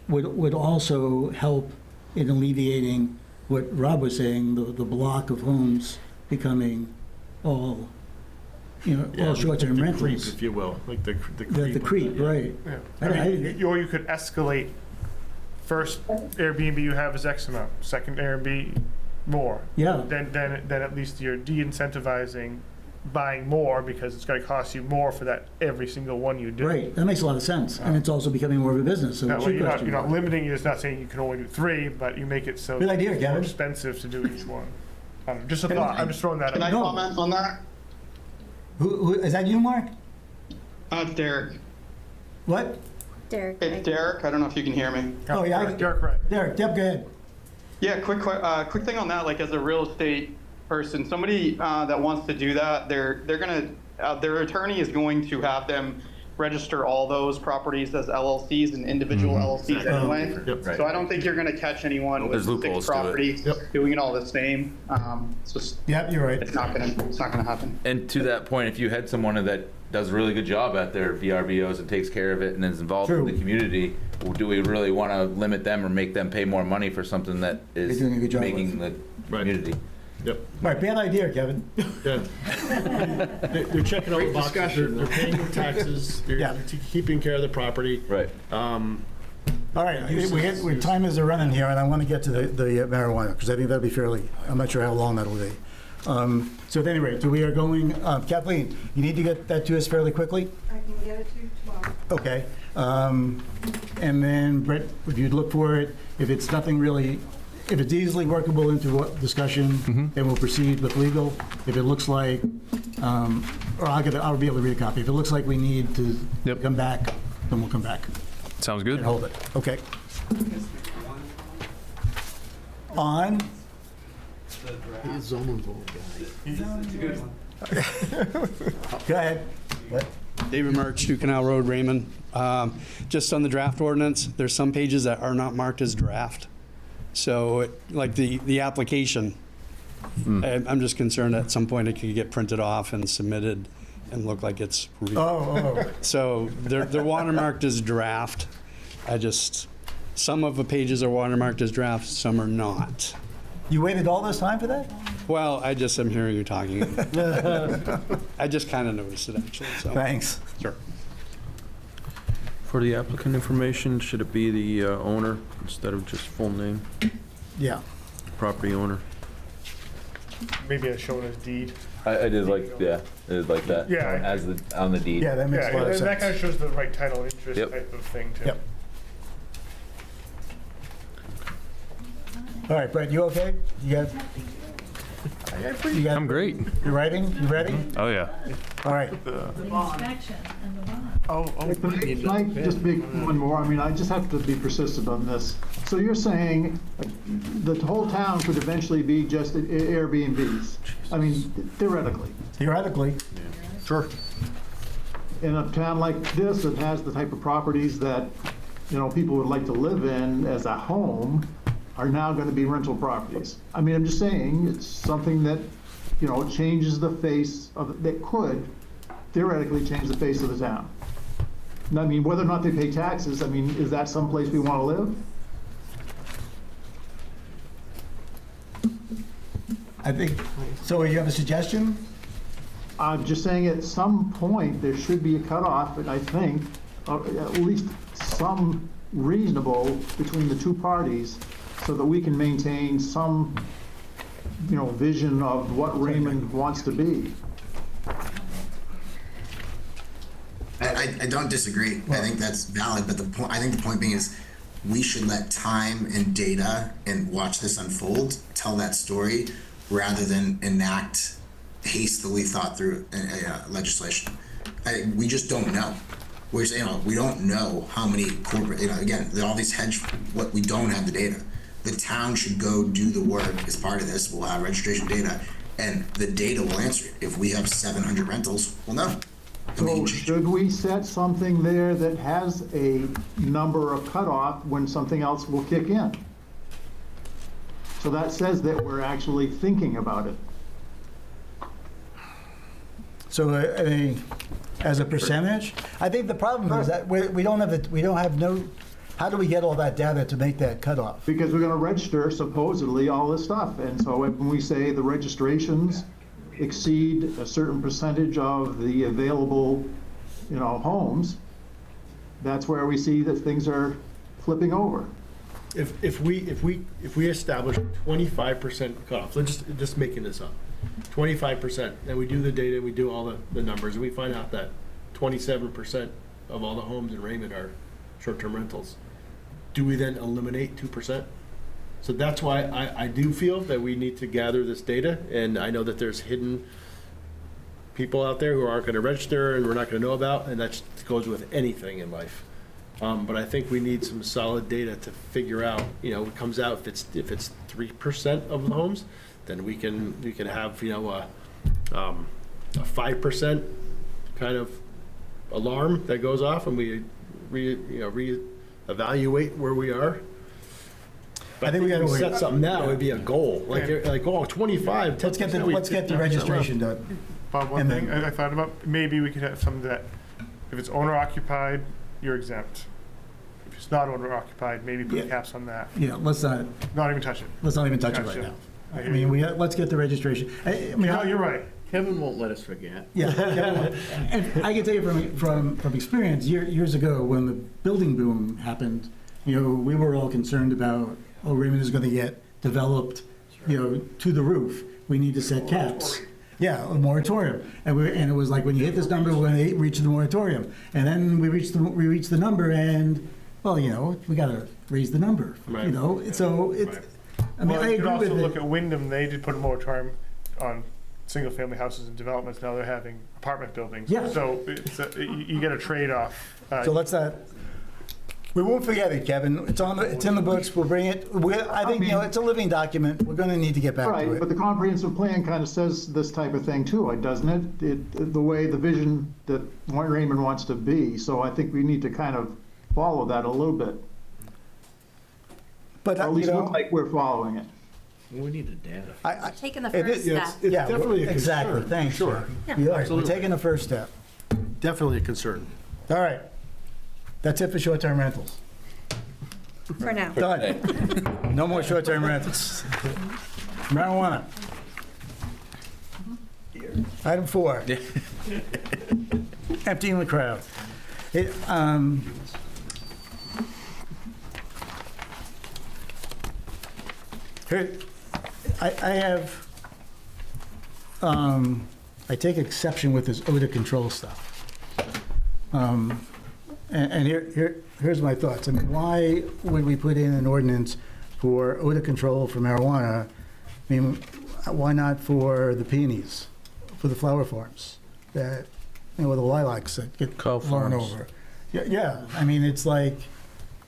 would also help in alleviating what Rob was saying, the block of homes becoming all, all short-term the rentals. creep, if you will, like the creep. The creep, right. Yeah. I Or you could escalate. First Airbnb you have is X amount. Second Airbnb, more. Yeah. Then at least you're de-incentivizing buying more because it's going to cost you more for that every single one you do. Right, that makes a lot of sense, and it's also becoming more of a business, so That it way should you're cost you not more. limiting. You're just not saying you can only do 3, but you make it so Good idea, it's more Kevin. expensive to do each one. Just a thought. I'm just throwing that Can I out. comment on that? Who is that? You, Mark? It's Derek. What? Derek. It's Derek. I don't know if you can hear me. Oh yeah, Derek, right? Derek, yep, go ahead. Yeah, quick thing on that. Like as a real estate person, somebody that wants to do that, they're gonna their attorney is going to have them register all those properties as LLCs and individual LLCs anyway. Yep. So I don't think you're going to catch anyone There's with 6 loopholes to it. properties doing it all the same. It's just Yep, you're right. it's not gonna happen. And to that point, if you had someone that does a really good job at their VRBOs and takes care of it and is involved True. in the community, do we really want to limit them or make them pay more money for something that is They're doing a good job making the community? Yep. All right, bad idea, Kevin. Yeah. They're checking all the boxes. They're paying their taxes. They're Yeah. keeping care of the property. Right. All right, time is running here, and I want to get to the marijuana, because I think that'll be I'm not sure how long that'll be. So at any rate, so we are going, Kathleen, you need to get that to us fairly quickly? I can get it to you tomorrow. Okay. And then, Brett, if you'd look for it, if it's nothing really, if it's easily workable into what discussion, then we'll proceed with legal. If it looks like, or I'll be able to read a copy. If it looks like we need to come back, then we'll come back Sounds good. and hold it. Okay. On. He's zoning board guy. Go ahead. What? David Murch, 2 Canal Road, Raymond. Just on the draft ordinance, there's some pages that are not marked as draft. So, like the application, I'm just concerned at some point it could get printed off and submitted and look like it's real. Oh. So they're watermarked as draft. Some of the pages are watermarked as draft, some are not. You waited all this time for that? Well, I'm hearing you talking. I just kind of noticed it actually. So. Thanks. Sure. For the applicant information, should it be the owner instead of just full name, Yeah. property owner? Maybe a shown as deed. I did like that. Yeah. As on the deed. Yeah, that makes a lot of and that sense. kind of shows the right title and interest Yep. type of thing too. Yep. All right, Brett, you okay? I'm great. You writing? You ready? Oh, yeah. All right. The inspection and the bond. Can I just make one more? I mean, I just have to be persistent on this. So you're saying the whole town could eventually be just Airbnbs? I mean, theoretically. Theoretically. Sure. In a town like this that has the type of properties that, people would like to live in as a home are now going to be rental properties. I mean, I'm just saying, it's something that, changes the face of, that could theoretically change the face of the town. And I mean, whether or not they pay taxes, I mean, is that someplace we want to live? I think, so you have a suggestion? I'm just saying at some point, there should be a cutoff, and I think, at least some reasonable between the two parties, so that we can maintain some, vision of what Raymond wants to be. I don't disagree. I think that's valid, but I think the point being is we should let time and data and watch this unfold, tell that story, rather than enact hastily thought through legislation. We just don't know. we're saying, we don't know how many corporate, again, all these we don't have the data. The town should go do the work as part of this. We'll have registration data, and the data will answer it. If we have 700 rentals, we'll know. So should we set something there that has a number of cutoff when something else will kick in? So that says that we're actually thinking about it. So, I mean, as a percentage, I think the problem is that we don't have how do we get all that data to make that cutoff? Because we're gonna register supposedly all this stuff, and so when we say the registrations exceed a certain percentage of the available, homes, that's where we see that things are flipping over. If we establish 25% cutoff, let's just making this up, 25%, and we do the data, we do all the numbers, and we find out that 27% of all the homes in Raymond are short-term rentals, do we then eliminate 2%? So that's why I do feel that we need to gather this data, and I know that there's hidden people out there who aren't going to register and we're not going to know about, and that goes with anything in life. But I think we need some solid data to figure out, what comes out. If it's 3% of the homes, then we can have a 5% kind of alarm that goes off, and we reevaluate where we are. But I think we got to set something now. It'd be a goal, like 25. Let's get the registration done. Bob, one thing I thought about, maybe we could have something that if it's owner occupied, you're exempt. If it's not owner occupied, maybe put caps on that. Yeah, let's not even touch it. Let's not even touch it right now. I mean, let's get the registration. No, you're right. Kevin won't let us forget. Yeah, and I can tell you from experience, years ago when the building boom happened, we were all concerned about, Raymond is going to get developed, to the roof. We need to set caps. Yeah, a moratorium, and it was like, when you hit this number, we're going to reach the moratorium, and then we reached the number, and we got to raise the number. Right. So it's. I mean, I you could agree also with look at Wyndham. They did put a moratorium on single-family houses and developments. Now they're having apartment buildings. Yeah. So you get a trade-off. So let's not. We won't forget it, Kevin. It's in the books. We'll bring it. I think it's a living document. We're going to need to get back to it. Right, but the comprehensive plan kind of says this type of thing too, doesn't it? The way the vision that Raymond wants to be. So I think we need to kind of follow that a little bit. But or at least look like we're following it. We need the data. Taking the first step. It's definitely a concern. Exactly. Thanks. Sure. We're taking the first step. Definitely a concern. All right. That's it for short-term rentals. For now. Done. No more short-term rentals. Marijuana. Item 4. Emptying the crowd. Here, I take exception with this odor control stuff. And here's my thoughts. I mean, why would we put in an ordinance for odor control for marijuana? I mean, why not for the peonies, for the flower farms, that, the lilacs that get blown over? Yeah. I mean, it's like,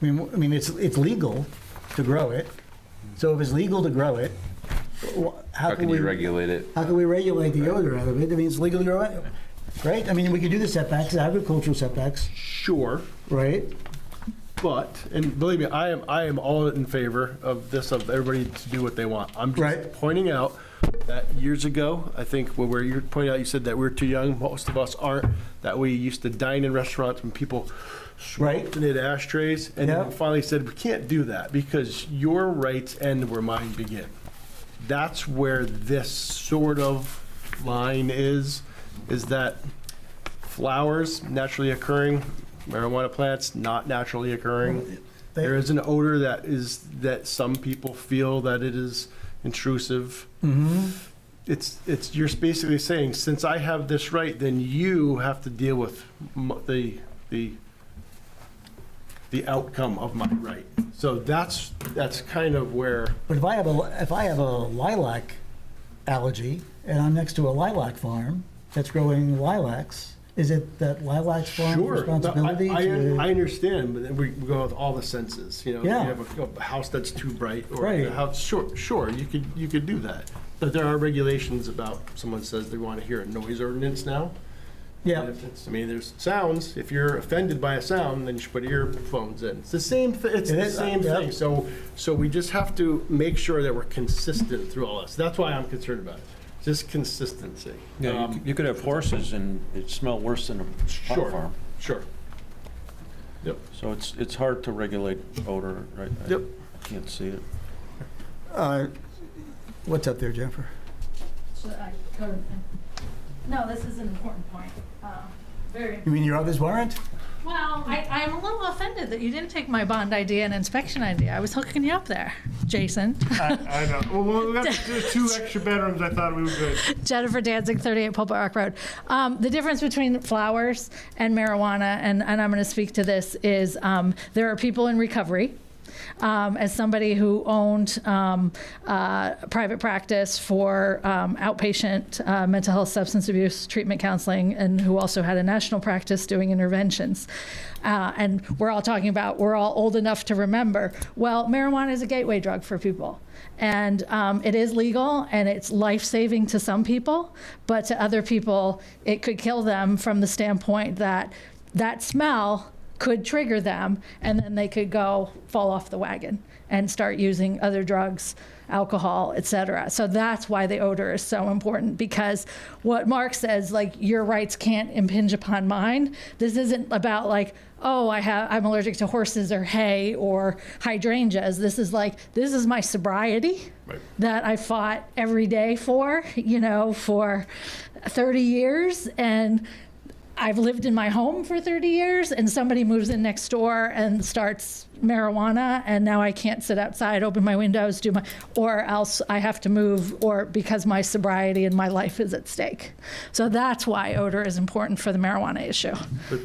it's legal to grow it. So if it's legal to grow it, how can we regulate it? How can we regulate the odor out of it? I mean, it's legal to grow it, right? I mean, we could do the setbacks, agricultural setbacks. Sure. Right? But, and believe me, I am all in favor of this, of everybody to do what they want. I'm just pointing out that years ago, I think where you're pointing out, you said that we're too young, most of us aren't, that we used to dine in restaurants when people smoked and hit ashtrays, and then finally said, we can't do that because your rights end where mine begin. That's where this sort of line is that flowers naturally occurring, marijuana plants not naturally occurring. There is an odor that some people feel that it is intrusive. Mm-hmm. It's you're basically saying, since I have this right, then you have to deal with the outcome of my right. So that's kind of where. But if I have a lilac allergy and I'm next to a lilac farm that's growing lilacs, Is it that Lilac Farm's Sure. responsibility to? I understand, but then we go with all the senses, you know. Yeah. You have a house that's too bright, or Right. the house, sure, you could do that. But there are regulations about, someone says they want to hear a noise ordinance now. Yeah. And if it's, I mean, there's sounds, if you're offended by a sound, then you should put earphones in. It's the same, it's It the is, same yeah. thing. So we just have to make sure that we're consistent through all this. That's why I'm concerned about it. Just consistency. Yeah, you could have horses and it smell worse than a pot Sure. farm. Sure. Yep. So it's hard to regulate odor, right? Yep. I can't see it. What's up there, Jennifer? Should I go to? No, this is an important point. Very. You mean your others weren't? Well, I'm a little offended that you didn't take my bond ID and inspection ID. I was hooking you up there, Jason. I know. Well, we got two extra bedrooms. I thought we were good. Jennifer Danzig, 38 Pulpit Rock Road. The difference between flowers and marijuana, and I'm going to speak to this, is there are people in recovery. As somebody who owned private practice for outpatient mental health, substance abuse, treatment counseling, and who also had a national practice doing interventions. And we're all talking about, we're all old enough to remember, well, marijuana is a gateway drug for people. And it is legal and it's life-saving to some people, but to other people, it could kill them from the standpoint that that smell could trigger them, and then they could go fall off the wagon and start using other drugs, alcohol, etc. So that's why the odor is so important, because what Mark says, like, your rights can't impinge upon mine. This isn't about like, oh, I'm allergic to horses or hay or hydrangeas. This is like, this is my sobriety that I fought every day for, for 30 years. And I've lived in my home for 30 years, and somebody moves in next door and starts marijuana, and now I can't sit outside, open my windows, or else I have to move, or because my sobriety and my life is at stake. So that's why odor is important for the marijuana issue.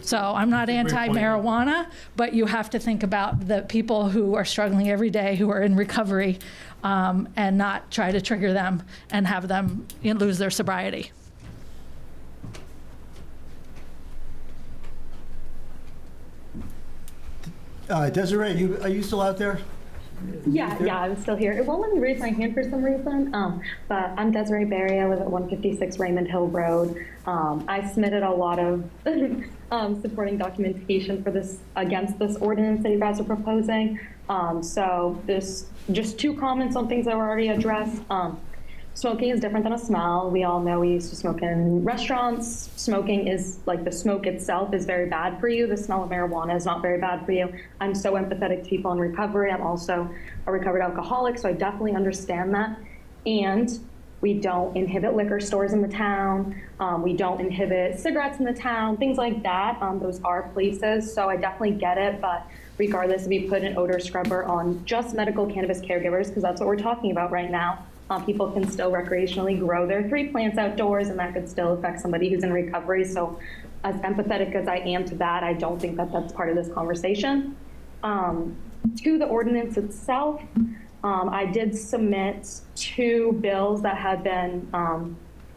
So I'm not anti-marijuana, but you have to think about the people who are struggling every day, who are in recovery, and not try to trigger them and have them lose their sobriety. Desiree, are you still out there? Yeah, I'm still here. It won't let me raise my hand for some reason, but I'm Desiree Berry. I live at 156 Raymond Hill Road. I submitted a lot of supporting documentation for this, against this ordinance that you guys are proposing. So there's just 2 comments on things that were already addressed. Smoking is different than a smell. We all know we used to smoke in restaurants. Smoking is, like, the smoke itself is very bad for you. The smell of marijuana is not very bad for you. I'm so empathetic to people in recovery. I'm also a recovered alcoholic, so I definitely understand that. And we don't inhibit liquor stores in the town. We don't inhibit cigarettes in the town, things like that. Those are places, so I definitely get it. But regardless, if you put an odor scrubber on just medical cannabis caregivers, because that's what we're talking about right now, people can still recreationally grow their 3 plants outdoors, and that could still affect somebody who's in recovery. So as empathetic as I am to that, I don't think that that's part of this conversation. To the ordinance itself, I did submit 2 bills that had been,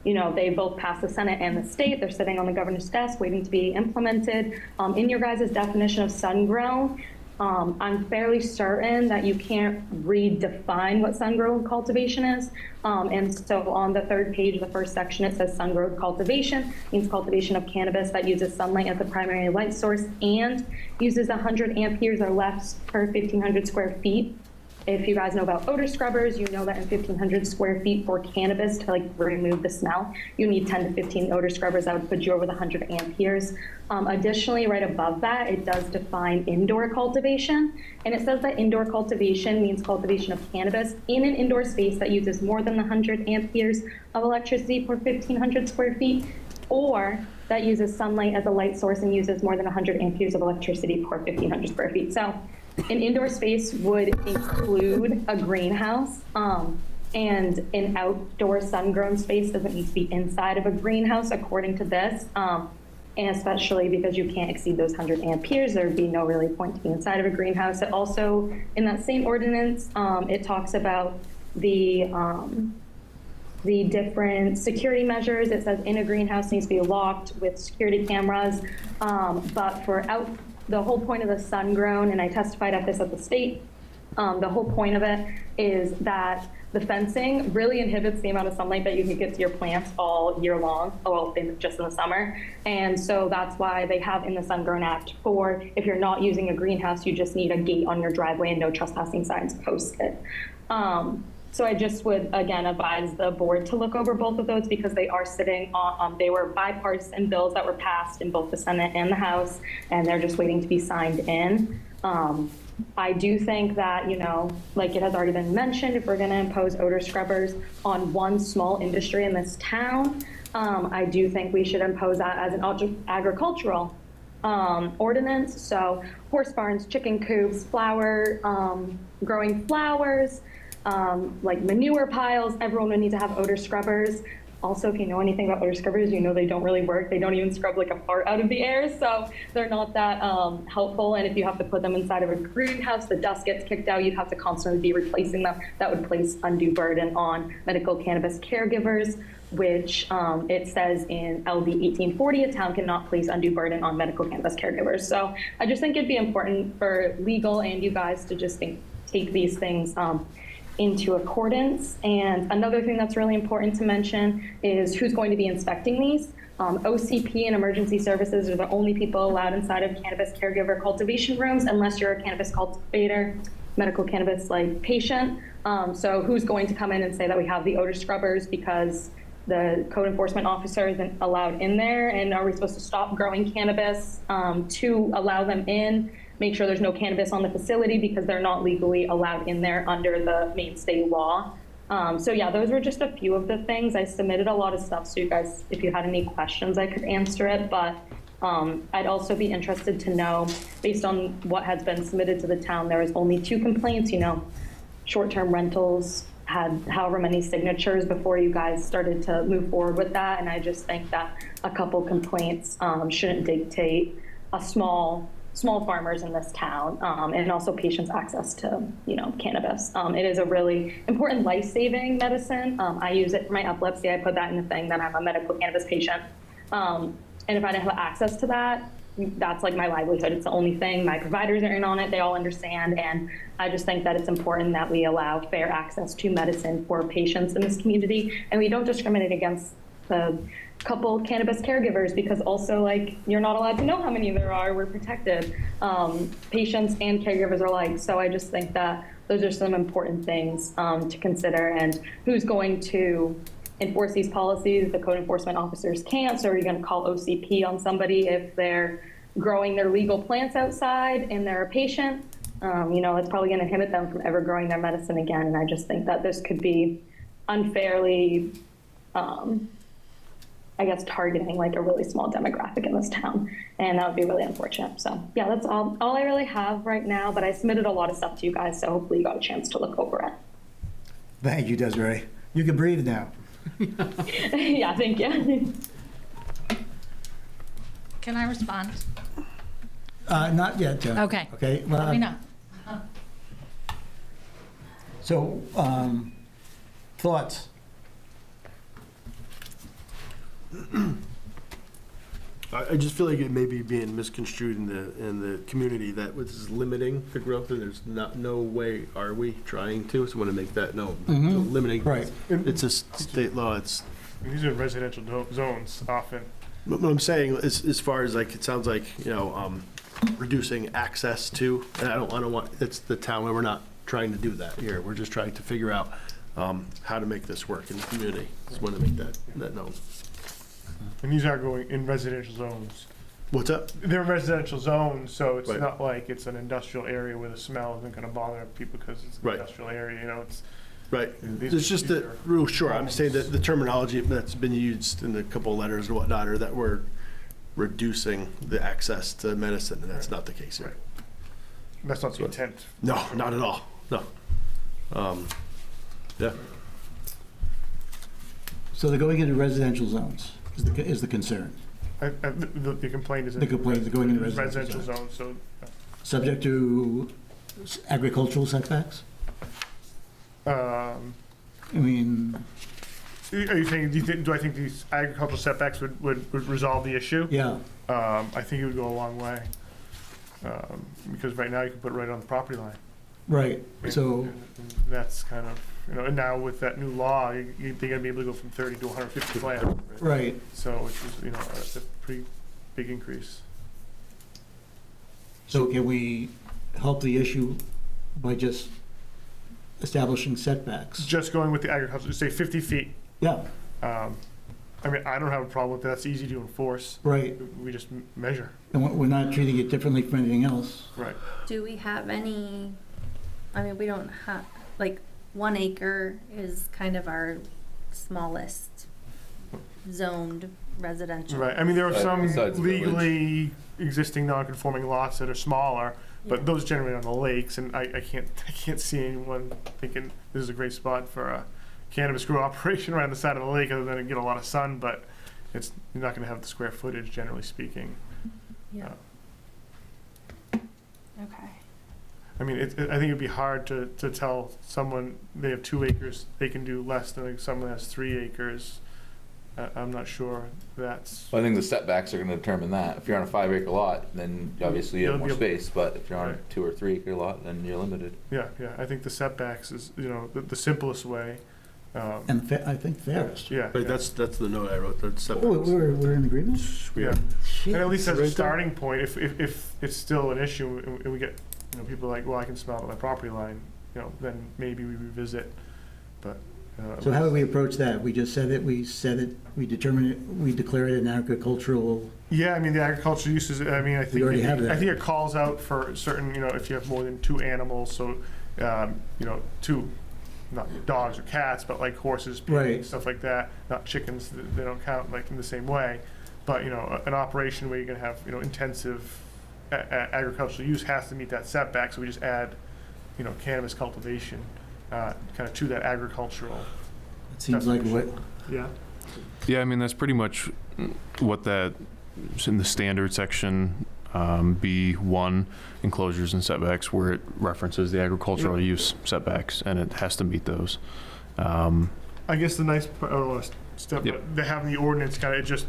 they both passed the Senate and the state. They're sitting on the governor's desk waiting to be implemented. In your guys' definition of sun-grown, I'm fairly certain that you can't redefine what sun-grown cultivation is. And so on the 3rd page of the 1st section, it says sun-grown cultivation means cultivation of cannabis that uses sunlight as the primary light source and uses 100 amperes or less per 1,500 square feet. If you guys know about odor scrubbers, you know that in 1,500 square feet for cannabis to remove the smell, you need 10 to 15 odor scrubbers. That would put you over the 100 amperes. Additionally, right above that, it does define indoor cultivation. And it says that indoor cultivation means cultivation of cannabis in an indoor space that uses more than the 100 amperes of electricity per 1,500 square feet, or that uses sunlight as a light source and uses more than 100 amperes of electricity per 1,500 square feet. So an indoor space would include a greenhouse, and an outdoor sun-grown space doesn't need to be inside of a greenhouse, according to this, and especially because you can't exceed those 100 amperes, there would be no really point to be inside of a greenhouse. It also, in that same ordinance, it talks about the the different security measures. It says in a greenhouse needs to be locked with security cameras. But the whole point of the sun-grown, and I testified at this at the state, the whole point of it is that the fencing really inhibits the amount of sunlight that you can get to your plants all year long, well, just in the summer. And so that's why they have in the Sun-Grown Act for if you're not using a greenhouse, you just need a gate on your driveway and no trespassing signs posted. So I just would, again, advise the board to look over both of those because they are sitting on, they were bipartisan bills that were passed in both the Senate and the House, and they're just waiting to be signed in. I do think that, you know, like it has already been mentioned, if we're going to impose odor scrubbers on one small industry in this town, I do think we should impose that as an agricultural ordinance. So horse barns, chicken coops, growing flowers, like manure piles, everyone would need to have odor scrubbers. Also, if you know anything about odor scrubbers, you know they don't really work. They don't even scrub like a fart out of the air, so they're not that helpful. And if you have to put them inside of a greenhouse, the dust gets kicked out. You'd have to constantly be replacing them. That would place undue burden on medical cannabis caregivers, which it says in LD 1840, a town cannot place undue burden on medical cannabis caregivers. So I just think it'd be important for legal and you guys to just take these things into accordance. And another thing that's really important to mention is who's going to be inspecting these. OCP and emergency services are the only people allowed inside of cannabis caregiver cultivation rooms unless you're a cannabis cultivator, medical cannabis like patient. So who's going to come in and say that we have the odor scrubbers because the code enforcement officer isn't allowed in there? And are we supposed to stop growing cannabis to allow them in? Make sure there's no cannabis on the facility because they're not legally allowed in there under the Maine state law. So yeah, those were just a few of the things. I submitted a lot of stuff, so you guys, if you had any questions, I could answer it. But I'd also be interested to know, based on what has been submitted to the town, there was only 2 complaints. You know, short-term rentals had however many signatures before you guys started to move forward with that. And I just think that a couple complaints shouldn't dictate a small farmers in this town, and also patients' access to, you know, cannabis. It is a really important life-saving medicine. I use it for my epilepsy. I put that in the thing that I'm a medical cannabis patient. And if I didn't have access to that, that's like my livelihood. It's the only thing. My providers are in on it. They all understand. And I just think that it's important that we allow fair access to medicine for patients in this community. And we don't discriminate against the couple cannabis caregivers because also, like, you're not allowed to know how many there are. We're protected. Patients and caregivers are alike. So I just think that those are some important things to consider. And who's going to enforce these policies? The code enforcement officers can't. So are you going to call OCP on somebody if they're growing their legal plants outside and they're a patient? You know, it's probably going to inhibit them from ever growing their medicine again. And I just think that this could be unfairly I guess, targeting like a really small demographic in this town. And that would be really unfortunate. So yeah, that's all I really have right now, but I submitted a lot of stuff to you guys, so hopefully you got a chance to look over it. Thank you, Desiree. You can breathe now. Yeah, thank you. Can I respond? Not yet, Jen. Okay. Okay. Let me know. So, thoughts? I just feel like it may be being misconstrued in the community that this is limiting the growth, and there's no way are we trying to. So I want to make that limiting. Right. It's a state law. It's these are residential zones often. what I'm saying is, as far as like it sounds like, you know, reducing access to. And I don't want. It's the town where we're not trying to do that here. We're just trying to figure out how to make this work in the community. Just want to make that known. And these are going in residential zones. What's up? They're residential zones, so it's Right. not like it's an industrial area where the smell isn't going to bother people because it's an industrial area. You know, it's right. These- It's just these that are real sure. I'm saying that the terminology that's been used in a couple of letters and whatnot are that we're reducing the access to medicine, and that's not the case here. That's not the intent. No, not at all. No. Yeah. So they're going into residential zones is the concern. The complaint is The complaint is going into residential residential zones. So Subject to agricultural setbacks? I mean, Are you saying, do I think these agricultural setbacks would resolve the issue? Yeah. I think it would go a long way. Because right now you can put it right on the property line. Right, so, And that's kind of, and now with that new law, they're gonna be able to go from 30 to 150 plants. right. So, which is, a pretty big increase. So can we help the issue by just establishing setbacks? Just going with the agriculture, say 50 feet. Yeah, I mean, I don't have a problem with that. That's easy to enforce. right. We just measure. And we're not treating it differently from anything else. Right. Do we have any, I mean, we don't have, like, 1 acre is kind of our smallest zoned residential. Right. I mean, there are some Besides the village. legally existing non-conforming lots that are smaller, but those generally on the lakes, and I can't see anyone thinking this is a great spot for a cannabis grow operation right on the side of the lake, other than it get a lot of sun, but you're not going to have the square footage, generally speaking. Yeah. Okay. I mean, I think it'd be hard to tell someone they have 2 acres, they can do less than like someone that has 3 acres. I'm not sure that's. Well, I think the setbacks are gonna determine that. If you're on a 5-acre lot, then obviously you have more You'll be space, but if you're on a Right. 2 or 3 acre lot, then you're limited. Yeah. I think the setbacks is, the simplest way. And I think fairest. Yeah. Right, that's the note I wrote, that's Oh, setbacks. we're in agreement? Yeah. And at least as a Right there. starting point, if it's still an issue and we get, people like, well, I can smell it on my property line, then maybe we revisit, but. So how do we approach that? We just said it, we determine it, we declare it an agricultural, Yeah, I mean, the agricultural uses, I mean, I think, already have that. I think it calls out for certain, if you have more than 2 animals, so, 2, not dogs or cats, but like horses, pigs, Right. stuff like that, not chickens, they don't count like in the same way. But, an operation where you're gonna have, intensive agricultural use has to meet that setback, so we just add, cannabis cultivation, kind of to that agricultural. it seems like what, Yeah. Yeah, I mean, that's pretty much what that, is in the standard section, B1, enclosures and setbacks, where it references the agricultural use setbacks, and it has to meet those. I guess the nice, I don't want to step, Yep. but they have the ordinance kind of just,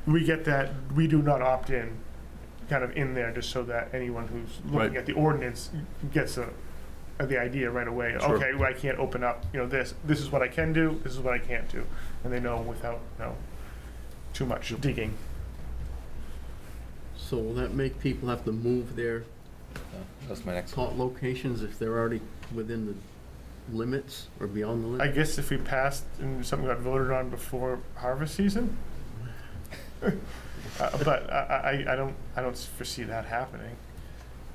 we get that, we do not opt in, kind of in there, just so that anyone who's looking Right. at the ordinance gets the idea right away. Sure. Okay, well, I can't open up, this is what I can do, this is what I can't do, and they know without, too much digging. So will that make people have to move their That's my next pot locations if they're already within the limits or beyond the I limits? guess if we passed and something got voted on before harvest season, but I don't foresee that happening.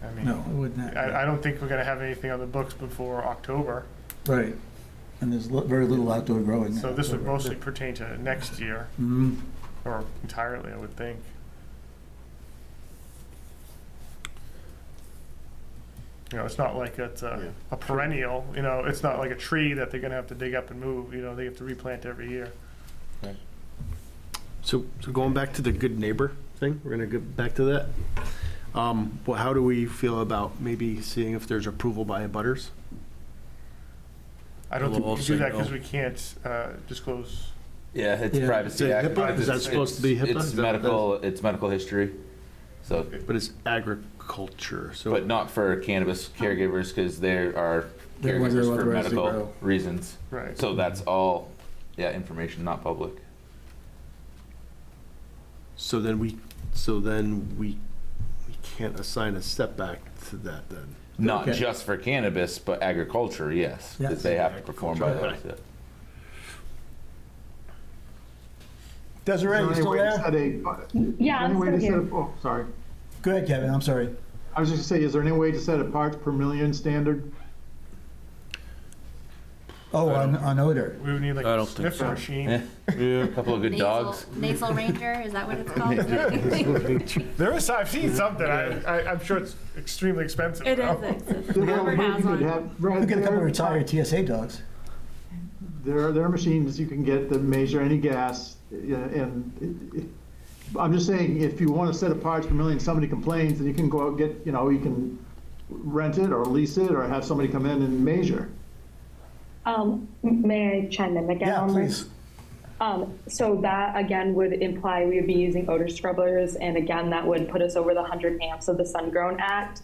I mean, no, it would not. I don't think we're gonna have anything on the books before October, Right. And there's very little outdoor growing. so this would mostly pertain to next year, Mhm. or entirely, I would think. It's not like it's a perennial, it's not like a tree that they're gonna have to dig up and move, they have to replant every year. So going back to the good neighbor thing, we're gonna get back to that. Well, how do we feel about maybe seeing if there's approval by abutters? I don't think we We'll can say do that no. because we can't disclose. Yeah, it's Yeah. Privacy Is it Act. HIPAA? Is that It's- supposed to be HIPAA? It's Is that- medical history, so, But it's agriculture, so. but not for cannabis caregivers, because there are They're ones that caregivers are for authorized to medical grow. reasons. Right. So that's all, information, not public. So then we can't assign a setback to that then? Not Okay. just for cannabis, but agriculture, yes, Yes. that they have to perform by those. Okay. Yeah. Desiree, you Is there still any way to there? set a- Yeah, I'm any way to still set here. a- Oh, sorry. Go ahead, Kevin, I'm sorry. I was just gonna say, is there any way to set a parts per million standard? Oh, on odor. We would need like I a don't think sniffer so. machine. A couple of good dogs. Nasal ranger, is that what it's called? I've seen something, I'm sure it's extremely expensive. It though. is expensive. Whoever has one. We get a couple of retired TSA dogs. There are machines you can get that measure any gas, and I'm just saying, if you want to set a parts per million, somebody complains, then you can go out and get, you can rent it or lease it or have somebody come in and measure. May I chime in again Yeah, on please. this? So that again would imply we would be using odor scrubbers, and again that would put us over the 100 amps of the Sun-Grown Act,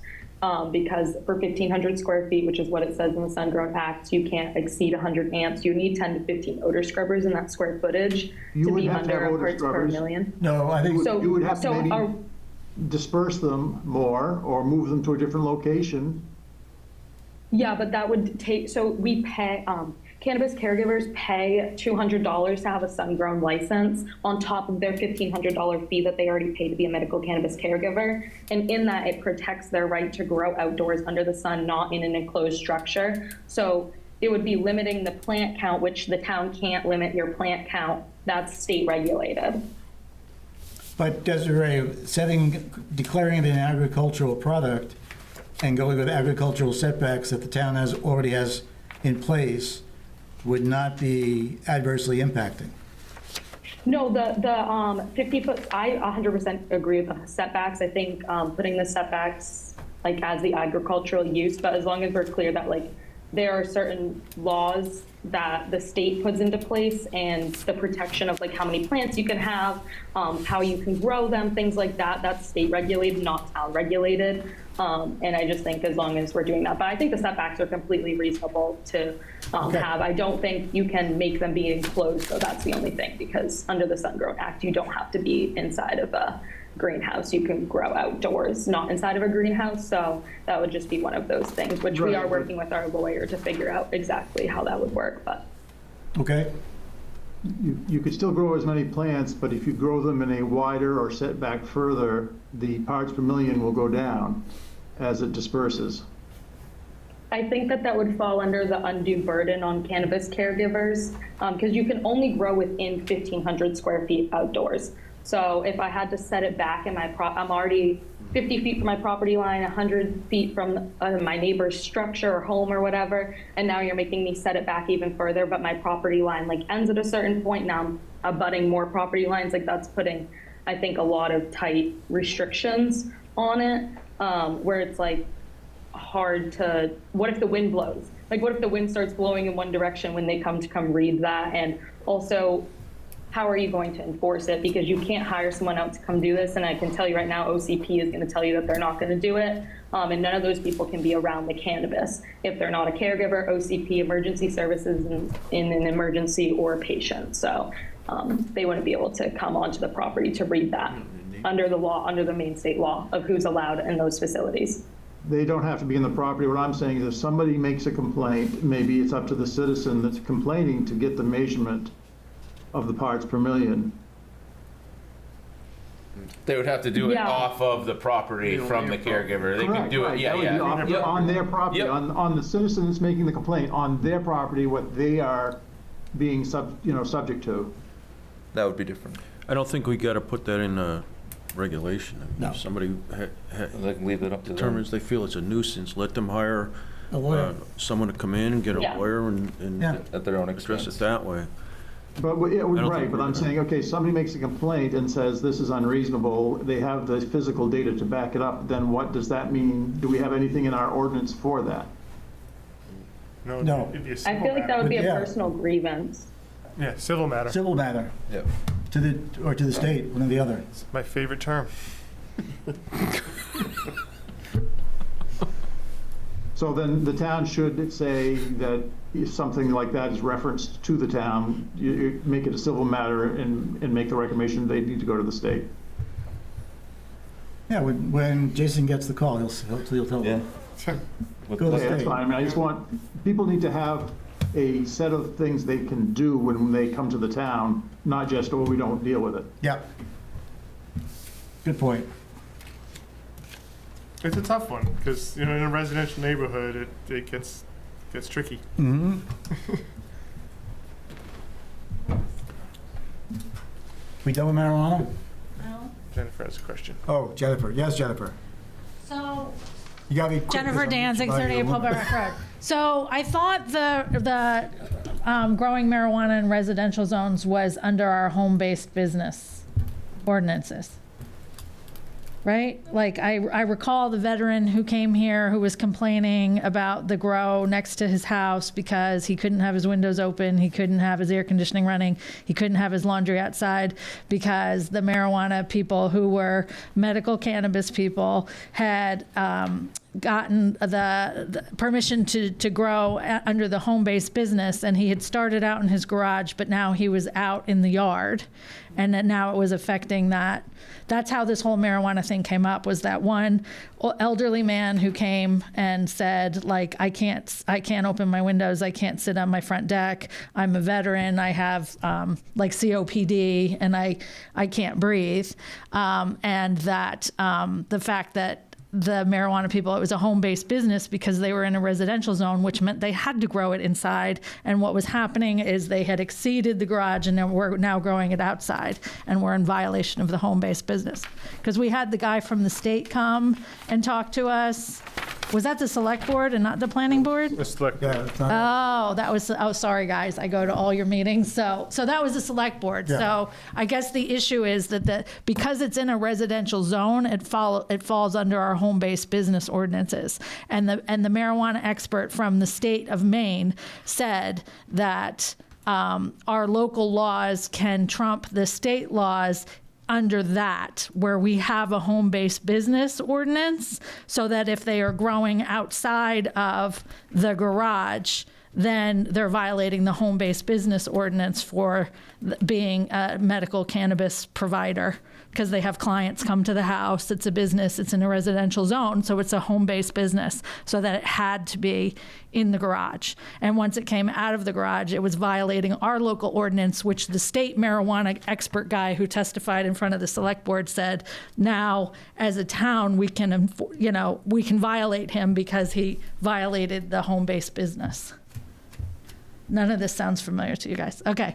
because for 1,500 square feet, which is what it says in the Sun-Grown Act, you can't exceed 100 amps. You need 10 to 15 odor scrubbers in that square footage to be under a parts per million. No, I think So You would have to so maybe disperse them more or move them to a different location. yeah, but that would take, so we pay, cannabis caregivers pay $200 to have a sun-grown license on top of their $1,500 fee that they already pay to be a medical cannabis caregiver. And in that, it protects their right to grow outdoors under the sun, not in an enclosed structure. So it would be limiting the plant count, which the town can't limit your plant count. That's state regulated. But Desiree, declaring it an agricultural product and going with agricultural setbacks that the town already has in place would not be adversely impacting. No, the 50-foot, I 100% agree with the setbacks. I think putting the setbacks like as the agricultural use, but as long as we're clear that like there are certain laws that the state puts into place and the protection of like how many plants you can have, how you can grow them, things like that, that's state regulated, not town regulated. And I just think as long as we're doing that, but I think the setbacks are completely reasonable to have. I don't think you can make them be enclosed, so that's the only thing, because under the Sun-Grown Act, you don't have to be inside of a greenhouse. You can grow outdoors, not inside of a greenhouse. So that would just be one of those things, which we are working with our lawyer to figure out exactly how that would work. But okay. You could still grow as many plants, but if you grow them in a wider or set back further, the parts per million will go down as it disperses. I think that would fall under the undue burden on cannabis caregivers, because you can only grow within 1,500 square feet outdoors. So if I had to set it back in my I'm already 50 feet from my property line, 100 feet from my neighbor's structure or home or whatever, and now you're making me set it back even further, but my property line like ends at a certain point, now I'm abutting more property lines, like that's putting, I think, a lot of tight restrictions on it, where it's like hard to, what if the wind blows? Like what if the wind starts blowing in one direction when they come read that? And also, how are you going to enforce it? Because you can't hire someone else to come do this. And I can tell you right now, OCP is going to tell you that they're not going to do it. And none of those people can be around the cannabis if they're not a caregiver, OCP, emergency services in an emergency, or a patient. So they wouldn't be able to come onto the property to read that under the law, under the main state law of who's allowed in those facilities. They don't have to be in the property. What I'm saying is if somebody makes a complaint, maybe it's up to the citizen that's complaining to get the measurement of the parts per million. They would have to do it off of the property from the caregiver. They can do it, That would be on their property, on the citizen that's making the complaint, on their property, what they are being subject to. That would be different. I don't think we got to put that in a regulation. I mean, No. if somebody They can leave it up to them. determines they feel it's a nuisance, let them hire A lawyer. someone to come in and get a Yeah. lawyer and Yeah. At their own address expense. it that way. But, yeah, don't right, think but we're I'm gonna- saying, okay, somebody makes a complaint and says this is unreasonable, they have the physical data to back it up, then what does that mean? Do we have anything in our ordinance for that? No. It'd be a I civil feel like that would be a Yeah. personal grievance. Yeah, civil matter. Civil matter Yep. to the state, one or the other. It's my favorite term. So then the town should say that if something like that is referenced to the town, you make it a civil matter and make the recommendation they need to go to the state. Yeah, when Jason gets the call, he'll tell them. Sure. Go to the Okay, that's state. fine. I mean, I just want, people need to have a set of things they can do when they come to the town, not just, oh, we don't deal with it. Yeah. Good point. It's a tough one because in a residential neighborhood, it gets tricky. Mm-hmm. We done with marijuana? No. Jennifer has a question. Oh, Jennifer. Yes, Jennifer. So You gotta be quick, Jennifer 'cause I'm Danzig, by 38 your Pulpit Rock Road. So I thought the growing marijuana in residential zones was under our home-based business ordinances. right? Like I recall the veteran who came here who was complaining about the grow next to his house because he couldn't have his windows open, he couldn't have his air conditioning running, he couldn't have his laundry outside because the marijuana people who were medical cannabis people had gotten the permission to grow under the home-based business, and he had started out in his garage, but now he was out in the yard, and that now it was affecting that. That's how this whole marijuana thing came up, was that one elderly man who came and said, like, I can't open my windows, I can't sit on my front deck, I'm a veteran, I have like COPD, and I can't breathe, and that the fact that the marijuana people, it was a home-based business because they were in a residential zone, which meant they had to grow it inside. And what was happening is they had exceeded the garage and we're now growing it outside, and we're in violation of the home-based business. Because we had the guy from the state come and talk to us. Was that the select board and not the planning board? The select board. Oh, that was, oh, sorry, guys, I go to all your meetings. So that was the select board. Yeah. So I guess the issue is that because it's in a residential zone, it falls under our home-based business ordinances. And the marijuana expert from the state of Maine said that our local laws can trump the state laws under that, where we have a home-based business ordinance, so that if they are growing outside of the garage, then they're violating the home-based business ordinance for being a medical cannabis provider, because they have clients come to the house. It's a business, it's in a residential zone, so it's a home-based business, so that it had to be in the garage. And once it came out of the garage, it was violating our local ordinance, which the state marijuana expert guy who testified in front of the select board said, now as a town, we can violate him because he violated the home-based business. None of this sounds familiar to you guys. Okay.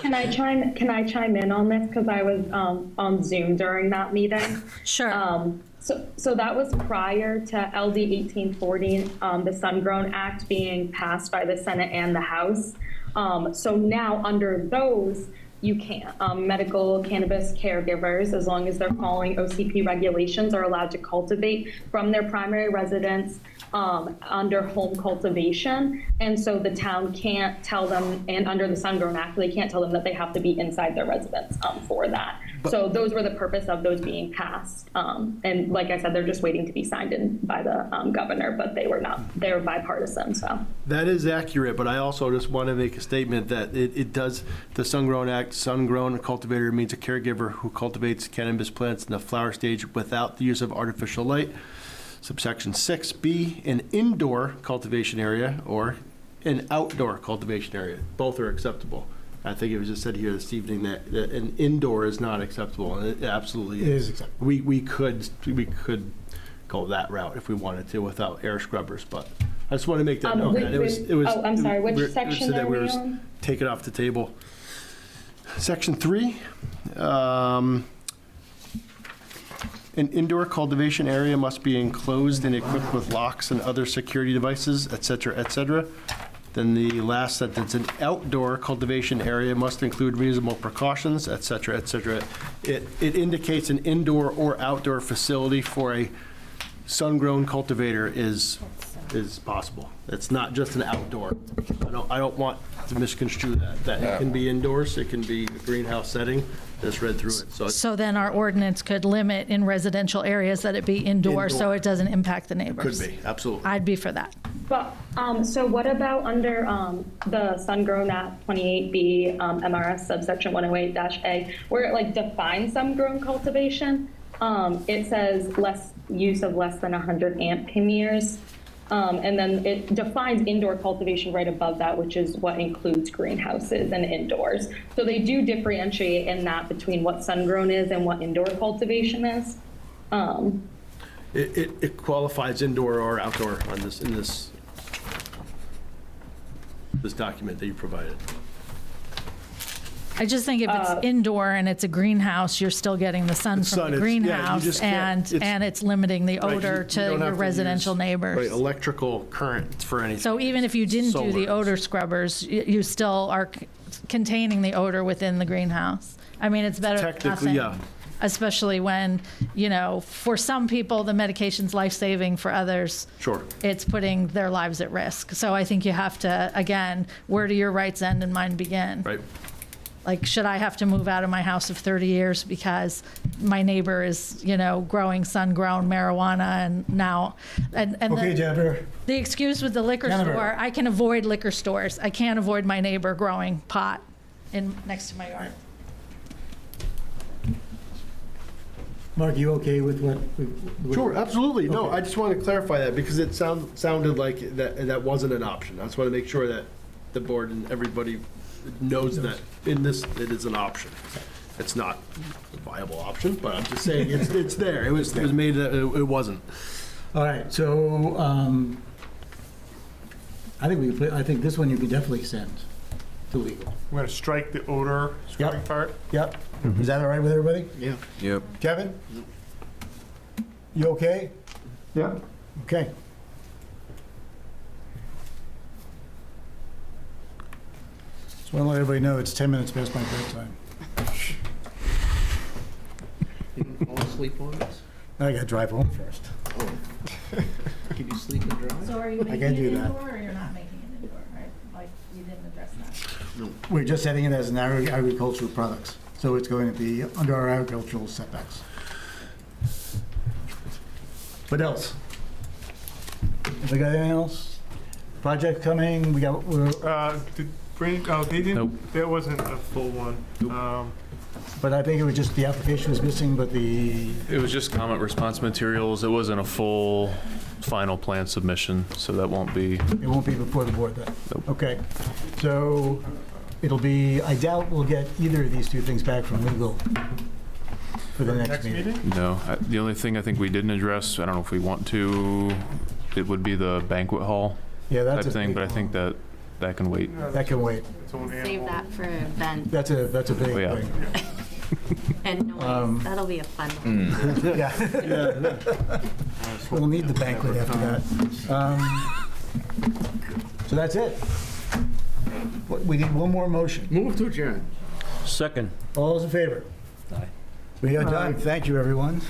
Can I chime in on this? Because I was on Zoom during that meeting. Sure. So that was prior to LD 1840, the Sun-Grown Act being passed by the Senate and the House. So now under those, you can't. Medical cannabis caregivers, as long as they're following OCP regulations, are allowed to cultivate from their primary residence under home cultivation. And so the town can't tell them, and under the Sun-Grown Act, they can't tell them that they have to be inside their residence for that. So those were the purpose of those being passed. And like I said, they're just waiting to be signed in by the governor, but they were bipartisan, so. That is accurate, but I also just want to make a statement that it does, the Sun-Grown Act, sun-grown cultivator means a caregiver who cultivates cannabis plants in the flower stage without the use of artificial light. Subsection 6B, an indoor cultivation area or an outdoor cultivation area. Both are acceptable. I think it was just said here this evening that an indoor is not acceptable, and it absolutely is. It is acceptable. We could go that route if we wanted to without air scrubbers, but I just want to make that note. I'm sorry, which section are we on? Take it off the table. Section 3. An indoor cultivation area must be enclosed and equipped with locks and other security devices, et cetera, et cetera. Then the last sentence, an outdoor cultivation area must include reasonable precautions, et cetera, et cetera. It indicates an indoor or outdoor facility for a sun-grown cultivator is possible. It's not just an outdoor. I don't want to misconstrue that it can be indoors, it can be a greenhouse setting. Just read through it. So then our ordinance could limit in residential areas that it be indoor, so it doesn't impact the neighbors. Could be, absolutely. I'd be for that. But, so what about under the Sun-Grown Act 28B MRS subsection 108-A, where it like defines sun-grown cultivation? It says use of less than 100 amp-meters. And then it defines indoor cultivation right above that, which is what includes greenhouses and indoors. So they do differentiate in that between what sun-grown is and what indoor cultivation is. It qualifies indoor or outdoor on this document that you provided. I just think if it's indoor and it's a greenhouse, you're still getting the sun from the greenhouse, and it's limiting the odor to your residential neighbors. Right, electrical current for anything. So even if you didn't do the odor scrubbers, you still are containing the odor within the greenhouse. I mean, it's better than technically, nothing. yeah. especially when, for some people, the medication's life-saving, for others, Sure. it's putting their lives at risk. So I think you have to, again, where do your rights end and mine begin? Right. Like, should I have to move out of my house of 30 years because my neighbor is, growing sun-grown marijuana and now, and Okay, Jennifer. the excuse with the liquor Jennifer. store, I can avoid liquor stores. I can't avoid my neighbor growing pot next to my yard. Mark, you okay with what? Sure, absolutely. No, Okay. I just want to clarify that because it sounded like that wasn't an option. I just want to make sure that the board and everybody knows that in this, it is an option. It's not a viable option, but I'm just saying it's there. It was made, it wasn't. All right, so I think this one you could definitely send to legal. We're gonna strike the odor scrubbing part. Yep. Is that all right with everybody? Yeah. Yep. Kevin? You okay? Yeah. Okay. Just want to let everybody know it's 10 minutes past my bedtime. You can fall asleep on this? I got to drive home first. Can you sleep and drive? So are you I making can it do that. indoor or you're not making it indoor, right? Like, you didn't address that. We're just setting it as an agricultural products. So it's going to be under our agricultural setbacks. What else? Have we got anything else? Project coming, They didn't, Nope. that wasn't a full one. but I think it was just the application was missing, but It was just comment response materials. It wasn't a full final plan submission, so that won't be. it won't be before the board then. Nope. Okay, so it'll be, I doubt we'll get either of these two things back from legal for the next meeting. No, the only thing I think we didn't address, I don't know if we want to, it would be the banquet hall Yeah, that's type a thing, big but I think that can wait. That can wait. Its own Save animal. that for event That's a big Oh, yeah. thing. and noise. That'll be a fun one. Yeah. We'll need the banquet after that. So that's it. We need one more motion. Move to adjourn. Second. All those in favor? Aye. We are done. Thank you, everyone.